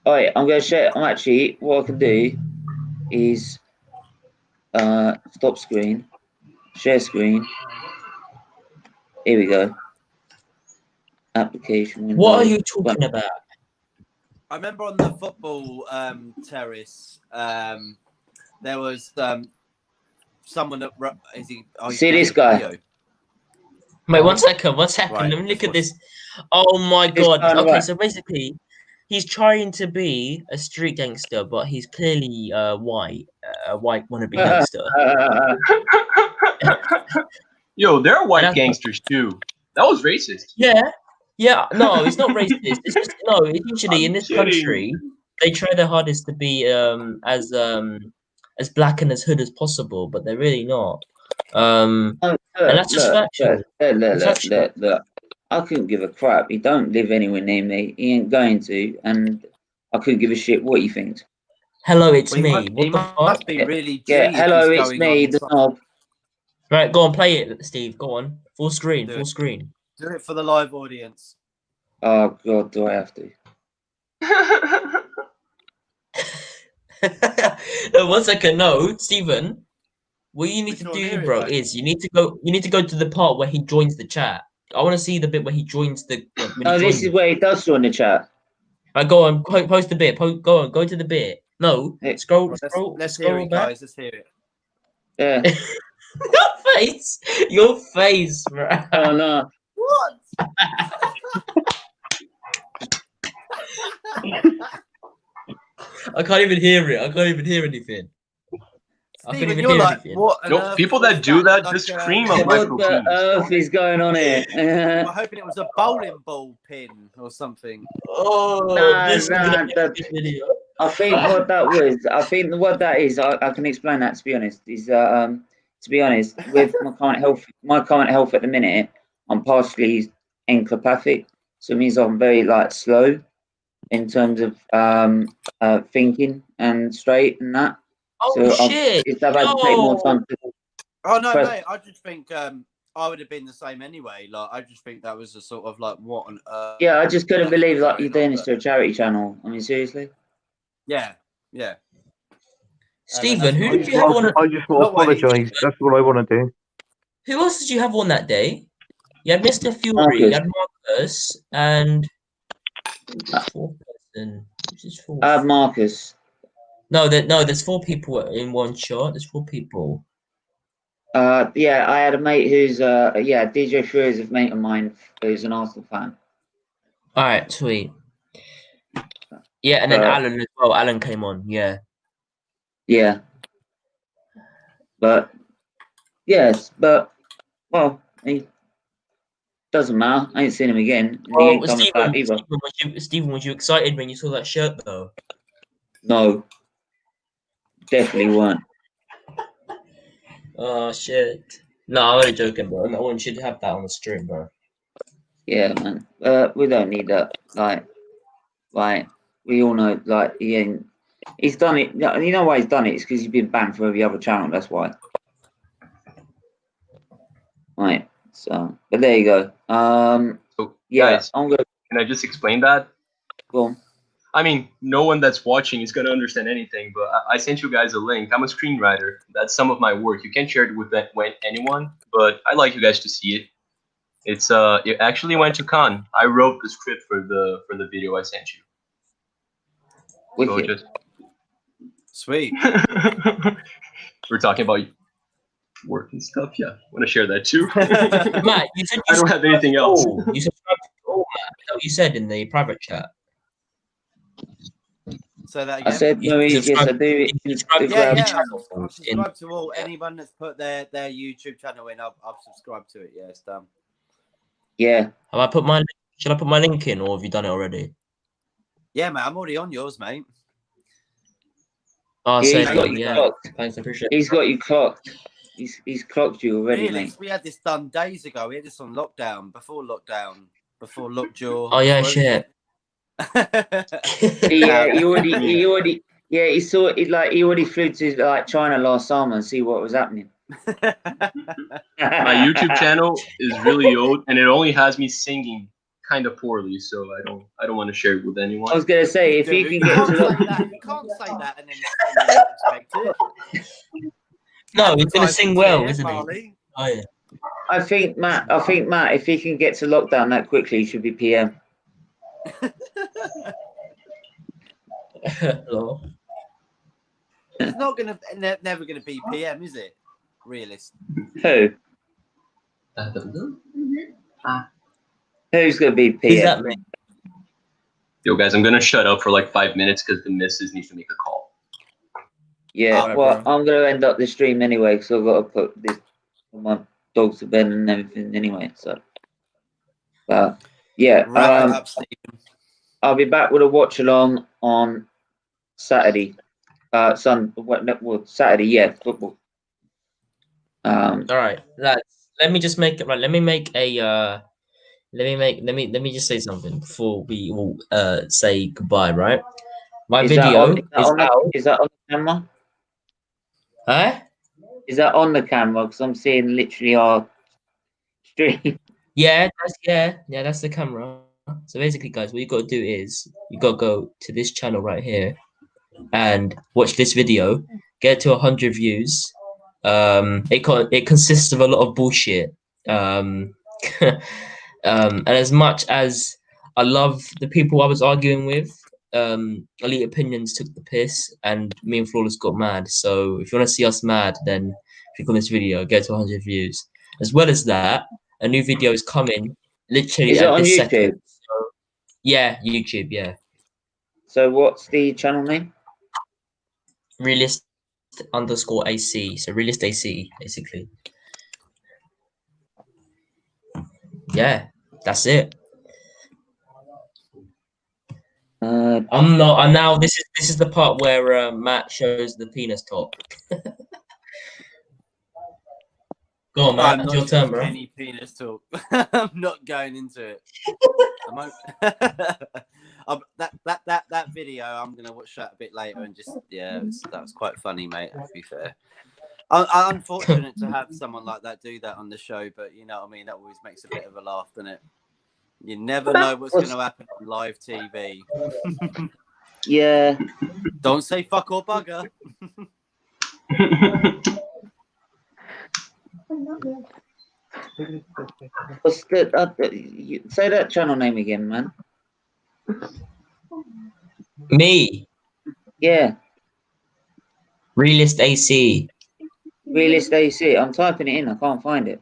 Alright, I'm gonna share. I'm actually what I can do is stop screen, share screen. Here we go. Application window. What are you talking about? I remember on the football terrace, there was someone that see this guy. Video. Wait, one second. Right, let me look at this. Oh my god. Okay, so basically, he's trying to be a street gangster, but he's clearly white. A white wannabe gangster. Yo, there are white gangsters too. That was racist. Yeah. No, it's not racist. It's just usually in this country, they try their hardest to be as black and as hood as possible, but they're really not. And that's just factual. Look. I couldn't give a crap. He don't live anywhere near me. He ain't going to, and I couldn't give a shit what he thinks. Hello, it's me. He must be really. Hello, it's me, the knob. Right, go on, play it, Steve. Go on, full screen. Do it for the live audience. Oh God, do I have to? No, 1 second. No, Stephen. What you need to do, bro, is you need to go to the part where he joins the chat. I want to see the bit where he joins the. This is where he does join the chat. Right, go on, post the bit. Go to the bit. No, scroll. Let's hear it, guys. Let's hear it. Yeah. Your face, bro. Oh no. What? I can't even hear it. I can't even hear anything. Steven, you're like, what? No, people that do that just scream of microphones. What the earth is going on here? I'm hoping it was a bowling ball pin or something. Oh, video. I think what that was. I think what that is. I can explain that. To be honest, is to be honest, with my current health at the minute, I'm partially encephalopathic, so it means I'm very slow in terms of thinking and straight and that. Oh so shit! I've had to take more time to Oh no, mate! I just think I would have been the same anyway. I just think that was a sort of what on earth. Yeah, I just couldn't believe you're doing this to a charity channel. I mean, seriously. Yeah. Stephen, who did you have on? I just want to apologise. That's what I want to do. Who else did you have on that day? You had Mr. Fury, you had Marcus, and fourth person. I have Marcus. No, there's 4 people in one shot. There's 4 people. Yeah, I had a mate who's DJ Shrew is a mate of mine who's an Arsenal fan. All right, sweet. Yeah, and then Alan as well. Alan came on. Yeah. Yeah. But well, he doesn't matter. I ain't seen him again. And he ain't coming back either. Stephen, was you excited when you saw that shirt though? No. Definitely weren't. Oh shit. No, I'm only joking, bro. No one should have that on the stream, bro. Yeah, man. We don't need that. Like we all know, like he's done it. You know why he's done it? It's because he's been banned from every other channel. That's why. Right. So, but there you go. So, yeah. Guys, can I just explain that? Go on. I mean, no one that's watching is gonna understand anything, but I sent you guys a link. I'm a screenwriter. That's some of my work. You can't share it with anyone, but I'd like you guys to see it. It actually went to Cannes. I wrote the script for the video I sent you. Wicked. So Sweet. We're talking about work and stuff. Yeah, want to share that too. Matt, you said I don't have anything else. You subscribed to all, Matt. Is that what you said in the private chat? Say that again. I said no. Yes, I do. Yeah. I've subscribed to all. Anyone that's put their YouTube channel in, I've subscribed to it. Yeah, it's done. Yeah. Should I put my link in, or have you done it already? Yeah, mate. I'm already on yours, mate. Oh, he's got you yeah. clocked. Thanks, I appreciate He's got you clocked. He's clocked you already, really? mate. We had this done days ago. We had this on lockdown, before lockjaw. Oh yeah, shit. Yeah, he already. Yeah, he saw it. Like he already flew to like China last summer and see what was happening. My YouTube channel is really old, and it only has me singing kind of poorly, so I don't want to share it with anyone. I was gonna say if you can get to that, you can't say that and then not expect it. No, he's gonna sing well, isn't he? Oh yeah. I think Matt, if he can get to lockdown that quickly, he should be PM. Hello. It's not gonna, never gonna be PM, is it? Realist. Who? Who's gonna be PM? Who's that, man? Yo, guys, I'm gonna shut up for like 5 minutes because the missus needs to make a call. Yeah, Right, well, bro. I'm gonna end up the stream anyway because I've got to put my dogs to bed and everything anyway. So, yeah, Up, Stephen. I'll be back with a watch along on Saturday. Saturday, yeah, football. All right, lads. Let me just make it right. Let me just say something before we all say goodbye. Right, my video is out. Is that on the camera? Huh? Is that on the camera? Because I'm seeing literally our stream. Yeah, that's the camera. So basically, guys, what you got to do is you got to go to this channel right here and watch this video. Get to 100 views. It consists of a lot of bullshit. And as much as I love the people I was arguing with, Elite Opinions took the piss, and me and Flawless got mad. So if you want to see us mad, then click on this video, get to 100 views. As well as that, a new video is coming literally Is it at on this YouTube? second. So, yeah, YouTube, yeah. So what's the channel name? Realist_AC. So Realist AC, basically. Yeah, that's it. I'm not. And now this is the part where Matt shows the penis top. Go on, Matt. It's your turn, bro. Any penis talk. I'm not going into it. That video, I'm gonna watch that a bit later and just that was quite funny, mate. To be fair, I'm unfortunate to have someone like that do that on the show, but you know what I mean. That always makes a bit of a laugh, doesn't it? You never know what's going to happen on live TV. Yeah. Don't say fuck or bugger. What's the, say that channel name again, man. Me. Yeah. Realist AC. Realist AC. I'm typing it in. I can't find it.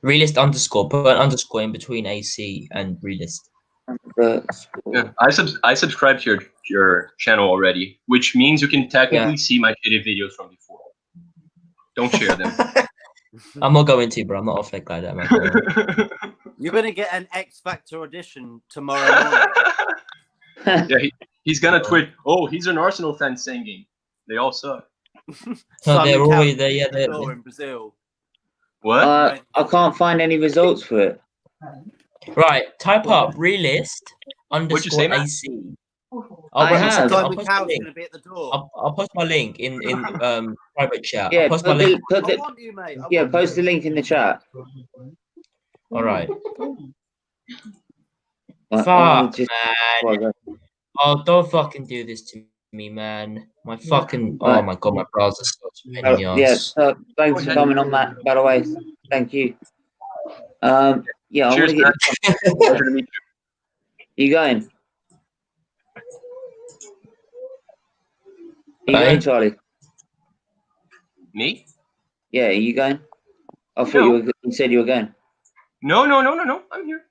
Realist underscore. Put an underscore in between AC and realist. Yeah, I subscribed to your channel already, which means you can technically see my shitty videos from before. Don't share them. I'm not going to, bro. I'm not off like that, man. You're gonna get an X Factor audition tomorrow morning. Yeah, he's gonna tweet. Oh, he's an Arsenal fan singing. They all suck. No, they're always there. Yeah, they're in Brazil. What? I can't find any results for it. Right, type up realist underscore AC. I'll post my link. I'll post my link in private chat. Yeah, I'll post my link. Post the link in the chat. All right. Fuck, man. Oh, don't fucking do this to me, man. My fucking. Oh my god, my browser's such a pain in the ass. Yeah, thanks for coming on, Matt. By the way, thank you. Yeah, I want to get. Pleasure to meet You going? You going, Charlie? Me? Yeah, are you going? I thought you said you were going. No. I'm here.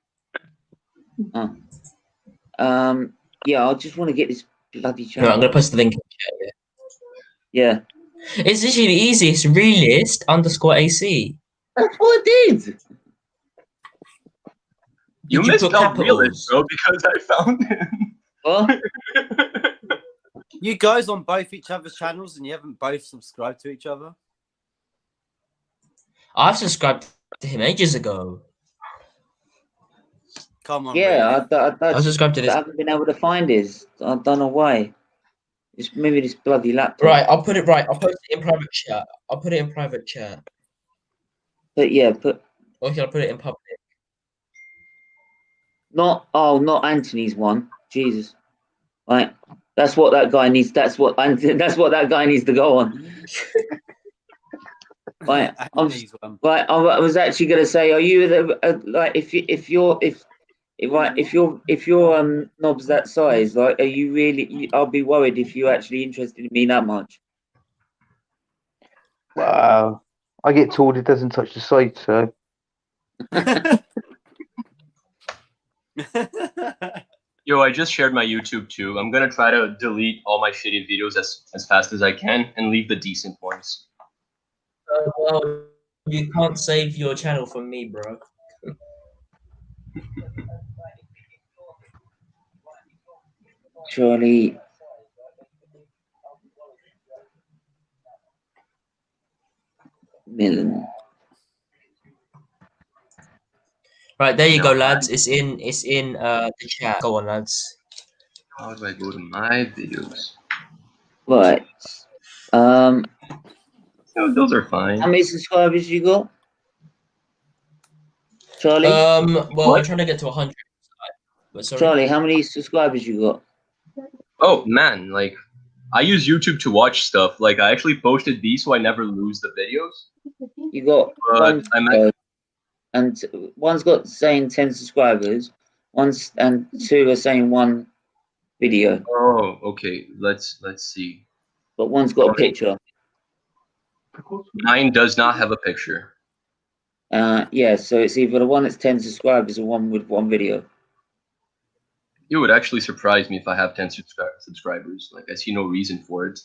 Oh. Yeah, I just want to get this bloody channel. No, I'm gonna post the link in the chat. Yeah. It's literally the easiest. Realist underscore AC. That's what I did. You misspelled realist, bro, because I found him. What? You guys on both each other's channels and you haven't both subscribed to each other? I've subscribed to him ages ago. Come on. Yeah, really? I subscribed to this. I haven't been able to find his. I don't know why. It's maybe this bloody laptop. Right, I'll put it right. I'll post it in private chat. I'll put it in private chat. But yeah, Okay, I'll put it in public. Not Anthony's one. Jesus. Right. That's what that guy needs. That's what that guy needs to go on. Right. I was actually going to say, are you like if your knob's that size, like, are you really? I'll be worried if you're actually interested in me that much. Wow. I get told it doesn't touch the side, so. Yo, I just shared my YouTube too. I'm gonna try to delete all my shitty videos as fast as I can and leave the decent ones. Well, you can't save your channel from me, bro. Charlie. Millen. Right, there you go, lads. It's in the chat. Go on, lads. How do I go to my videos? Right. Those are fine. How many subscribers you got, Charlie? Well, I'm trying to get to 100. Charlie, how many subscribers you got? Oh man, like I use YouTube to watch stuff. Like I actually posted these so I never lose the videos. You got and one's got saying 10 subscribers, and 2 are saying 1 video. Oh, okay. Let's see. But one's got a picture. Mine does not have a picture. Yeah, so it's either the one that's 10 subscribers or one with 1 video. It would actually surprise me if I have 10 subscribers. Like I see no reason for it.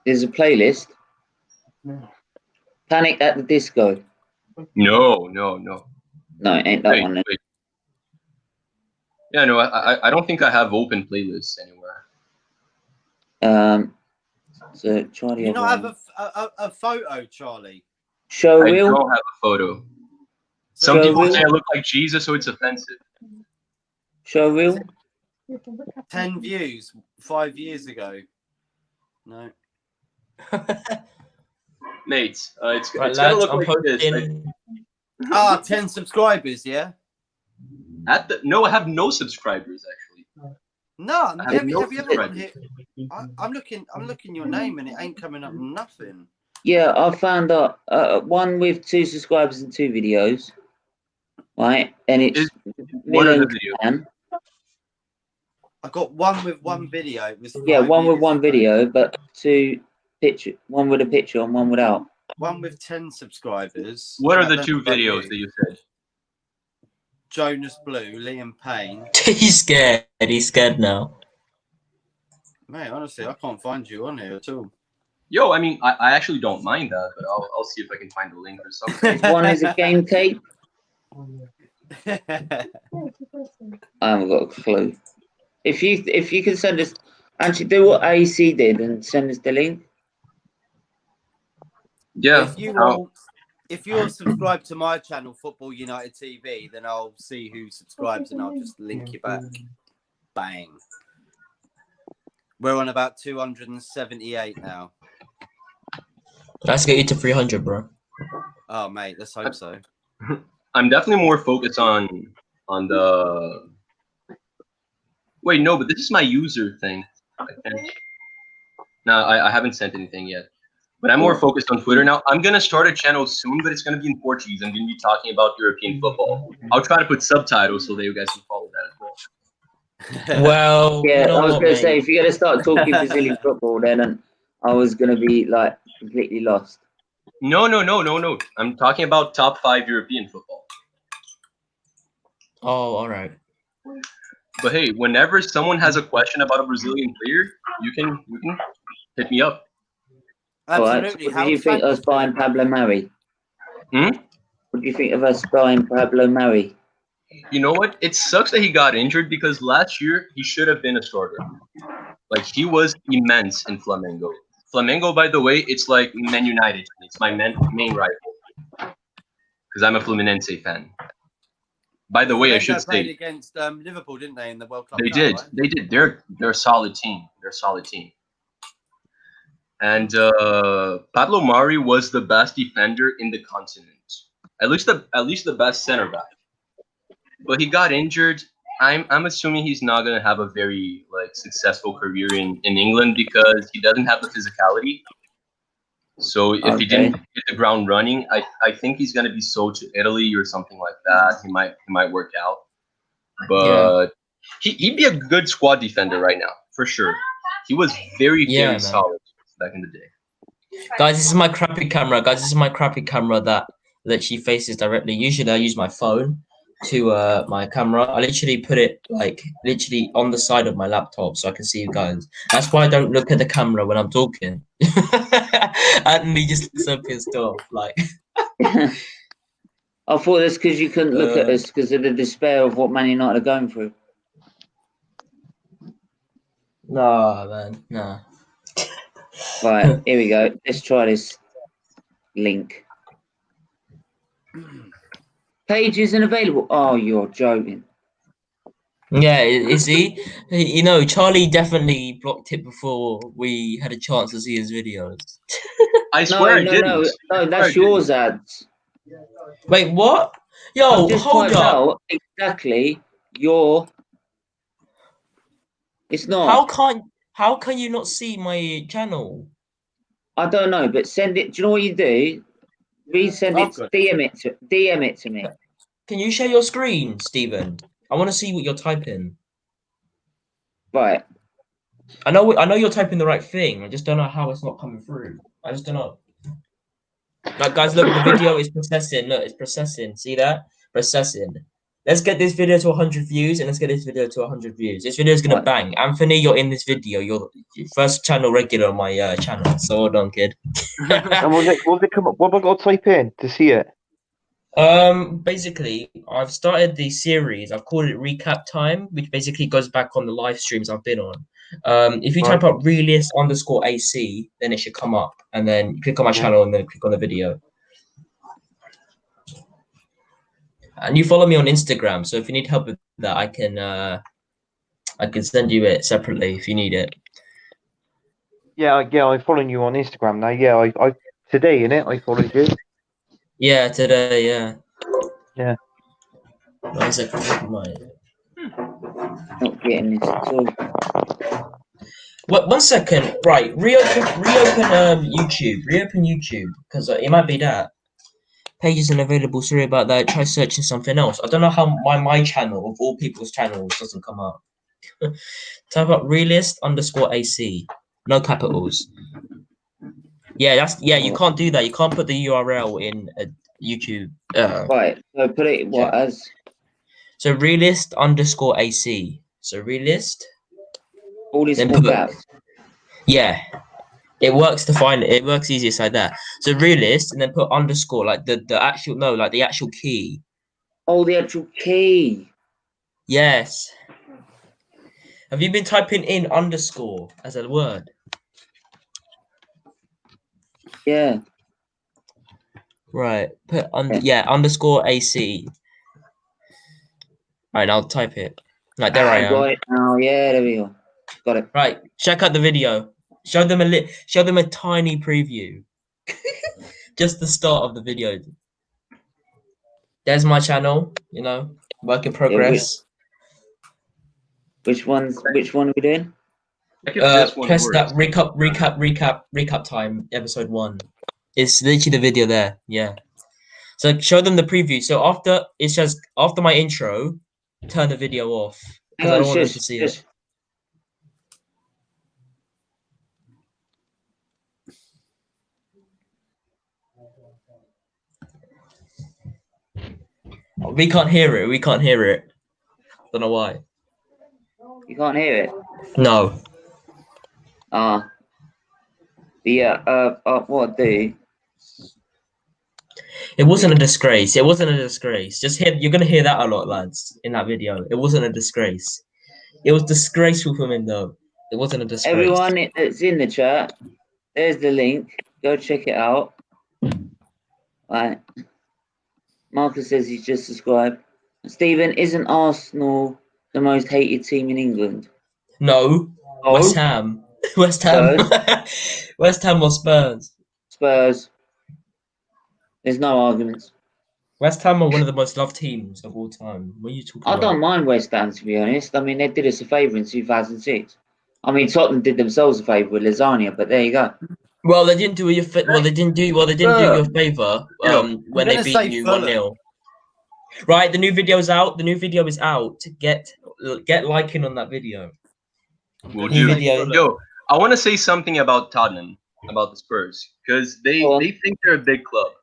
There's a playlist. Panic at the Disco. No. No, it ain't that one. Wait. Yeah, no, I don't think I have open playlists anywhere. So Charlie, you not have a photo, Charlie? Show I reel? don't have a photo. Some people say I look like Jesus, so it's offensive. Show reel? 10 views 5 years ago. No. Mates, it's Right, gonna lads, look like this. 10 subscribers, yeah? No, I have no subscribers actually. No, have you ever gone here? I'm looking your name and it ain't coming up nothing. Yeah, I found out one with 2 subscribers and 2 videos. Right? And it's What are the videos? I got one with one video. It was one with one video, but two picture. One with a picture and one without. One with 10 subscribers. What are the two videos that you said? Jonas Blue, Liam Payne. He's scared. He's scared now. Mate, honestly, I can't find you on here at all. Yo, I mean, I actually don't mind that, but I'll see if I can find a link or something. One is a game tape. I haven't got a clue. If you can send us, actually do what AC did and send us the link. Yeah. If you're subscribed to my channel, Football United TV, then I'll see who subscribes and I'll just link you back. Bang. We're on about 278 now. Let's get you to 300, bro. Oh, mate, let's hope so. I'm definitely more focused on the. Wait, no, but this is my user thing. I think. No, I haven't sent anything yet. But I'm more focused on Twitter now. I'm gonna start a channel soon, but it's gonna be in Portuguese. I'm gonna be talking about European football. I'll try to put subtitles so that you guys can follow that as well. Well, yeah, I was gonna say if you're gonna start talking Brazilian football, then I was gonna be like completely lost. No. I'm talking about top 5 European football. Oh, all right. But hey, whenever someone has a question about a Brazilian player, you can hit me up. Absolutely. What do you think of us buying Pablo Mari? Hmm? What do you think of us buying Pablo Mari? You know what? It sucks that he got injured because last year he should have been a starter. Like, he was immense in Flamengo. Flamengo, by the way, it's like Man United. It's my main rival because I'm a Fluminense fan. By the way, I should say played against Liverpool, didn't they, in the World Cup? They did. Right? They did. They're a solid team. They're a solid team. And Pablo Mari was the best defender in the continent. At least the best center back. But he got injured. I'm assuming he's not gonna have a very successful career in England because he doesn't have the physicality. So if he didn't hit the ground running, I think he's gonna be sold to Italy or something like that. He might work out. But he'd be a good squad defender right now, for sure. He was very solid back in the day. Guys, this is my crappy camera. That literally faces directly. Usually I use my phone to my camera. I literally put it literally on the side of my laptop so I can see you guys. That's why I don't look at the camera when I'm talking. And me just so pissed off. I thought that's because you couldn't look at us because of the despair of what Man United are going through. No, man, no. Right, here we go. Let's try this link. Page isn't available. Oh, you're joking. Yeah, is he? You know, Charlie definitely blocked it before we had a chance to see his videos. I swear I didn't. No, that's yours, ads. Wait, what? Yo, hold up. Exactly your. It's not. How can you not see my channel? I don't know, but send it. Do you know what you do? Resend it. DM it to me. Can you share your screen, Stephen? I want to see what you're typing. Right. I know you're typing the right thing. I just don't know how it's not coming through. I just don't know. Guys, look, the video is processing. Look, it's processing. See that? Processing. Let's get this video to 100 views, and let's get this video to 100 views. This video is gonna bang. Anthony, you're in this video. You're first channel regular on my channel. So well done, kid. And what have I got to type in to see it? Basically, I've started the series. I've called it Recap Time, which basically goes back on the live streams I've been on. If you type up realist_AC, then it should come up, and then you click on my channel and then click on the video. And you follow me on Instagram, so if you need help with that, I can send you it separately if you need it. Yeah, I'm following you on Instagram now. Yeah, I today innit? I followed you. Yeah, today, yeah. Yeah. 1 second, Not getting this at all. What? 1 second. Right, reopen YouTube. Reopen YouTube because it might be that. Page isn't available. Sorry about that. Try searching something else. I don't know how my channel of all people's channels doesn't come up. Type up realist_AC. No capitals. Yeah, you can't do that. You can't put the URL in a YouTube. Right. So put it what as? So realist_AC. So realist. All these small caps. Yeah. It works to find it. It works easiest like that. So realist and then put underscore like the actual like the actual key. Oh, the actual key. Yes. Have you been typing in underscore as a word? Yeah. Right. Put underscore AC. Right, I'll type it. Right, there I am. Got it now. Yeah, there we go. Got it. Right, check out the video. Show them a tiny preview. Just the start of the video. There's my channel, work in progress. Which one are we doing? Press that recap time, episode 1. It's literally the video there, yeah. So show them the preview. So after my intro, turn the video off because I don't want them to see it. We can't hear it. Don't know why. You can't hear it? No. What do? It wasn't a disgrace. Just you're gonna hear that a lot, lads, in that video. It wasn't a disgrace. It was disgraceful for him, though. It wasn't a disgrace. Everyone that's in the chat, there's the link. Go check it out. Right. Marcus says he's just subscribed. Stephen, isn't Arsenal the most hated team in England? No. Oh. West Ham. West Ham or Spurs? Spurs. There's no arguments. West Ham are one of the most loved teams of all time. What are you talking about? I don't mind West Ham, to be honest. I mean, they did us a favour in 2006. I mean, Tottenham did themselves a favour with lasagna, but there you go. Well, they didn't do you. They didn't do you a favour when they beat you 1-0. Right, the new video's out. The new video is out. Get liking on that video. We'll do. Yo, I want to say something about Tottenham, about the Spurs, because they think they're a big club.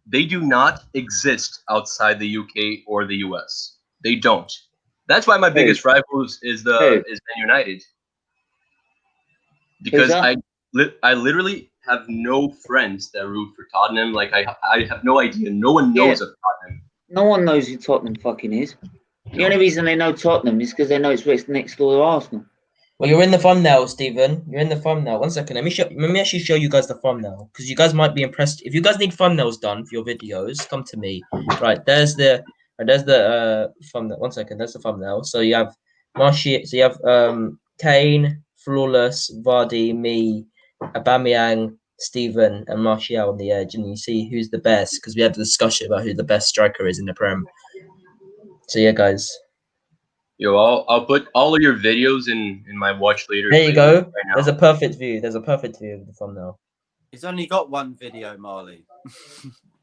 They do not exist outside the UK or the US. They don't. That's why my biggest rival is Man United. Because I literally have no friends that root for Tottenham. Like I have no idea. No one knows of Tottenham. No one knows who Tottenham fucking is. The only reason they know Tottenham is because they know it's next door to Arsenal. Well, you're in the thumbnail, Stephen. You're in the thumbnail. 1 second. Let me actually show you guys the thumbnail because you guys might be impressed. If you guys need thumbnails done for your videos, come to me. Right, there's the thumbnail. 1 second. There's the thumbnail. So you have Kane, Flawless, Vardy, me, Aubameyang, Stephen, and Martial on the edge, and you see who's the best because we had a discussion about who the best striker is in the Prem. So yeah, guys. Yo, I'll put all of your videos in my watch later. There you go. Right, there's a perfect view. There's a perfect view of the thumbnail. He's only got one video, Marley.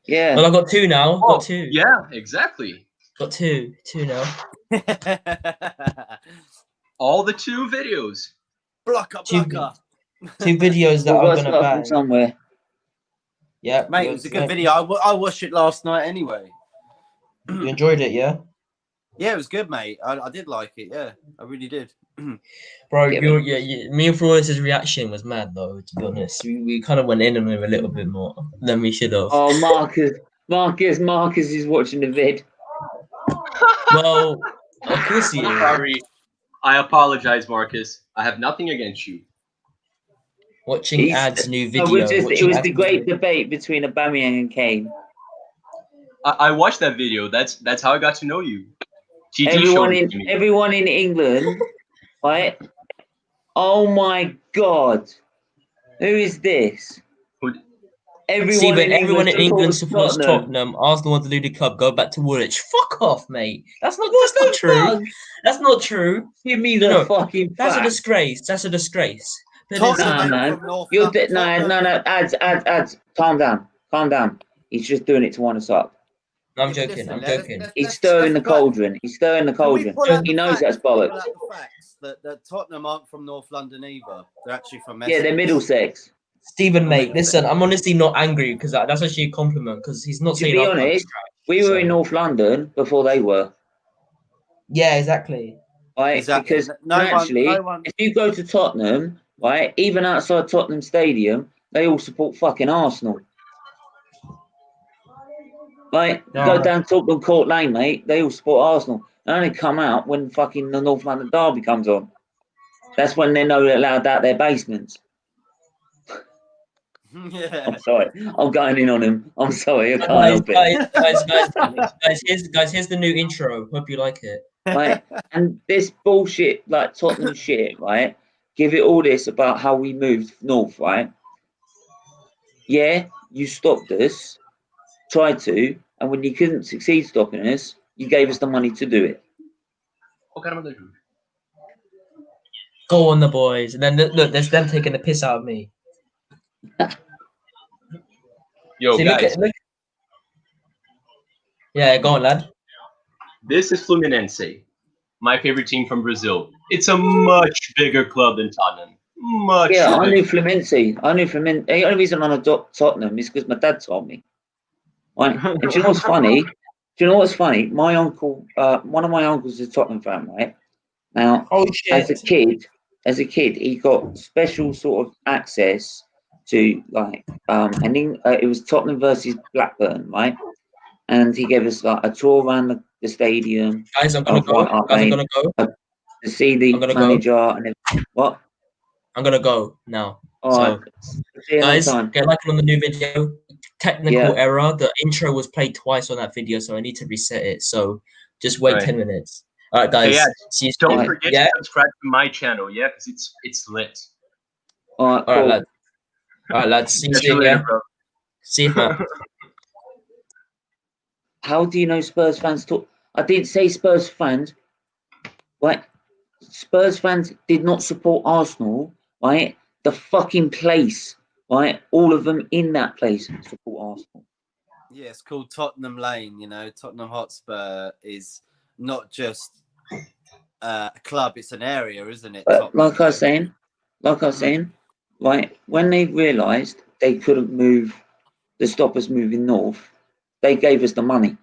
Yeah. Well, I got 2 now. Got 2. Yeah, exactly. Got 2 now. All the 2 videos. Blocker. 2 videos that I'm gonna bang somewhere. Yeah, mate, it was a good video. I watched it last night anyway. You enjoyed it, yeah? Yeah, it was good, mate. I did like it. Yeah, I really did. Bro, me and Flores' reaction was mad though. To be honest, we kind of went in on him a little bit more than we should have. Oh, Marcus is watching the vid. Well, of course he is. Sorry, I apologize, Marcus. I have nothing against you. Watching Ad's new video. It was the great debate between Aubameyang and Kane. I watched that video. That's how I got to know you. Everyone in England, right? Oh my God, who is this? Everyone in England supports Tottenham. Arsenal want to lead the club. Go back to Woolwich. Fuck off, mate. That's not true. That's not true. Give me the fucking. That's a disgrace. That's a disgrace. No, ads. Calm down. He's just doing it to wind us up. I'm joking. I'm joking. He's stirring the cauldron. He's stirring the cauldron. He knows that's bollocks. The facts that Tottenham aren't from North London either. They're actually from Essex. Yeah, they're Middlesex. Stephen, mate, listen, I'm honestly not angry because that's actually a compliment because he's not saying. To be honest, we were in North London before they were. Yeah, exactly. Right, exactly. Because if you go to Tottenham, right, even outside Tottenham Stadium, they all support fucking Arsenal. Right, go down Tottenham Court Lane, mate. They all support Arsenal. They only come out when fucking the North London derby comes on. That's when they're not allowed out their basements. Yeah. I'm sorry. I'm going in on him. I'm sorry. I can't help it. Guys, here's the new intro. Hope you like it. Right, and this bullshit, like Tottenham shit, right? Give it all this about how we moved north, right? Yeah, you stopped us, tried to, and when you couldn't succeed stopping us, you gave us the money to do it. Go on, the boys. And then look, there's them taking the piss out of me. Yo, see, guys. look. Yeah, go on, lad. This is Fluminense, my favorite team from Brazil. It's a much bigger club than Tottenham. Yeah, I knew Fluminense. The only reason I adopt Tottenham is because my dad told me. Right? And do you know what's funny? My uncle, one of my uncles is a Tottenham fan, right? Now, as a kid, he got special sort of access to like, it was Tottenham versus Blackburn, right? And he gave us like a tour around the stadium. Guys, I'm gonna go. To see the manager and what? I'm gonna go now. All so, guys, get liking on the new video. Technical error. The intro was played twice on that video, so I need to reset it. So just wait 10 minutes. All right, guys. See you soon. Don't forget to subscribe to my channel, because it's lit. All right, lads. All right, lads. See you soon, later, bro. See you. How do you know Spurs fans talk? I didn't say Spurs fans. Right? Spurs fans did not support Arsenal. Right? The fucking place. Right? All of them in that place support Arsenal. Yeah, it's called Tottenham Lane. Tottenham Hotspur is not just a club; it's an area, isn't it? Like I was saying, right? When they realised they couldn't stop us moving north, they gave us the money.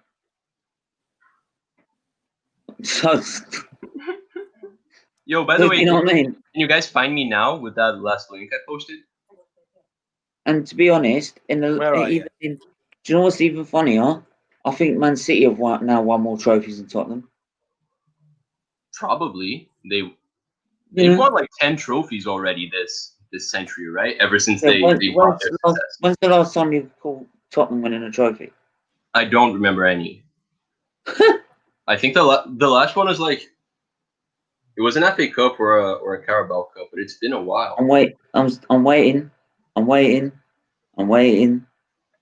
So, yo, by the way, you know what I mean? Can you guys find me now with that last link I posted? And to be honest, do you know what's even funnier? I think Man City have now won more trophies than Tottenham. Probably they've won like 10 trophies already this century, right? Ever since they bought their success. When's the last time you called Tottenham winning a trophy? I don't remember any. I think the last one was like it was an FA Cup or a Carabao Cup, but it's been a while. I'm waiting.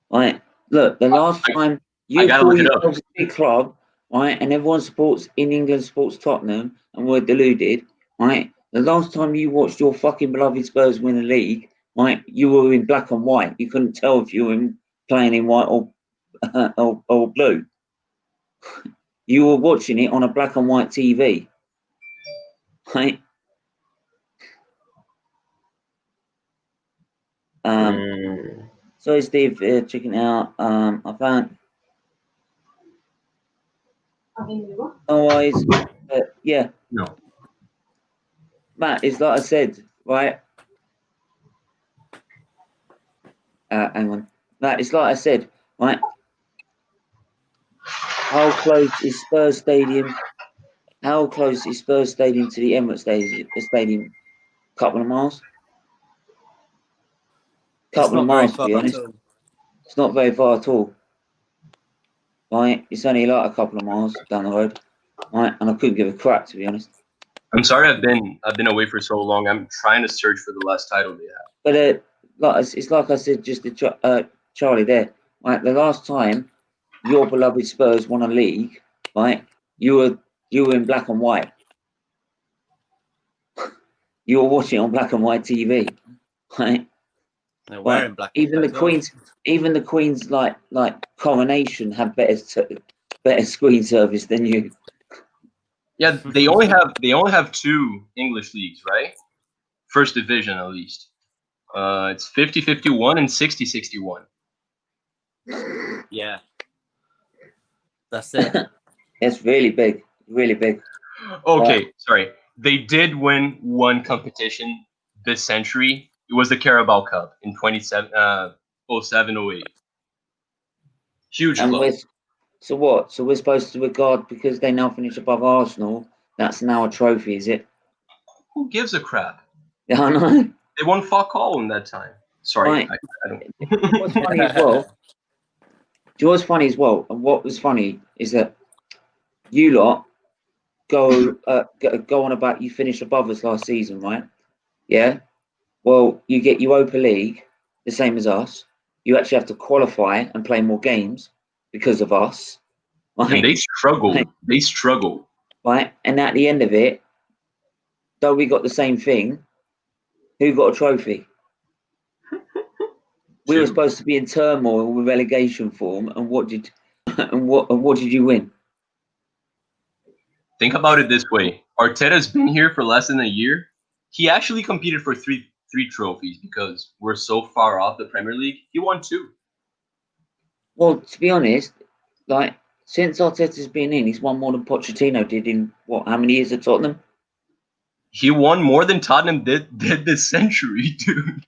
Right, look, the last time you call yourselves a big club, right, and everyone in England supports Tottenham, and we're deluded, right? The last time you watched your fucking beloved Spurs win a league, right, you were in black and white. You couldn't tell if you were playing in white or blue. You were watching it on a black and white TV, right? Sorry, Steve, checking out. I found. Otherwise, yeah. No. Matt, it's like I said, right? Hang on. Matt, it's like I said, right? How close is Spurs Stadium? How close is Spurs Stadium to the Emirates Stadium? Couple of miles. Couple of miles, to be honest. It's not very far at all. Right? It's only like a couple of miles down the road. Right? And I couldn't give a crap, to be honest. I'm sorry, I've been away for so long. I'm trying to search for the last title they have. But it's like I said, just to Charlie there. Right? The last time your beloved Spurs won a league, right? You were in black and white. You were watching on black and white TV, right? They're wearing black. Even the Queen's like Coronation have better screen service than you. Yeah, they only have 2 English leagues, right? First division at least. It's 50-51 and 60-61. Yeah. That's it. It's really big. Really big. Okay, sorry. They did win one competition this century. It was the Carabao Cup in 07-08. Huge club. So what? So we're supposed to regard, because they now finish above Arsenal, that's now a trophy, is it? Who gives a crap? Yeah, I know. They won fuck all in that time. Sorry, Right. I don't. What's funny as well? Do you know what's funny as well? And what was funny is that you lot go on about you finished above us last season, right? Yeah. Well, you get Europa League, the same as us. You actually have to qualify and play more games because of us. Right? And they struggle. Right. They struggle. Right. And at the end of it, though we got the same thing, who got a trophy? We were supposed to be in turmoil with relegation form, and what did you win? Think about it this way: Arteta's been here for less than a year. He actually competed for three trophies because we're so far off the Premier League. He won 2. Well, to be honest, like since Arteta's been in, he's won more than Pochettino did in how many years at Tottenham? He won more than Tottenham did this century, dude.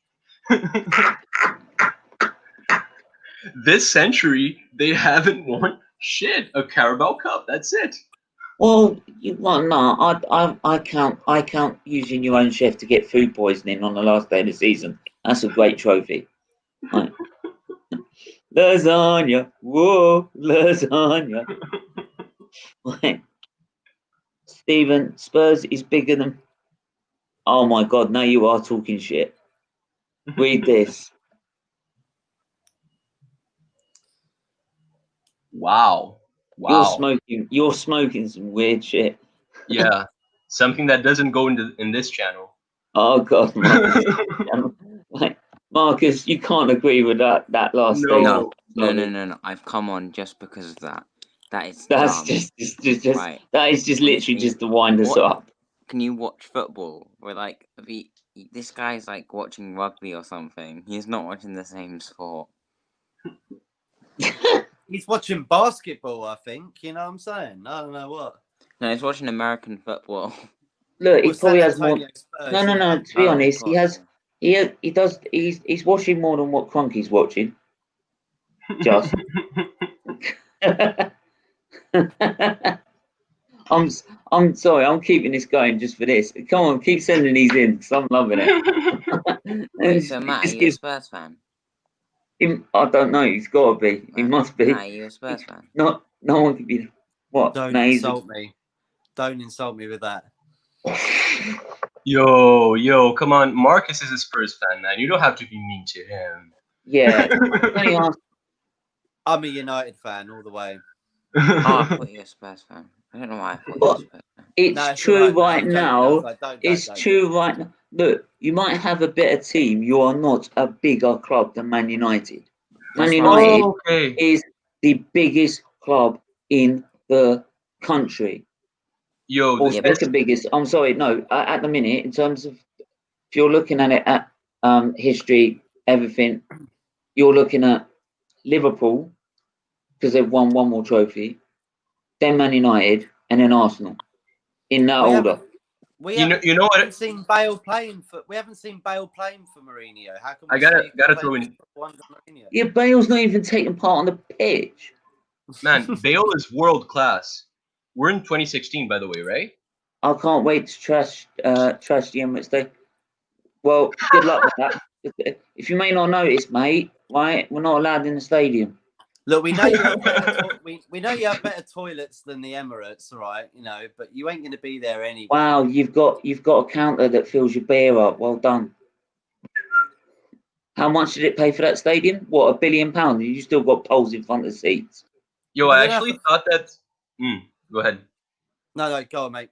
This century, they haven't won shit. A Carabao Cup. That's it. Well, I count using your own chef to get food poisoning on the last day of the season. That's a great trophy. Right. Lasagna, whoa, lasagna. Right. Stephen, Spurs is bigger than. Oh my God! Now you are talking shit. Read this. Wow. You're smoking some weird shit. Yeah, something that doesn't go in this channel. Oh God, Marcus. Marcus, you can't agree with that last statement. No. I've come on just because of that. That's dumb. just right. That is just literally just to wind us up. Can you watch football? We're like, this guy's like watching rugby or something. He's not watching the same sport. He's watching basketball, I think. You know what I'm saying? I don't know what. No, he's watching American football. Look, he probably has more. Spurs, No. To be honest, he's watching more than what Cronky's watching. Just. I'm sorry. I'm keeping this going just for this. Come on, keep sending these in because I'm loving it. Wait, so Matt, are you a Spurs fan? I don't know. He's got to be. He must be. Matt, are you a Spurs fan? No one can be. What? Don't insult me. Don't insult me with that. Yo, come on. Marcus is a Spurs fan, man. You don't have to be mean to him. Yeah. I'm a United fan all the way. I thought you were a Spurs fan. I don't know why I thought you were a Spurs fan. It's true right now. It's true right now. Look, you might have a better team. You are not a bigger club than Man United. Man United is the biggest club in the country. Or second biggest. I'm sorry, no. At the minute, in terms of if you're looking at it at history, everything, you're looking at Liverpool because they've won one more trophy, then Man United, and then Arsenal. In that order. We haven't seen Bale playing for Mourinho. How can we I gotta throw in. Yeah, Bale's not even taking part on the pitch. Man, Bale is world class. We're in 2016, by the way, right? I can't wait to trash the Emirates Day. Well, good luck with that. If you may not notice, mate, right, we're not allowed in the stadium. Look, we know you have better toilets than the Emirates, right? You know, but you ain't going to be there anyway. Wow, you've got a counter that fills your beer up. Well done. How much did it pay for that stadium? What, £1 billion? You still got poles in front of the seats. Yo, I actually thought that. Go ahead. No, go on, mate.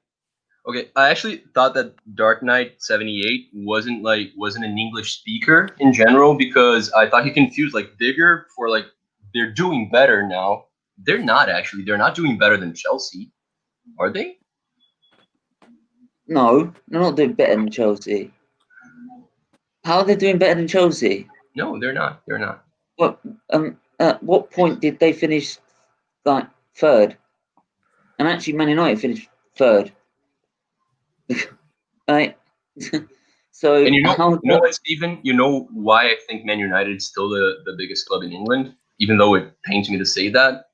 Okay, I actually thought that Dark Knight 78 wasn't an English speaker in general because I thought he confused like Digger for like they're doing better now. They're not actually. They're not doing better than Chelsea, are they? No, they're not doing better than Chelsea. How are they doing better than Chelsea? No, they're not. They're not. What? At what point did they finish like third? And actually, Man United finished third. Right. So, and you know what, Stephen? You know why I think Man United is still the biggest club in England, even though it pains me to say that.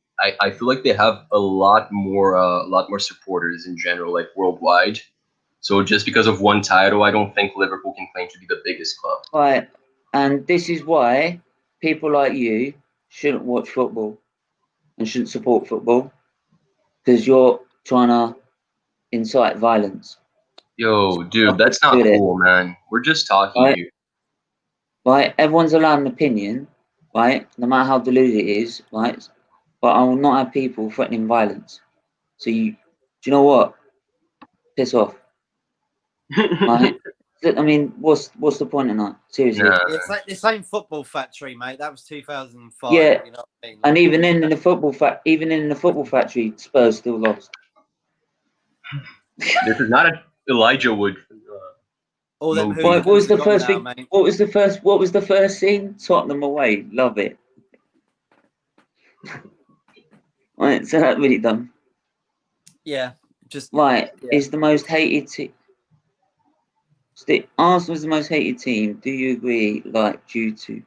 I feel like they have a lot more supporters in general, like worldwide. So just because of one title, I don't think Liverpool can claim to be the biggest club. Right, and this is why people like you shouldn't watch football and shouldn't support football, because you're trying to incite violence. Yo, dude, that's not cool, man. We're just talking here. Right, everyone's allowed an opinion, right? No matter how deluded it is, right? But I will not have people threatening violence. So do you know what? Piss off. Right? I mean, what's the point in that? Seriously. Nah. It's like the same Football Factory, mate. That was 2005. Yeah. You know what I mean? And even in the Football Factory, Spurs still lost. This is not an Elijah Wood. What was the first thing? What was the first scene? Tottenham away. Love it. Right, so that's really dumb. Yeah, just right. Yeah. Is the most hated team. Arsenal is the most hated team. Do you agree? Like due to?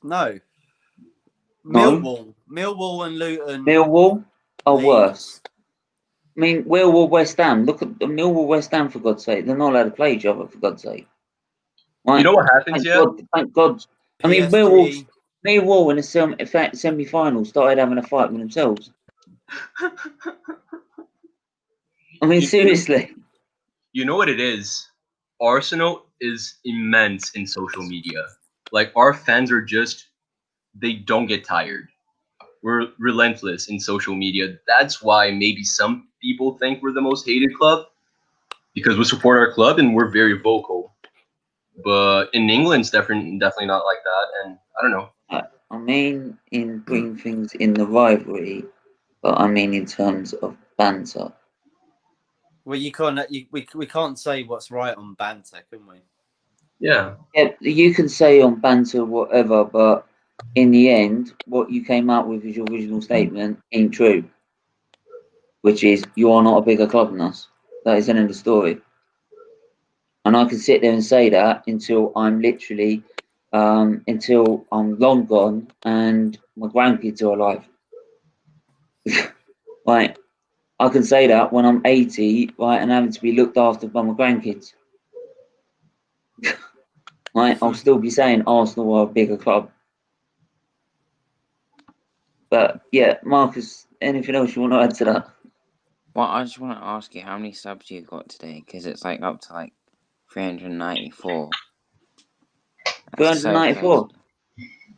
No. Millwall and Luton. Millwall are worse. I mean, Millwall, West Ham. Look at the Millwall, West Ham, for God's sake. They're not allowed to play each other, for God's sake. Right? You know what happens here? Thank God. I mean, Millwall in the semi-final started having a fight with themselves. I mean, seriously. You know what it is? Arsenal is immense in social media. Like, our fans are just, they don't get tired. We're relentless in social media. That's why maybe some people think we're the most hated club, because we support our club and we're very vocal. But in England, it's definitely not like that. And I don't know. I mean, in bringing things in the rivalry, but I mean in terms of banter. Well, you can't. We can't say what's right on banter, can we? Yeah. Yeah, you can say on banter whatever, but in the end, what you came out with as your original statement ain't true. Which is, you are not a bigger club than us. That is the end of the story. And I can sit there and say that until I'm literally, until I'm long gone and my grandkids are alive. Right. I can say that when I'm 80, right, and having to be looked after by my grandkids. Right, I'll still be saying Arsenal are a bigger club. But yeah, Marcus, anything else you want to add to that? Well, I just want to ask you how many subs you got today, because it's like up to like 394. 394?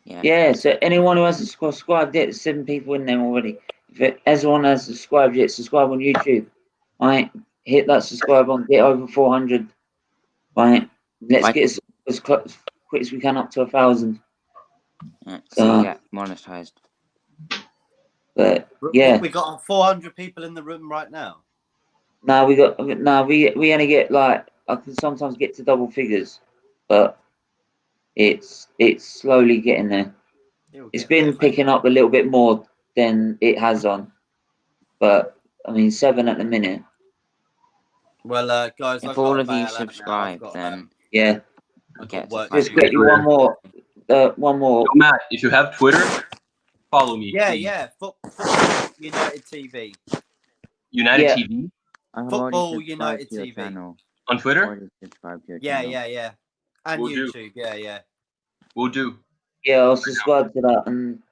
Yeah. Yeah, so anyone who hasn't subscribed yet, there's 7 people in there already. If everyone has subscribed yet, subscribe on YouTube. Right, hit that subscribe button, get over 400. Right, let's get as quick as we can up to 1,000. So you get monetized. But yeah, we got 400 people in the room right now. No, we only get like, I can sometimes get to double figures, but it's slowly getting there. It's been picking up a little bit more than it has on, but I mean 7 at the minute. Well, guys, if all of you subscribe, then yeah, just get you one more. One more. Yo, Matt, if you have Twitter, follow me. Yeah, please. yeah. Football United TV. United TV. Football United TV. Channel. On Twitter. Yeah. And We'll YouTube. Do. Yeah. We'll do. Yeah, I'll subscribe to that, and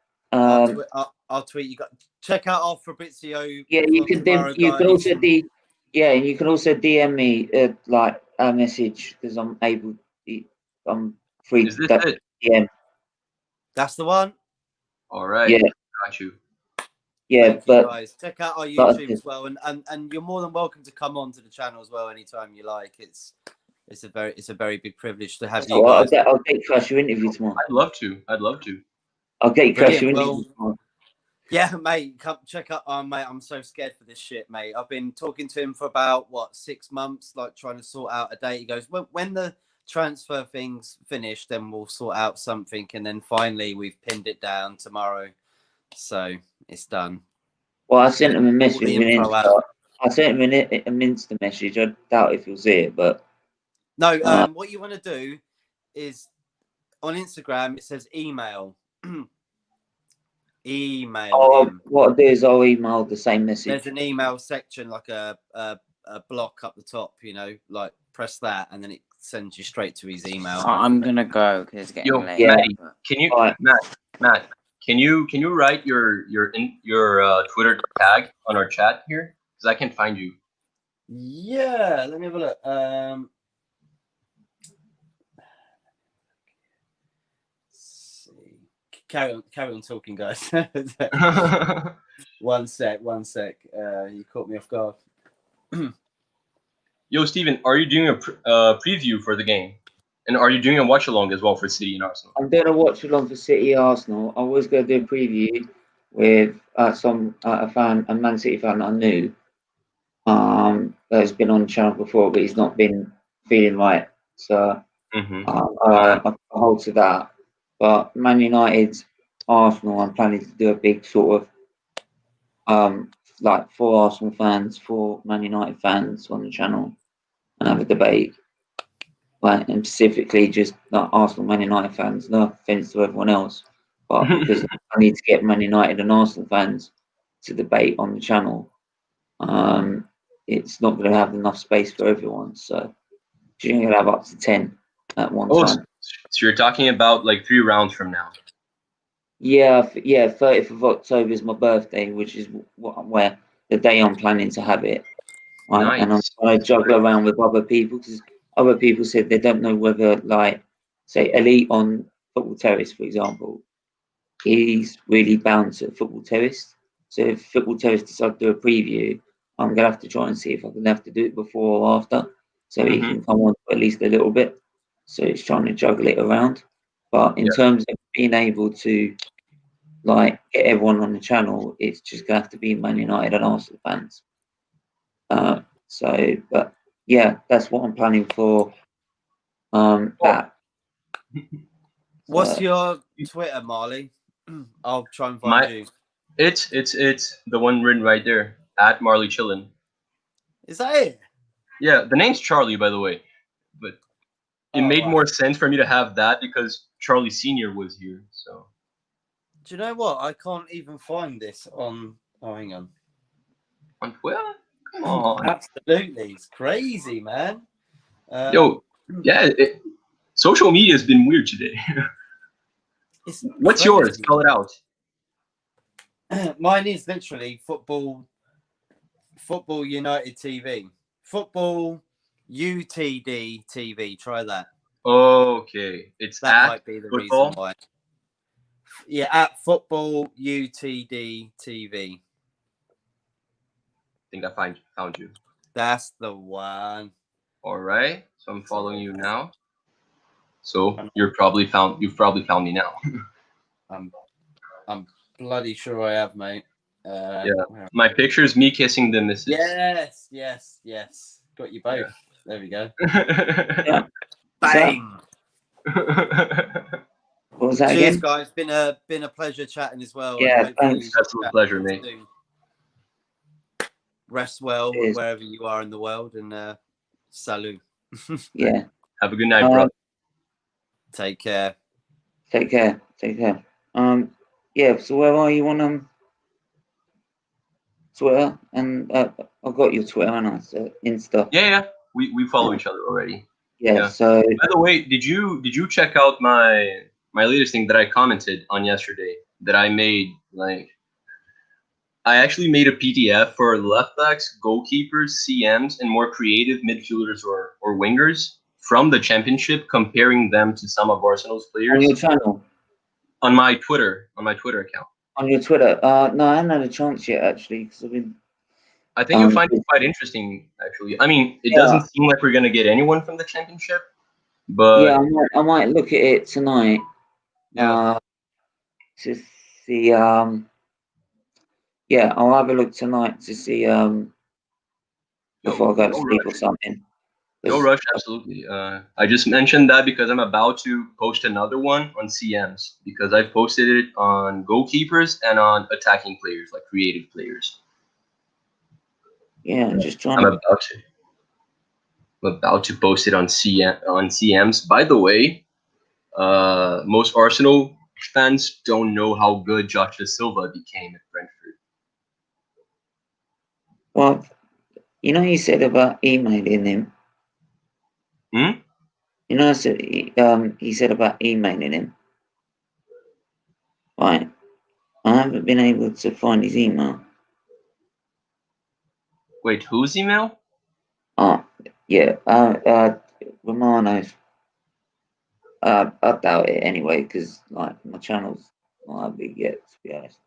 I'll tweet you. Check out our Fabrizio. Yeah, you can also you can also DM me like a message, because I'm free. Is this it? DM. That's the one. All right. Yeah. Got you. Yeah, Thank you, guys. Check out our YouTube as well, and you're more than welcome to come on to the channel as well anytime you like. It's a very big privilege to have you guys. I'll get Crash your interview tomorrow. I'd love to. I'll get you closer. Well, yeah, mate, come check up. Mate, I'm so scared for this shit, mate. I've been talking to him for about 6 months, like trying to sort out a date. He goes, well, when the transfer thing's finished, then we'll sort out something. And then finally, we've pinned it down tomorrow, so it's done. Well, I sent him a message. I sent him an Insta message. I doubt if he'll see it, but no. What you want to do is on Instagram. It says email. Email him. What I'll do is I'll email the same message. There's an email section, like a block up the top. Like press that, and then it sends you straight to his email. I'm gonna go because it's getting late. Yeah, Maddie, can you, Matt? Can you write your Twitter tag on our chat here? Because I can't find you. Yeah, let me have a look. Carry on talking, guys. One sec. You caught me off guard. Yo, Steven, are you doing a preview for the game? And are you doing a watch-along as well for City and Arsenal? I'm doing a watch-along for City Arsenal. I was going to do a preview with a Man City fan I knew that's been on the channel before, but he's not been feeling right. So I hold to that. But Man United, Arsenal, I'm planning to do a big sort of like for Arsenal fans, for Man United fans on the channel, and have a debate. Like, and specifically just not Arsenal, Man United fans. No offense to everyone else, but because I need to get Man United and Arsenal fans to debate on the channel, it's not going to have enough space for everyone. So you're going to have up to 10 at one time. So you're talking about like 3 rounds from now? Yeah. 30th of October is my birthday, which is where the day I'm planning to have it. Right? Nice. And I'm going to juggle around with other people because other people said they don't know whether, like, say, Elite on Football Terrace, for example, he's really bound to Football Terrace. So if Football Terrace decides to do a preview, I'm going to have to try and see if I can have to do it before or after, so he can come on for at least a little bit. So it's trying to juggle it around. But in terms of being able to, like, get everyone on the channel, it's just going to have to be Man United and Arsenal fans. But yeah, that's what I'm planning for. That. What's your Twitter, Marley? I'll try and find you. It's the one written right there, at Marley Chillin. Is that it? Yeah, the name's Charlie, by the way, but it made more sense for me to have that because Charlie Senior was here. So. Do you know what? I can't even find this on. Oh, hang on. On Twitter? Come on. Absolutely, it's crazy, man. Social media has been weird today. What's yours? Spell it out. Mine is literally Football United TV. Football UTD TV. Try that. Okay, that might be the reason why. Yeah, at Football UTD TV. I think I found you. That's the one. All right, so I'm following you now. So you've probably found me now. I'm bloody sure I have, mate. My picture is me kissing the missus. Yes. Got you both. Yeah. There we go. Bang. What was that Cheers, again? guys. Been a pleasure chatting as well. Yeah, thanks. Absolute pleasure, mate. Rest well wherever you are in the world, and salut. Yeah. Have a good night, bro. Take care. Yeah. So where are you on Twitter? And I've got your Twitter and Insta. Yeah. We follow each other already. Yeah. So. By the way, did you check out my latest thing that I commented on yesterday? That I made I actually made a PDF for left backs, goalkeepers, CMs, and more creative midfielders or wingers from the championship, comparing them to some of Arsenal's players. On your channel? On my Twitter account. On your Twitter? No, I haven't had a chance yet, actually, because I've been. I think you'll find it quite interesting, actually. I mean, it doesn't seem like we're gonna get anyone from the championship, but I might look at it tonight. Yeah. to see. Yeah, I'll have a look tonight to see. Before I go to sleep or something. No rush, absolutely. I just mentioned that because I'm about to post another one on CMs because I've posted it on goalkeepers and on attacking players, like creative players. Yeah, I'm just trying. I'm about to post it on CMs. By the way, most Arsenal fans don't know how good Joshua Silva became at Brentford. Well, you know, you said about emailing him. Hmm? You know, he said about emailing him. Right. I haven't been able to find his email. Wait, whose email? Oh, yeah. Romano's. I doubt it anyway, because like my channel's not that big yet, to be honest.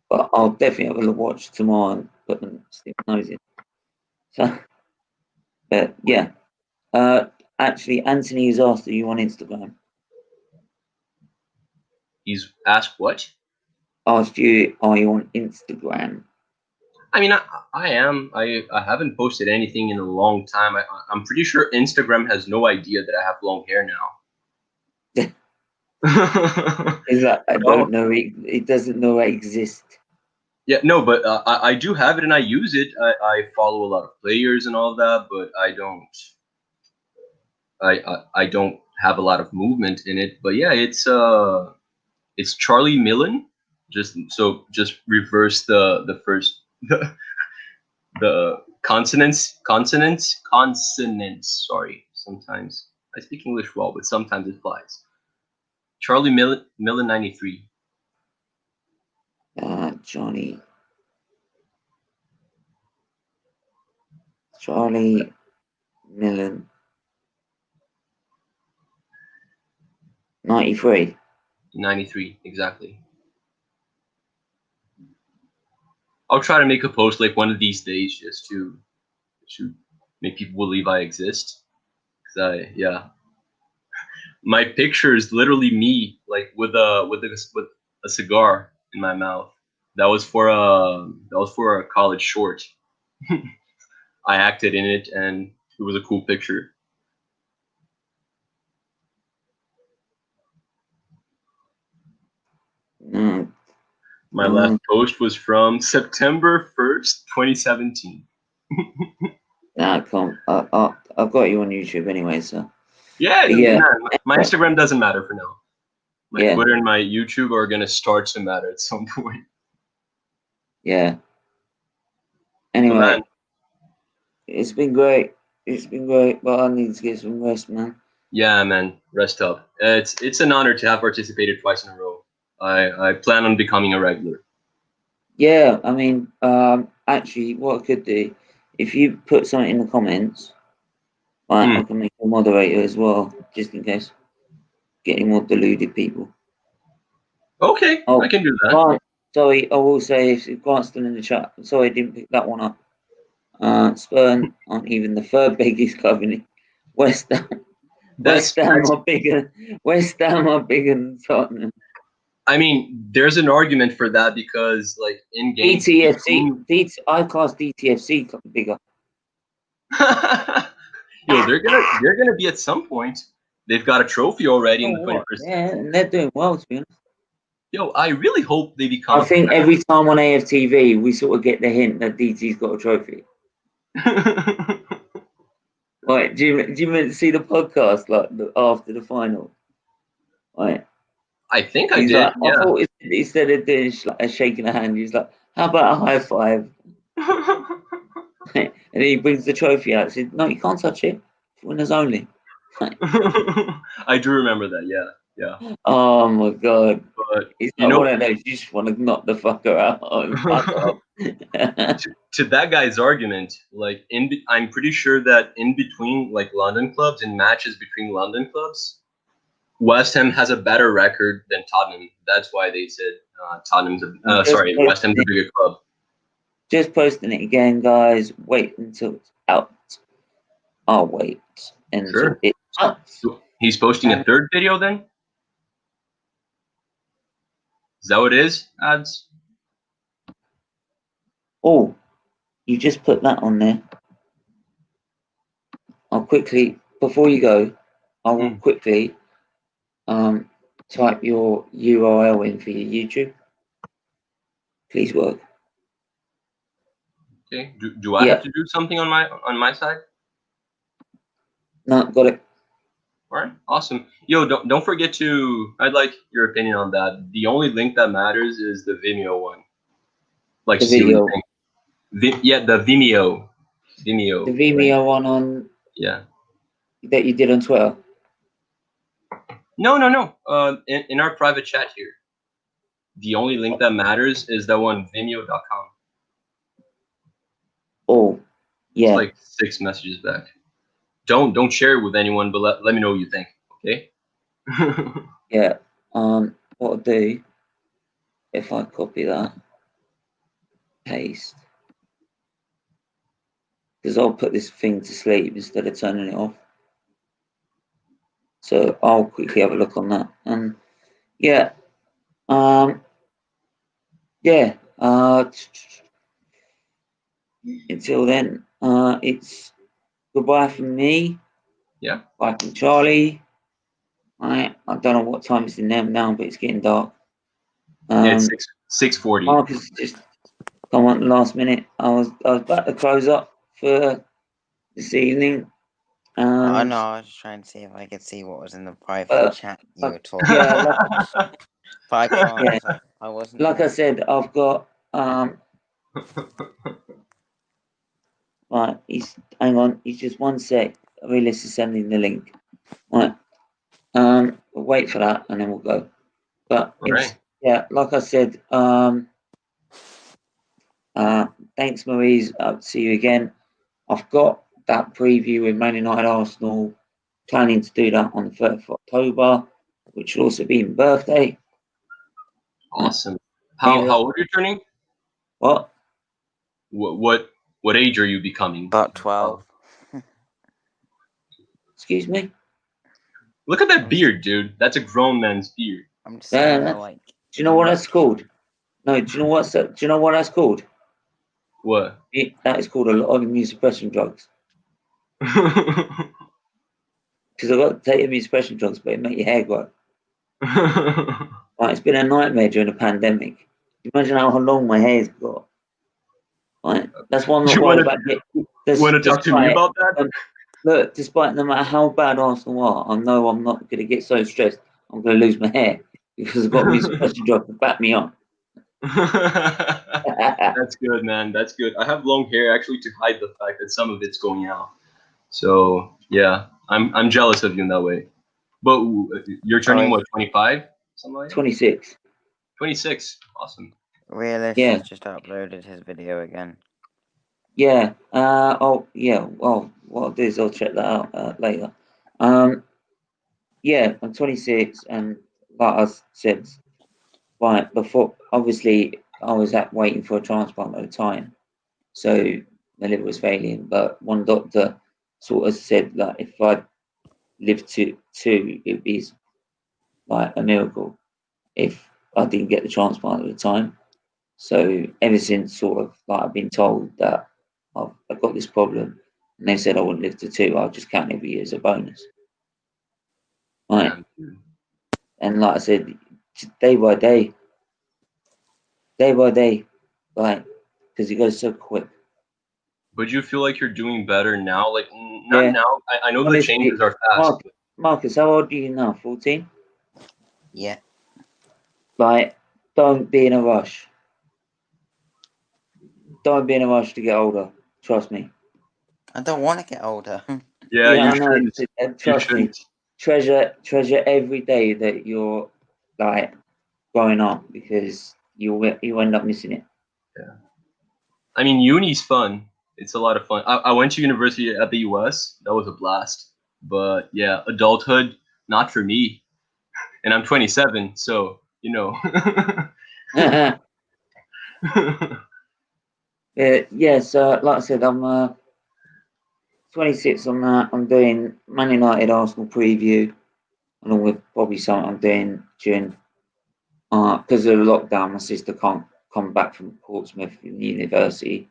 But I'll definitely have a watch tomorrow and put them stick my nose in. So, but yeah. Actually, Anthony has asked, are you on Instagram? He's asked what? Asked you, are you on Instagram? I mean, I am. I haven't posted anything in a long time. I'm pretty sure Instagram has no idea that I have long hair now. Is that I don't know. It doesn't know I exist. Yeah, no, but I do have it and I use it. I follow a lot of players and all that, but I don't. I don't have a lot of movement in it. But yeah, it's Charlie Millen. Just reverse the first the consonants. Sorry, sometimes I speak English well, but sometimes it flies. Charlie Millen 93. Charlie Millen 93. 93, exactly. I'll try to make a post like one of these days just to make people believe I exist. Cause my picture is literally me like with a cigar in my mouth. That was for a college short. I acted in it and it was a cool picture. My last post was from September 1st, 2017. I've got you on YouTube anyway, so. Yeah. My Instagram doesn't matter for now. My Twitter and my YouTube are gonna start to matter at some point. Yeah. Anyway, it's been great. But I need to get some rest, man. Yeah, man, rest up. It's an honor to have participated twice in a row. I plan on becoming a regular. Yeah, I mean, actually, what I could do, if you put something in the comments, I can make a moderator as well, just in case. Getting more deluded people. Okay, I can do that. Right, sorry, I will say, if Grant's still in the chat, sorry I didn't pick that one up. Spurs aren't even the third biggest club in West Ham. West Ham are bigger than Tottenham. I mean, there's an argument for that because, like, in game DTFC, I class DTFC bigger. Yo, they're gonna be at some point. They've got a trophy already in the 21st. Yeah, and they're doing well, to be honest. Yo, I really hope they become. I think every time on AFTV, we sort of get the hint that DT's got a trophy. Right, do you see the podcast like after the final? Right. I think I did. Like, yeah. I thought instead of doing a shaking a hand, he's like, "How about a high five?" And he brings the trophy out. He said, "No, you can't touch it. Winners only." I do remember that. Yeah. Oh my god! But it's not one of those. You just want to knock the fucker out. To that guy's argument, like I'm pretty sure that in between like London clubs and matches between London clubs, West Ham has a better record than Tottenham. That's why they said West Ham's a bigger club. Just posting it again, guys. Wait until it's out. I'll wait until it's out. He's posting a third video then? Is that what it is? Ads? Oh, you just put that on there. I'll quickly, before you go, I will quickly type your URL in for your YouTube. Please work. Okay. Do I have to do something on my side? No, got it. All right, awesome. Yo, don't forget to. I'd like your opinion on that. The only link that matters is the Vimeo one. Like, The see video. what you think. Yeah, the Vimeo. The Vimeo one on. Yeah. That you did on Twitter. No. In our private chat here, the only link that matters is that one, Vimeo.com. Oh, yeah. It's like 6 messages back. Don't share it with anyone, but let me know what you think. Okay. Yeah. What I'll do, if I copy that, paste, because I'll put this thing to sleep instead of turning it off. So I'll quickly have a look on that. And yeah. Yeah. Until then, it's goodbye from me. Yeah. Bye from Charlie. I don't know what time it's in there now, but it's getting dark. Yeah, it's 6:40. Marcus just come on last minute. I was about to close up for this evening. I know. I was just trying to see if I could see what was in the private chat you were talking about. But I can't. Yeah. So I wasn't. Like I said, I've got right. Hang on. He's just one sec. Realist is sending the link. Right. We'll wait for that, and then we'll go. But yeah, like I said, thanks, Maurice. See you again. I've got that preview with Man United Arsenal. Planning to do that on the 3rd of October, which will also be my birthday. Awesome. How old are you turning? What? What age are you becoming? About 12. Excuse me? Look at that beard, dude. That's a grown man's beard. I'm just saying, like. Do you know what that's called? No, do you know what that's called? What? That is called a lot of immune suppression drugs. Because I've got to take immune suppression drugs, but it make your hair grow. Right, it's been a nightmare during the pandemic. Imagine how long my hair's got. Right, that's why I'm not worried about it. You want to talk to me about that? Look, despite no matter how bad Arsenal are, I know I'm not going to get so stressed I'm going to lose my hair because I've got immune suppression drugs to back me up. That's good, man. That's good. I have long hair actually to hide the fact that some of it's going out. So yeah, I'm jealous of you in that way. But you're turning what, 25? Something like that? 26. 26. Awesome. Realist has just uploaded his video again. Yeah. Well, what I'll do is I'll check that out later. Yeah, I'm 26, and like I said, right before, obviously, I was waiting for a transplant at the time, so my liver was failing. But one doctor sort of said that if I lived to 2, it'd be like a miracle if I didn't get the transplant at the time. So ever since, sort of like I've been told that I've got this problem, and they said I wouldn't live to 2. I'll just count every year as a bonus. Right. And like I said, day by day, like, because it goes so quick. But you feel like you're doing better now? Like, not now. I know the changes are fast. Marcus, how old are you now? 14? Yeah. Like, don't be in a rush. Don't be in a rush to get older. Trust me. I don't want to get older. Yeah, I you shouldn't. Trust me. Treasure every day that you're like growing up, because you end up missing it. Yeah. I mean, uni's fun. It's a lot of fun. I went to university at the US. That was a blast. But yeah, adulthood, not for me. And I'm 27, so you know. So like I said, I'm 26 on that. I'm doing Man United Arsenal preview, along with probably something I'm doing during because of the lockdown, my sister can't come back from Portsmouth University,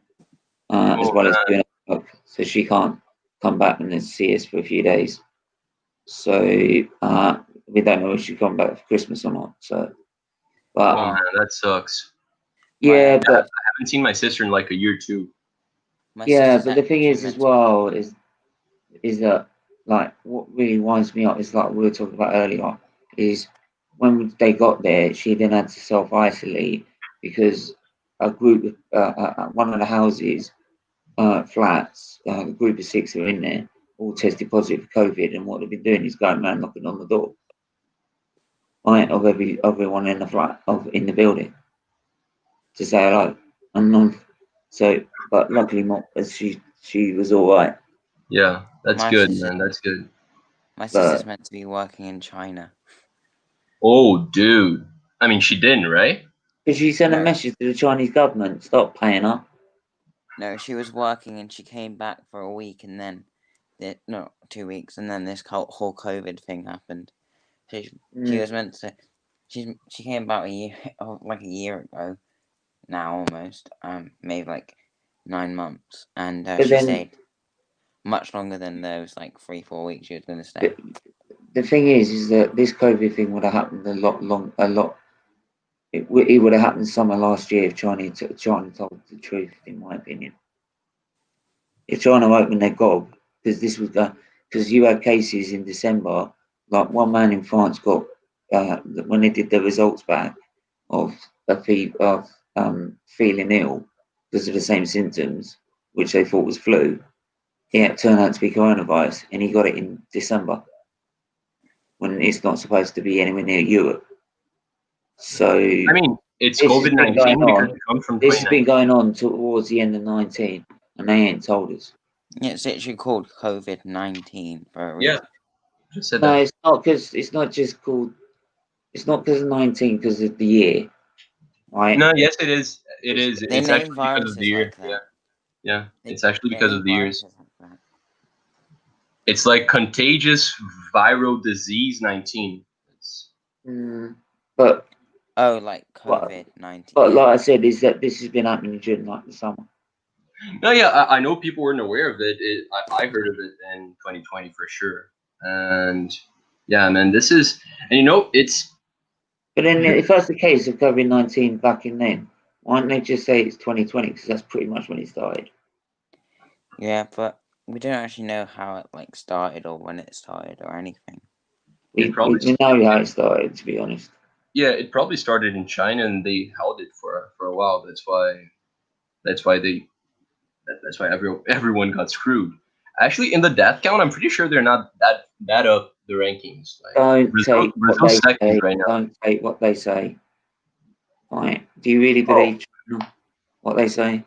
as well as doing work, so she can't come back and then see us for a few days. So we don't know if she'll come back for Christmas or not. So, but oh man, that sucks. Yeah, but I haven't seen my sister in like a year too. Yeah, but the thing is, as well, is that like what really winds me up is like we were talking about earlier, is when they got there, she then had to self-isolate because a group, one of the houses, flats, a group of 6 are in there, all tested positive for COVID, and what they've been doing is going around knocking on the door, right, of everyone in the flat, in the building, to say hello, and so, but luckily, she was all right. Yeah, that's good, man. That's good. My sister's meant to be working in China. Oh, dude. I mean, she didn't, right? Because she sent a message to the Chinese government, stop paying her. No, she was working and she came back for a week and then, 2 weeks, and then this whole COVID thing happened. So she was meant to, she came about a year ago, now almost, maybe like 9 months, and she stayed much longer than those 3-4 weeks she was going to stay. The thing is that this COVID thing would have happened a lot. It would have happened summer last year if China told the truth, in my opinion. If China opened their gob, because because you had cases in December, like one man in France got when they did the results back of feeling ill because of the same symptoms, which they thought was flu. It turned out to be coronavirus, and he got it in December when it's not supposed to be anywhere near Europe. So I mean, it's COVID-19 because it comes from. This has been going on towards the end of 19, and they ain't told us. Yeah, it's actually called COVID-19 for a reason. Yeah, just said no, that. it's not because it's not just called. It's not because of 19 because of the year, right? No, yes, it is. It is. They It's actually because of the year. Like that. Yeah. It's actually because of the years. Like it's like contagious viral disease 19. But like COVID-19. But like I said, is that this has been happening during the summer. No, yeah, I know people weren't aware of it. I heard of it in 2020 for sure. And yeah, man, this is, and it's. But then, if that's the case of COVID-19 back in then, why don't they just say it's 2020? Because that's pretty much when it started. Yeah, but we don't actually know how it started or when it started or anything. We know how it started, to be honest. Yeah, it probably started in China and they held it for a while. That's why everyone got screwed. Actually, in the death count, I'm pretty sure they're not that up the rankings. Don't take what they say. Right now. Don't take what they say. Right? Do you really believe what they say?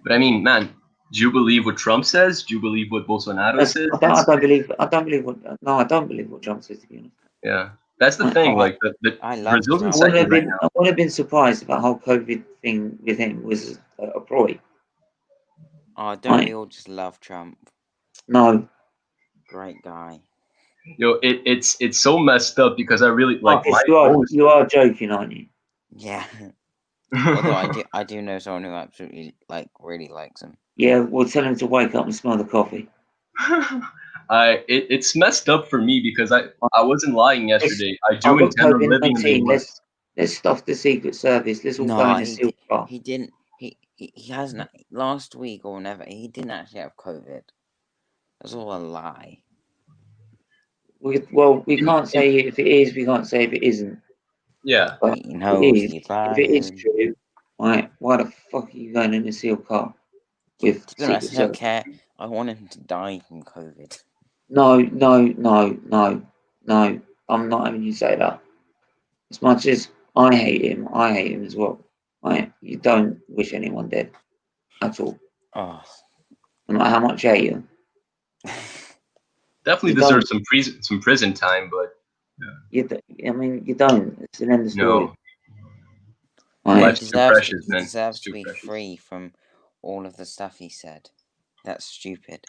But I mean, man, do you believe what Trump says? Do you believe what Bolsonaro says? I don't believe what Trump says, to be honest. Yeah, that's the thing. Brazil's in second right now. I would have been surprised if the whole COVID thing with him was a ploy. Oh, don't we all just love Trump? No. Great guy. Yo, it's so messed up because I really like. You are joking, aren't you? Yeah. Although I do know someone who absolutely really likes him. Yeah, we'll tell him to wake up and smell the coffee. It's messed up for me because I wasn't lying yesterday. I do intend on living in the US. Let's stuff the Secret Service. Let's all go in a seal car. He didn't. He hasn't. Last week or whenever, he didn't actually have COVID. That's all a lie. We can't say if it is. We can't say if it isn't. Yeah. But if it is true, why the fuck are you going in a seal car with to be honest, I don't care. I want him to die from COVID. No. I'm not having you say that. As much as I hate him as well. Right? You don't wish anyone dead at all. Oh. No matter how much you hate him. Definitely deserves some prison time, but you don't. It's an end of story. No. Life's too precious, man. He deserves to be free from all of the stuff he said. That's stupid.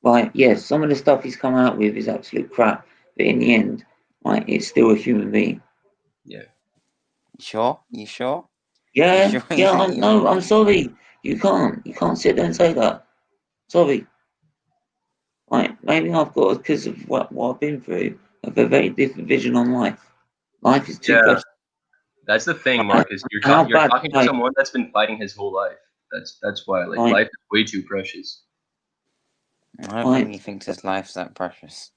Right, yes, some of the stuff he's come out with is absolute crap, but in the end, right, it's still a human being. Yeah. Sure? You sure? Yeah, You sure yeah. No, I'm sorry. You can't sit there and say that. Sorry. Like maybe I've got, because of what I've been through, I have a very different vision on life. Life is too precious. That's the thing, Marcus. You're talking to someone that's been fighting his whole life. That's why life is way too precious. I don't think he thinks his life's that precious.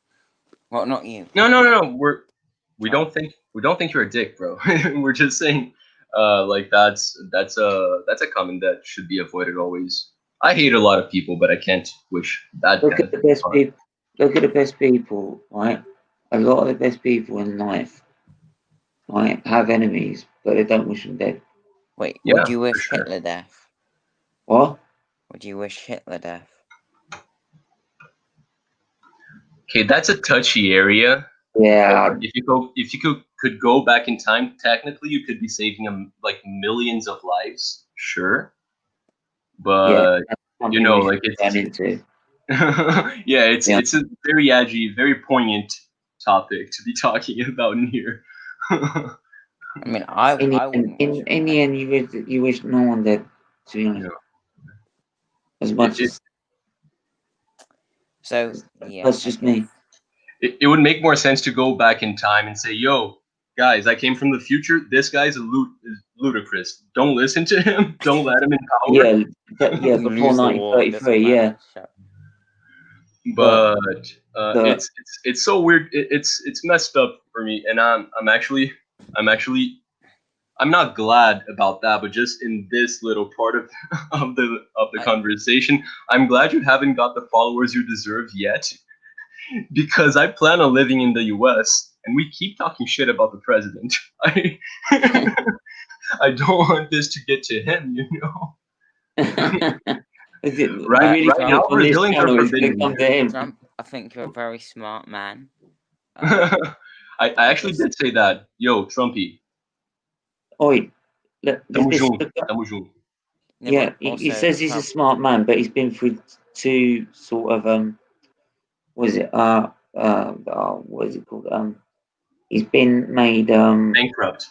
Well, not you. No. We don't think you're a dick, bro. We're just saying, that's a comment that should be avoided always. I hate a lot of people, but I can't wish that. Look at the best people. Look at the best people, right? A lot of the best people in life, right, have enemies, but they don't wish them dead. Wait, would you wish Hitler death? What? Would you wish Hitler death? Okay, that's a touchy area. Yeah. If you could go back in time, technically you could be saving millions of lives, sure. But it's it's a very edgy, very poignant topic to be talking about in here. I mean, in the end, you wish no one dead, to be honest. As much as. So yeah, that's just me. It would make more sense to go back in time and say, "Yo, guys, I came from the future. This guy's is ludicrous. Don't listen to him. Don't let him in power." Yeah, before 1933, yeah. But it's so weird. It's messed up for me, and I'm not glad about that. But just in this little part of the conversation, I'm glad you haven't got the followers you deserve yet. Because I plan on living in the US and we keep talking shit about the president. I don't want this to get to him, you know. Right now, Brazilians are forbidden. Trump, I think you're a very smart man. I actually did say that. Yo, Trumpy. Oi. Tamo junto. Yeah, he says he's a smart man, but he's been through two sort of what is it? What is it called? He's been made bankrupt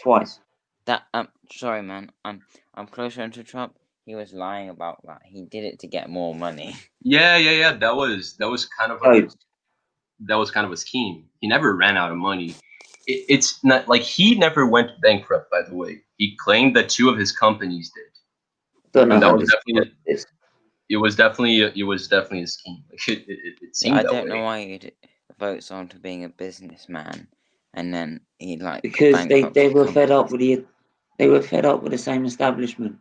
twice. That sorry, man. I'm closer to Trump. He was lying about that. He did it to get more money. Yeah. That was kind of a scheme. He never ran out of money. It's not like he never went bankrupt. By the way, he claimed that two of his companies did. Don't know how it was definitely a scheme. It seemed that way. I don't know why he votes on to being a businessman, and then he because they were fed up with the same establishment.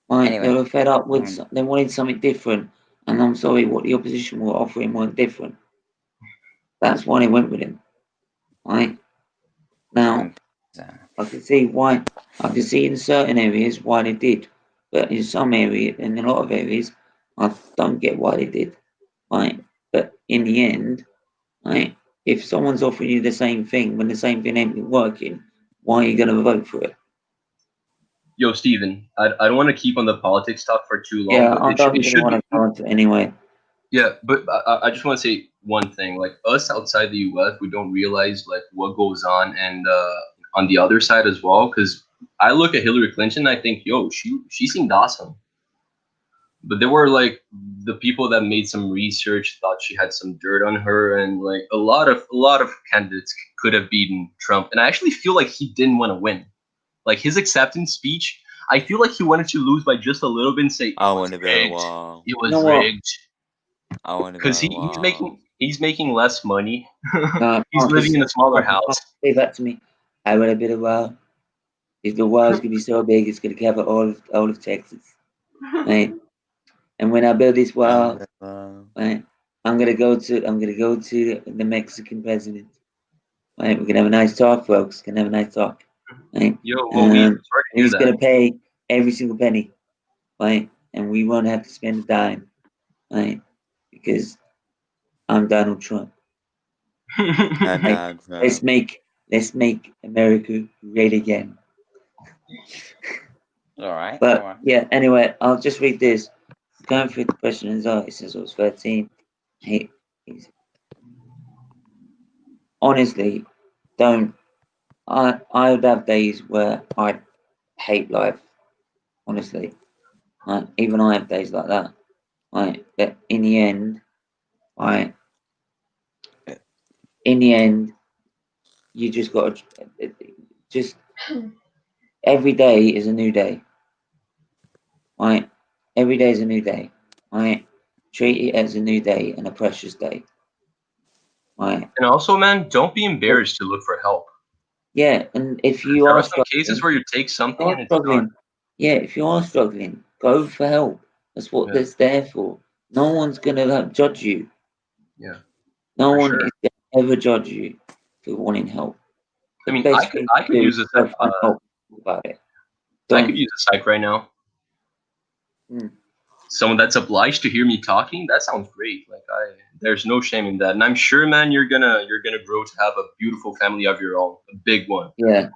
Right? Anyway, they were fed up with. They wanted something different, and I'm sorry, what the opposition were offering weren't different. That's why they went with him. Right now, I can see why. I can see in certain areas why they did, but in some areas, in a lot of areas, I don't get why they did. Right, but in the end, right, if someone's offering you the same thing when the same thing ain't been working, why are you going to vote for it? Yo, Steven, I don't want to keep on the politics talk for too long. Yeah, I don't really want to go into it anyway. Yeah, but I just want to say one thing. Like us outside the US, we don't realize what goes on and on the other side as well. Because I look at Hillary Clinton, and I think, yo, she seemed awesome. But there were the people that made some research thought she had some dirt on her, and a lot of candidates could have beaten Trump. And I actually feel like he didn't want to win. Like his acceptance speech, I feel like he wanted to lose by just a little bit and say, "I want to be rigged. It was rigged." I want to because he's making less money. He's living in a smaller house. Say that to me. I want to be the world. If the world's gonna be so big, it's gonna cover all of Texas, right? And when I build this wall, right, I'm gonna go to the Mexican president. Right, we're gonna have a nice talk, folks. Gonna have a nice talk. Right? He's gonna pay every single penny, right? And we won't have to spend a dime, right? Because I'm Donald Trump. Right? Let's make America great again. All right. But yeah, anyway, I'll just read this. Going through the question as well. It says I was 13. Honestly, don't. I would have days where I hate life. Honestly, even I have days like that. But in the end, you just got to just every day is a new day. Right, every day is a new day. Right, treat it as a new day and a precious day. Right. And also, man, don't be embarrassed to look for help. Yeah, and if you there are some cases where you take something and it's struggling, if you are struggling, go for help. That's what that's there for. No one's gonna judge you. Yeah. No one is gonna ever judge you for wanting help. I mean, I could use a help about it. I could use a psych right now. Someone that's obliged to hear me talking, that sounds great. Like there's no shame in that. And I'm sure, man, you're gonna grow to have a beautiful family of your own, a big one. Yeah.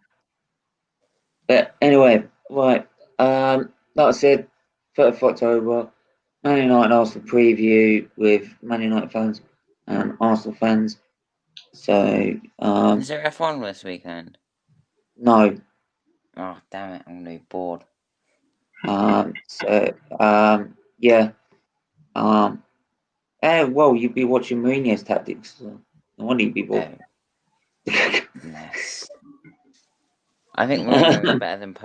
But anyway, right. Like I said, 3rd of October, Man United Arsenal preview with Man United fans and Arsenal fans. So is there F1 this weekend? No. Oh damn it! I'm gonna be bored. Yeah. Well, you'd be watching Mourinho's tactics. So no wonder you'd be bored. Yes. I think Mourinho is better than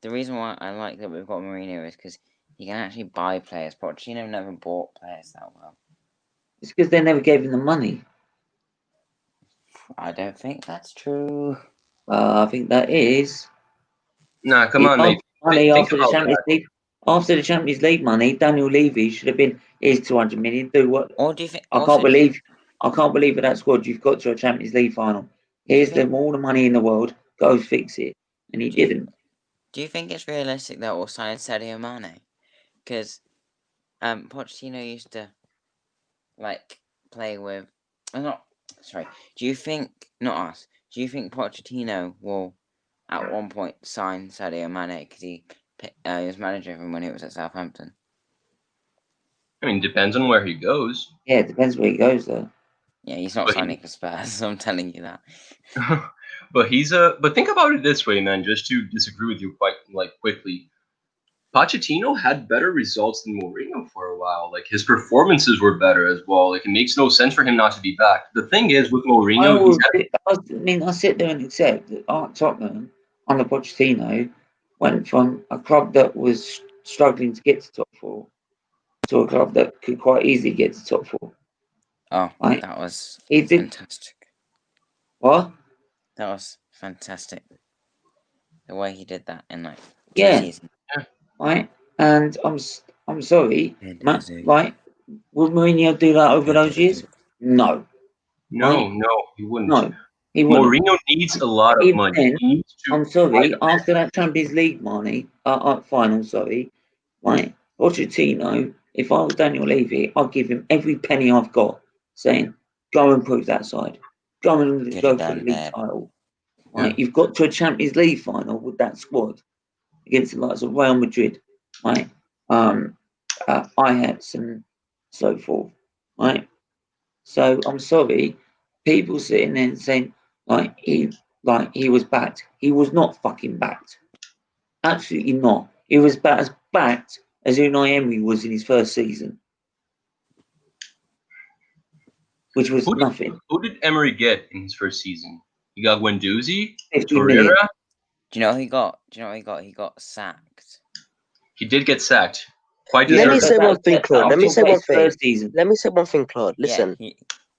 the reason why I like that we've got Mourinho is because he can actually buy players. Pochettino never bought players that well. It's because they never gave him the money. I don't think that's true. I think that is. Nah, come on, mate. Money after the Champions League. After the Champions League money, Daniel Levy should have been. Here's 200 million. Do what? Or do you think? I can't believe with that squad you've got to a Champions League final. Here's all the money in the world. Go fix it, and he didn't. Do you think it's realistic that we'll sign Sadio Mane? Because Pochettino used to play with. Do you think not us? Do you think Pochettino will at one point sign Sadio Mane because he was manager of him when he was at Southampton? I mean, depends on where he goes. Yeah, it depends where he goes, though. Yeah, he's not signing for Spurs. I'm telling you that. But but think about it this way, man. Just to disagree with you quite quickly, Pochettino had better results than Mourinho for a while. Like his performances were better as well. Like it makes no sense for him not to be back. The thing is with Mourinho, I sit there and accept that Tottenham under Pochettino went from a club that was struggling to get to top 4 to a club that could quite easily get to top 4. Oh, that was fantastic. What? That was fantastic. The way he did that in 2 seasons. Right, and I'm sorry, would Mourinho do that over those years? No. No, he wouldn't. No, he wouldn't. Mourinho needs a lot of money. I'm sorry, after that Champions League final, right, Pochettino, if I was Daniel Levy, I'd give him every penny I've got, saying, go and prove that side. Go and go for the league title. Right, you've got to a Champions League final with that squad against the likes of Real Madrid, right? Ajax and so forth, right? So I'm sorry, people sitting there and saying he was backed. He was not fucking backed. Absolutely not. He was as backed as Unai Emery was in his first season, which was nothing. Who did Emery get in his first season? He got Guendouzi, 50 million. Do you know what he got? He got sacked. He did get sacked. Let me say one thing, Claude. Let me say one thing, Claude. Listen.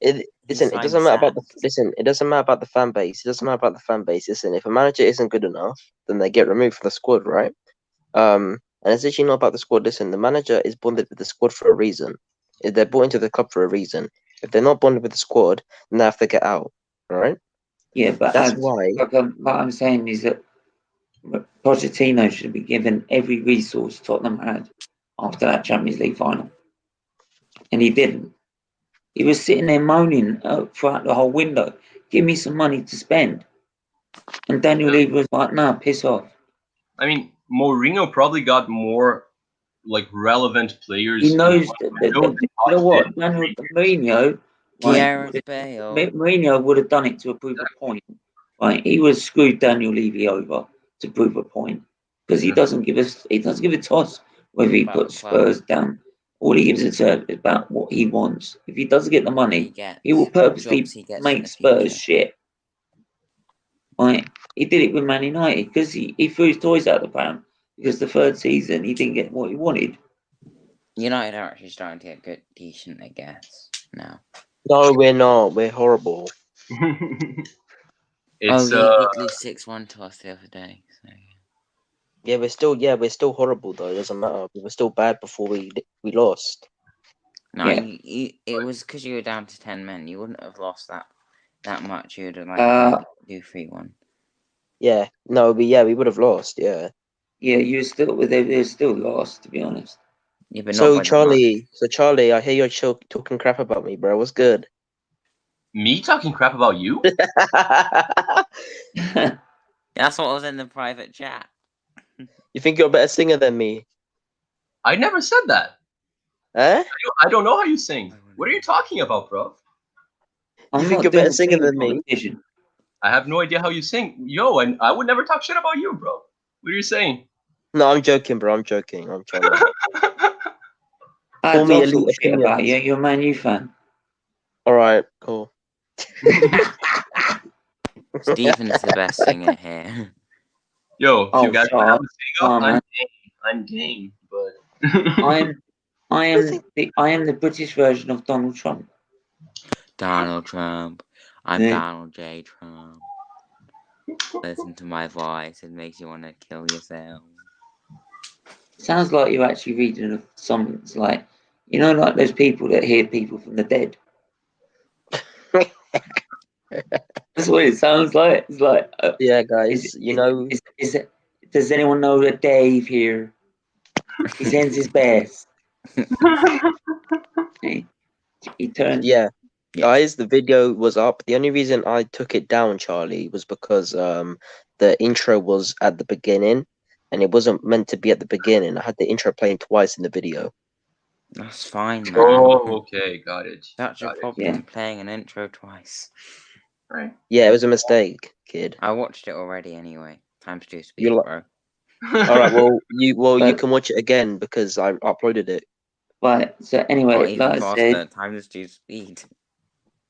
It doesn't matter about it doesn't matter about the fan base. It doesn't matter about the fan base. Listen, if a manager isn't good enough, then they get removed from the squad, right? And as you know about the squad, listen, the manager is bonded with the squad for a reason. They're brought into the club for a reason. If they're not bonded with the squad, then they have to get out. All right? Yeah, but that's why. What I'm saying is that Pochettino should be given every resource Tottenham had after that Champions League final, and he didn't. He was sitting there moaning throughout the whole window, give me some money to spend. And Daniel Levy was like, nah, piss off. I mean, Mourinho probably got more relevant players. He knows you know what? Mourinho Mourinho would have done it to prove a point. Right, he would have screwed Daniel Levy over to prove a point because he doesn't give a toss whether he puts Spurs down. All he gives a toss about what he wants. If he doesn't get the money, he will purposely make Spurs shit. Right, he did it with Man United because he threw his toys out the pram because the third season he didn't get what he wanted. United are actually starting to get good, decent, I guess. Now. No, we're not. We're horrible. We did lose 6-1 to us the other day. So. Yeah, we're still horrible though. It doesn't matter. We were still bad before we lost. No, it was because you were down to 10 men. You wouldn't have lost that much. You'd have do 3-1. Yeah, no, we would have lost. Yeah. Yeah, they were still lost, to be honest. Yeah, but so Charlie, I hear you're talking crap about me, bro. What's good? Me talking crap about you? That's what was in the private chat. You think you're a better singer than me? I never said that. Eh? I don't know how you sing. What are you talking about, bro? You think you're a better singer than me? I have no idea how you sing. Yo, and I would never talk shit about you, bro. What are you saying? No, I'm joking, bro. I'm joking. I'm trolling. Call me elite shit about you. You're a Man U fan. All right, cool. Stephen's the best singer here. Yo, if you guys want to have a sing up, I'm game. But I am the British version of Donald Trump. Donald Trump. I'm Donald J. Trump. Listen to my voice. It makes you want to kill yourself. Sounds like you're actually reading something like, like those people that hear people from the dead. That's what it sounds like. It's like, yeah, guys. Does anyone know that Dave here? He sends his best. He turned. Yeah. Guys, the video was up. The only reason I took it down, Charlie, was because the intro was at the beginning, and it wasn't meant to be at the beginning. I had the intro playing twice in the video. That's fine, man. Oh, okay, got it. That's your problem, playing an intro twice. Right. Yeah, it was a mistake, kid. I watched it already anyway. Time to speak, bro. All right, well, you can watch it again because I uploaded it. Right. So anyway, like I said, time to speed.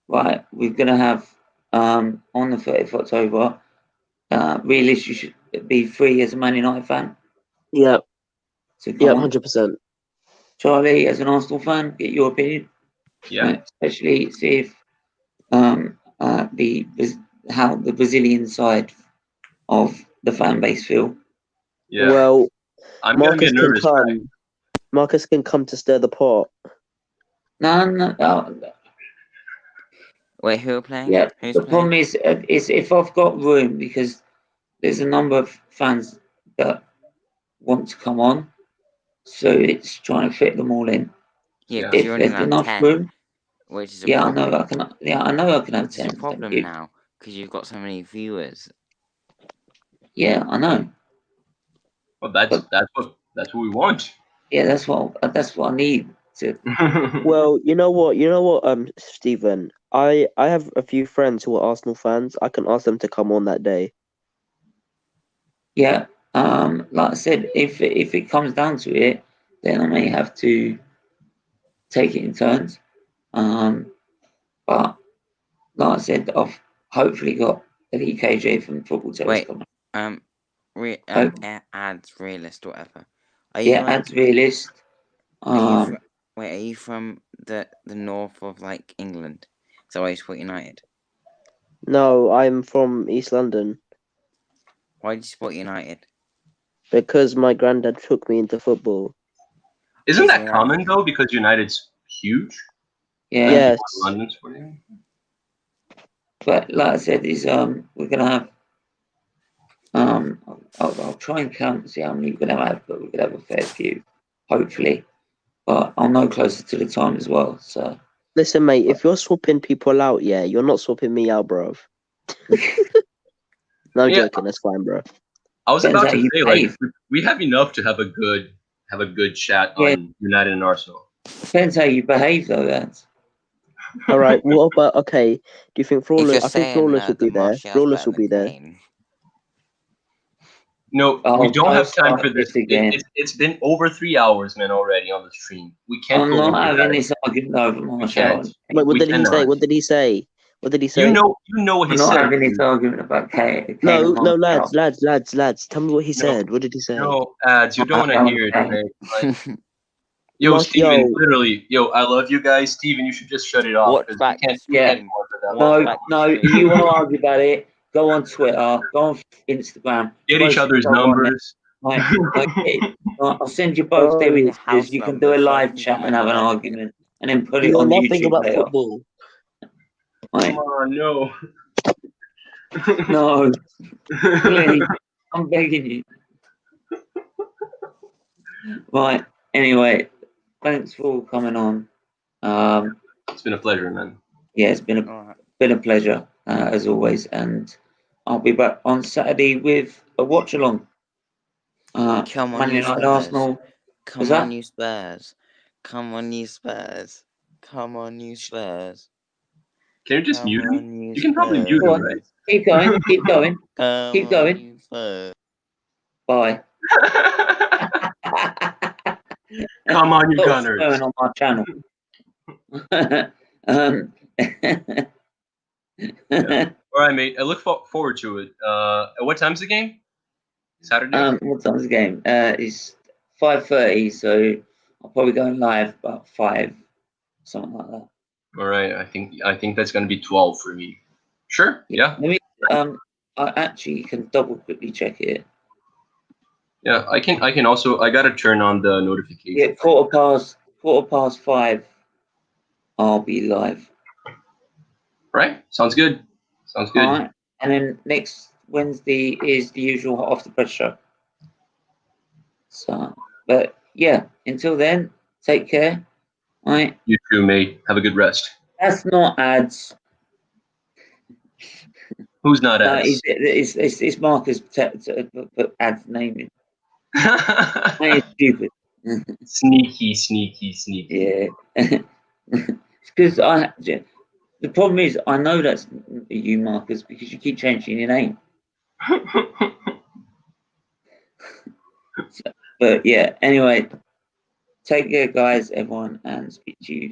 Right, we're gonna have on the 30th of October. Really, you should be free as a Man United fan. Yeah. So yeah, 100%. Charlie, as an Arsenal fan, get your opinion. Yeah. Especially see if how the Brazilian side of the fan base feel. Yeah. Well, Marcus can nervous, come. right? Marcus can come to stir the pot. No. Wait, who are playing? Yeah. The problem is if I've got room, because there's a number of fans that want to come on, so it's trying to fit them all in. Yeah, if you're only there's enough 10, room, which is a problem. I know I can have 10. It's a problem now because you've got so many viewers. Yeah, I know. Well, that's what we want. Yeah, that's what I need to. Well, you know what, Stephen. I have a few friends who are Arsenal fans. I can ask them to come on that day. Yeah, like I said, if it comes down to it, then I may have to take it in turns. But like I said, I've hopefully got the KJ from Football Tales coming. Ads, realist, whatever. Ads, realist. Are you from the north of England? So I support United. No, I'm from East London. Why do you support United? Because my granddad took me into football. Isn't that common though? Because United's huge. Yeah. Yes. London sporting. But like I said, we're gonna have. I'll try and count and see how many we're gonna have, but we're gonna have a fair few, hopefully. But I'll know closer to the time as well. So. Listen, mate, if you're swapping people out, you're not swapping me out, bro. No, I'm joking. That's fine, bro. I was about to say, we have enough to have a good chat on United and Arsenal. Depends how you behave, though, lads. All right. What about okay? Do you think Flawless? I think Flawless will the be there. Martial's Flawless will better be than there. Kane. No, Oh, we don't have time start for this. this again. It's been over 3 hours, man, already on the stream. We can't I'm go not over having that. this argument over Martial. can't. Wait, what We did he say? cannot. What did he say? What did he say? You know what he I'm said. not having this argument about Kane. No, and no, Martial. lads. Tell me what he said. What did he say? No, ads. You don't want to hear it, man. Like, yo, Mark, Steven, yo. literally, I love you guys. Steven, you should just shut it off. Watch 'cause back we can't, the we can't stream. go on for that Watch long. back the No, stream. you want to argue about it? Go on Twitter. Go on Instagram. Get each other's numbers. I'll send you both their House Instas. You can do a numbers, so live you chat can and have an make argument, and then put You it know on nothing YouTube about later. football. Come on, no. No, please, I'm begging you. Right. Anyway, thanks for coming on. It's been a pleasure, man. Yeah, it's been a pleasure as always, and I'll be back on Saturday with a watch along. Come on, Man you United, Spurs. Arsenal. Come on, you Spurs. Come on, you Spurs. Come on, you Spurs. Can you just mute him? You can probably mute Go him, on. right? Keep going. Keep going. Keep going. Bye. Come on, you Stop Gunners. swearing on my channel. Yeah. All right, mate. I look forward to it. At what time's the game? Saturday. What time's the game? It's 5:30, so I'll probably go live about 5, something like that. All right. I think that's gonna be 12 for me. Sure. Yeah. Let me. I actually can double quickly check it. Yeah, I can also. I gotta turn on the notification. Yeah, quarter past 5. I'll be live. Right. Sounds good. Sounds good. All right. And then next Wednesday is the usual Off the Press show. So, but yeah, until then, take care. All right. You too, mate. Have a good rest. That's not ads. Who's not ads? It's Marcus put ads naming. It's stupid. Sneaky. Yeah. Because the problem is I know that's you, Marcus, because you keep changing your name. But yeah, anyway, take care, guys, everyone, and speak to you